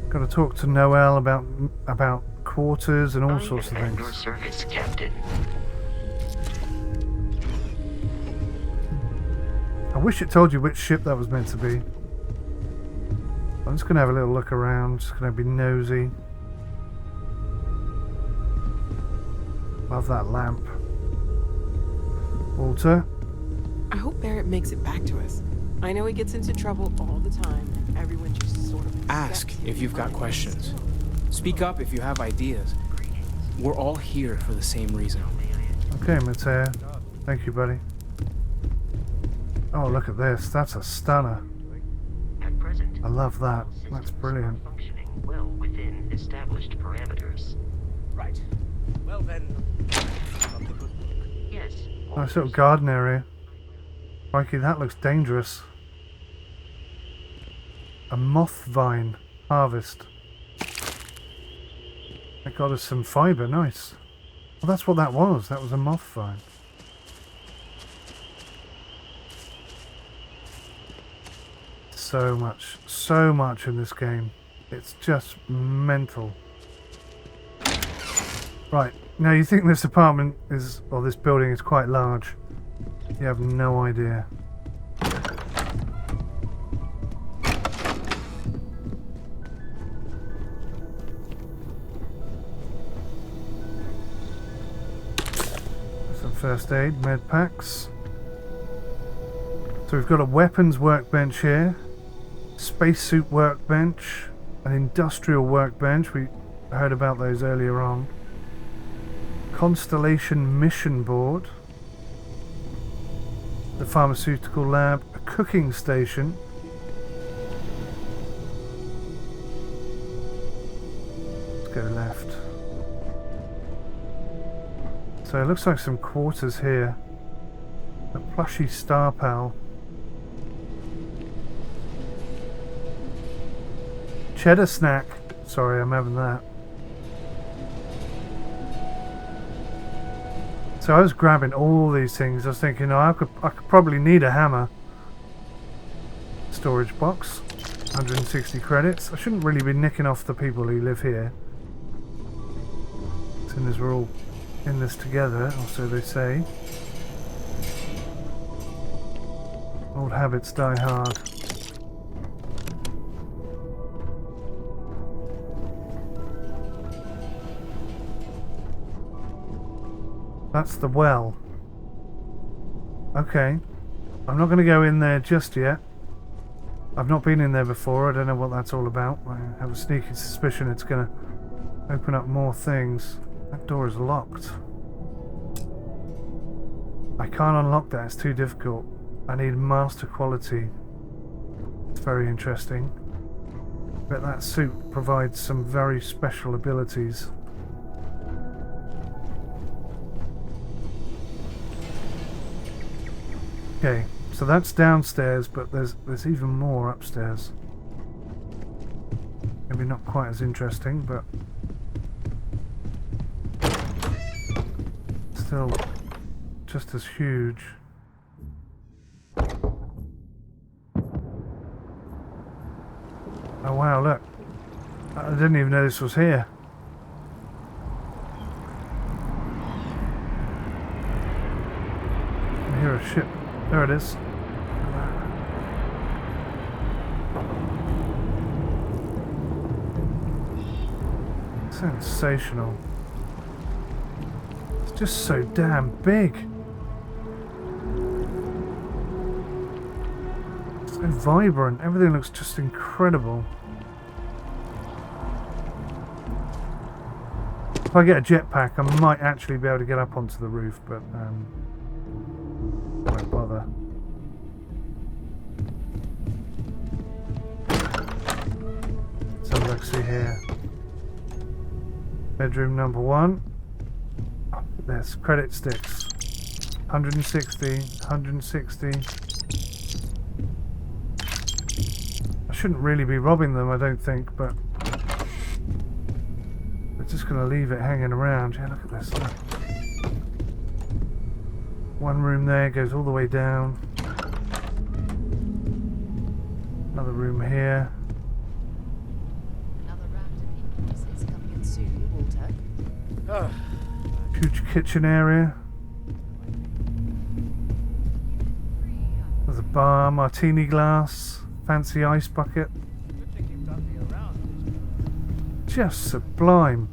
Got to talk to Noel about quarters and all sorts of things. Your service, Captain. I wish it told you which ship that was meant to be. I'm just going to have a little look around, just going to be nosy. Love that lamp. Walter? I hope Barrett makes it back to us. I know he gets into trouble all the time, and everyone just sort of... Ask if you've got questions. Speak up if you have ideas. We're all here for the same reason. Okay, Matea. Thank you, buddy. Oh, look at this. That's a stunner. At present, I love that. That's brilliant. functioning well within established parameters. Right. Well then. Yes. Nice little garden area. Mikey, that looks dangerous. A moth vine harvest. That got us some fibre, nice. Well, that's what that was. That was a moth vine. So much in this game. It's just mental. Right, now you think this apartment is, or this building is quite large. You have no idea. Some first aid, med packs. So we've got a weapons workbench here, spacesuit workbench, an industrial workbench. We heard about those earlier on. Constellation mission board, the pharmaceutical lab, a cooking station, let's go left. So it looks like some quarters here, a plushy star pal, cheddar snack, sorry I'm having that. So I was grabbing all these things. I was thinking, oh, I could probably need a hammer. Storage box, 160 credits. I shouldn't really be nicking off the people who live here, seeing as we're all in this together, or so they say. Old habits die hard. That's the well. Okay. I'm not going to go in there just yet. I've not been in there before. I don't know what that's all about. I have a sneaky suspicion it's going to open up more things. That door is locked. I can't unlock that. It's too difficult. I need master quality. It's very interesting. But that suit provides some very special abilities. Okay, so that's downstairs, but there's even more upstairs. Maybe not quite as interesting, but still just as huge. Oh wow, look. I didn't even know this was here. I hear a ship. There it is. Sensational. It's just so damn big. So vibrant. Everything looks just incredible. If I get a jetpack, I might actually be able to get up onto the roof, but won't bother. So let's see here. Bedroom number 1. Oh, there's credit sticks. 160, 160. I shouldn't really be robbing them, I don't think, but we're just going to leave it hanging around. Yeah, look at this. Look. One room there goes all the way down. Another room here. Another round of increases coming in soon, Walter. Huge kitchen area. There's a bar, martini glass, fancy ice bucket. Just sublime.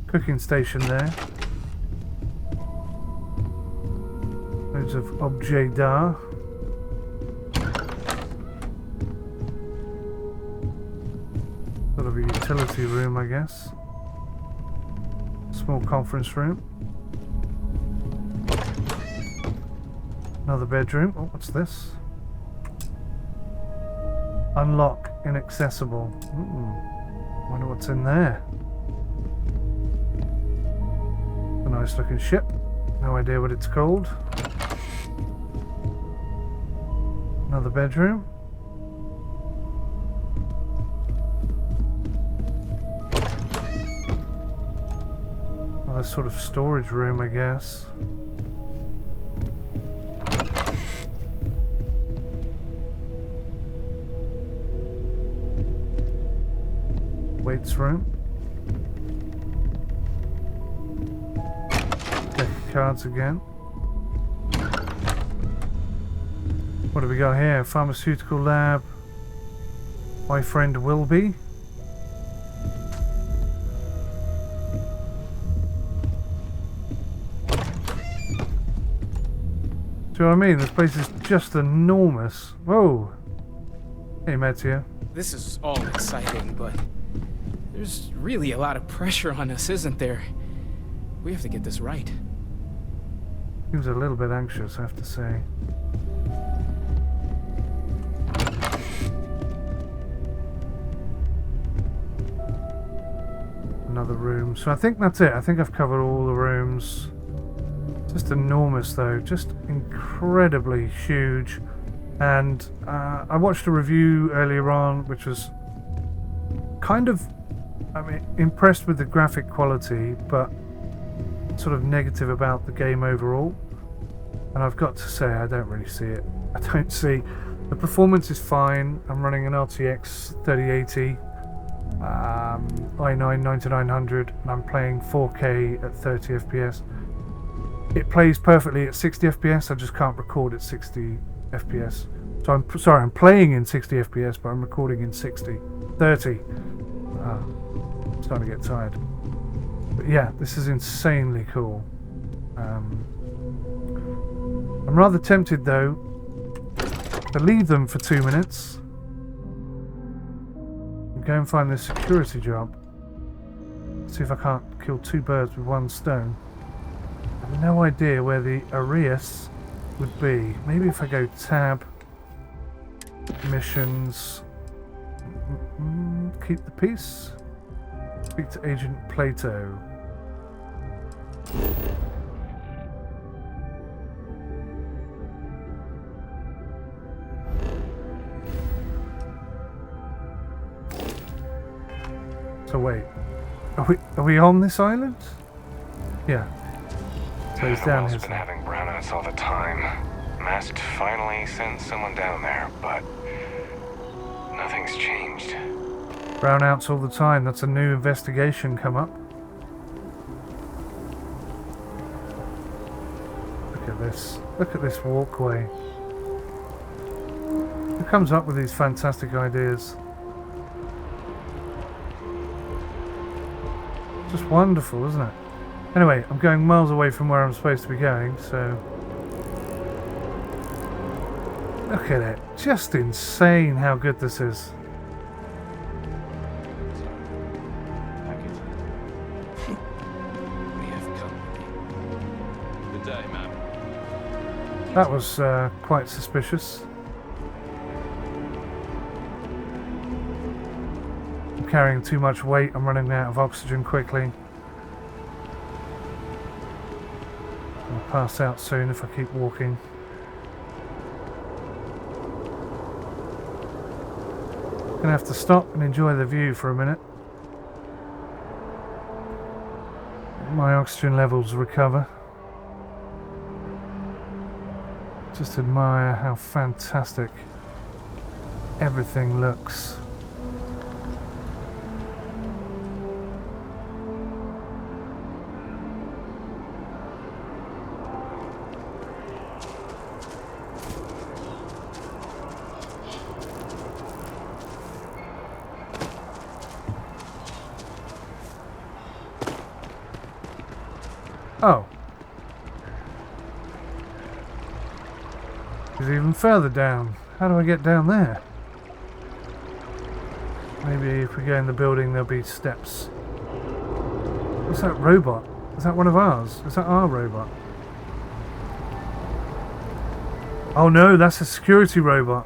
Cooking station there. Loads of objets d'art. Sort of a utility room, I guess. Small conference room. Another bedroom. Oh, what's this? Unlock inaccessible. Wonder what's in there. A nice looking ship. No idea what it's called. Another bedroom. Another sort of storage room, I guess. Weights room. Deck of cards again. What do we got here? Pharmaceutical lab. My friend Wilby. Do you know what I mean? This place is just enormous. Whoa. Hey, 𝐒𝐤. This is all exciting, but there's really a lot of pressure on us, isn't there? We have to get this right. Seems a little bit anxious, I have to say. Another room. So I think that's it. I think I've covered all the rooms. Just enormous though. Just incredibly huge. And I watched a review earlier on which was kind of, I mean, impressed with the graphic quality, but sort of negative about the game overall. And I've got to say, I don't really see it. I don't see... The performance is fine. I'm running an RTX 3080, i9 9900, and I'm playing 4K at 30 FPS. It plays perfectly at 60 FPS, I just can't record at 60 FPS. So I'm sorry, I'm playing in 60 FPS, but I'm recording in 30. I'm starting to get tired. But yeah, this is insanely cool. I'm rather tempted though to leave them for 2 minutes and go and find this security job. See if I can't kill two birds with one stone. I have no idea where the 𝐒𝐤𝐬𝐿 would be. Maybe if I go tab, missions, keep the peace, speak to Agent Plato. So wait, are we on this island? Yeah. So he's down here. Been having brownouts all the time. Masked finally sent someone down there, but nothing's changed. Brownouts all the time. That's a new investigation come up. Look at this. Look at this walkway. Who comes up with these fantastic ideas? Just wonderful, isn't it? Anyway, I'm going miles away from where I'm supposed to be going, so... Look at it. Just insane how good this is. Good day, ma'am. That was quite suspicious. I'm carrying too much weight. I'm running out of oxygen quickly. I'll pass out soon if I keep walking. Gonna have to stop and enjoy the view for a minute. My oxygen levels recover. Just admire how fantastic everything looks. Oh. It's even further down. How do I get down there? Maybe if we go in the building there'll be steps. What's that robot? Is that one of ours? Is that our robot? Oh no, that's a security robot.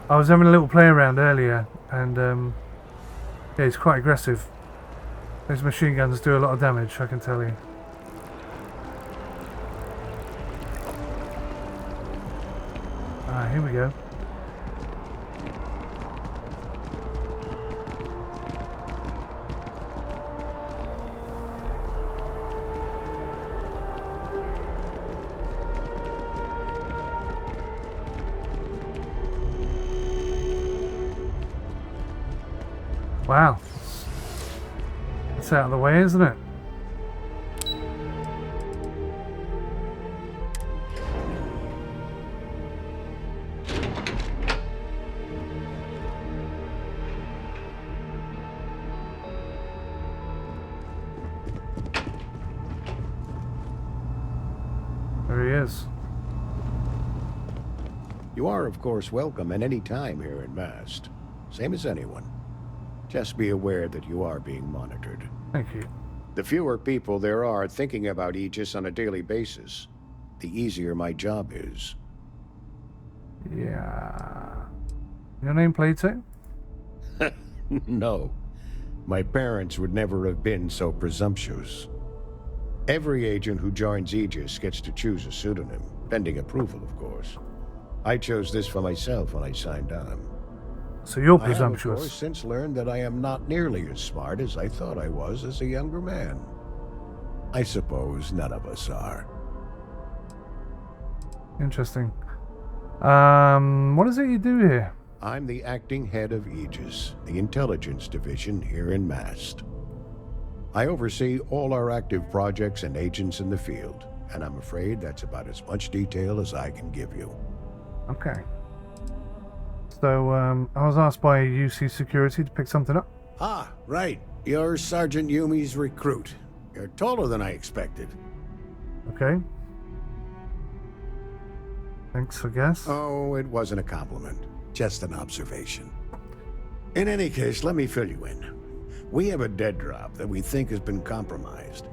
I was having a little play around earlier and yeah, he's quite aggressive. Those machine guns do a lot of damage, I can tell you. Here we go. Wow. It's out of the way, isn't it? You are, of course, welcome at any time here in Mast. Same as anyone. Just be aware that you are being monitored. Thank you. The fewer people there are thinking about Aegis on a daily basis, the easier my job is. Yeah. Your name, Plato? No. My parents would never have been so presumptuous. Every agent who joins Aegis gets to choose a pseudonym, pending approval, of course. I chose this for myself when I signed on. So you're I have, presumptuous. of course, since learned that I am not nearly as smart as I thought I was as a younger man. I suppose none of us are. Interesting. What is it you do here? I'm the acting head of Aegis, the intelligence division here in Mast. I oversee all our active projects and agents in the field, and I'm afraid that's about as much detail as I can give you. Okay. So, I was asked by UC Security to pick something up. Ah, right. You're Sergeant 𝐒𝐢𝐕's recruit. You're taller than I expected. Okay. Thanks, I guess. Oh, it wasn't a compliment. Just an observation. In any case, let me fill you in. We have a dead drop that we think has been compromised.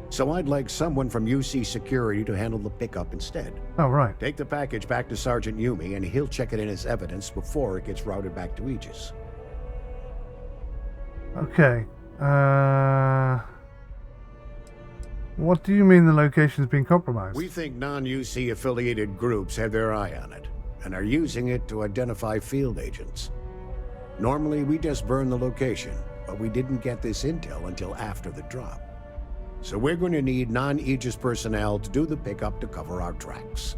So I'd like someone from UC Security to handle the pickup instead. Oh, right. Take the package back to Sergeant 𝐒𝐢𝐕 and he'll check it in as evidence before it gets routed back to Aegis. Okay. What do you mean the location's been compromised? We think non-UC affiliated groups have their eye on it and are using it to identify field agents. Normally, we just burn the location, but we didn't get this intel until after the drop. So we're going to need non-Aegis personnel to do the pickup to cover our tracks.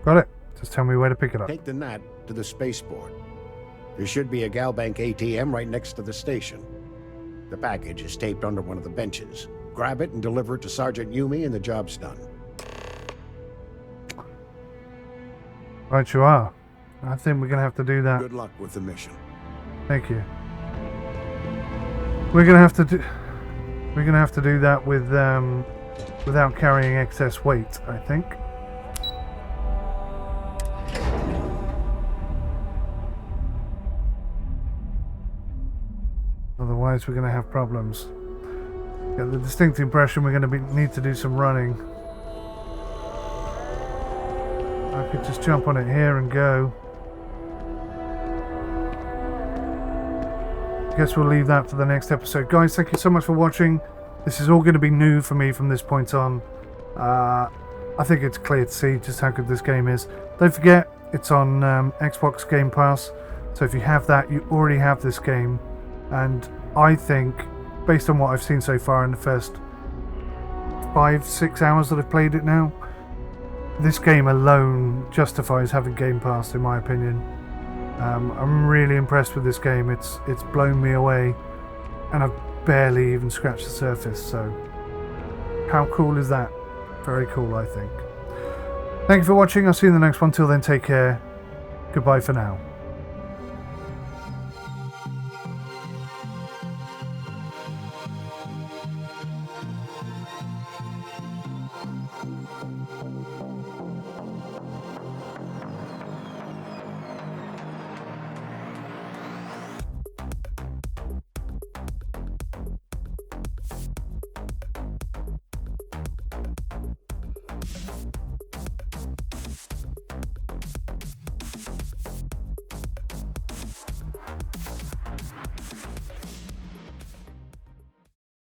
Got it. Just tell me where to pick it up. Take the NAT to the spaceport. There should be a Galbank ATM right next to the station. The package is taped under one of the benches. Grab it and deliver it to Sergeant 𝐒𝐢𝐕 and the job's done. Right you are. I think we're going to have to do that. Good luck with the mission. Thank you. We're going to have to do... We're going to have to do that with, without carrying excess weight, I think. Otherwise, we're going to have problems. Get the distinct impression we're going to need to do some running. I could just jump on it here and go. Guess we'll leave that for the next episode. Guys, thank you so much for watching. This is all going to be new for me from this point on. I think it's clear to see just how good this game is. Don't forget, it's on Xbox Game Pass, so if you have that, you already have this game. And I think, based on what I've seen so far in the first 5-6 hours that I've played it now, this game alone justifies having Game Pass, in my opinion. I'm really impressed with this game. It's blown me away, and I've barely even scratched the surface, so how cool is that? Very cool, I think. Thank you for watching. I'll see you in the next one. Till then, take care. Goodbye for now.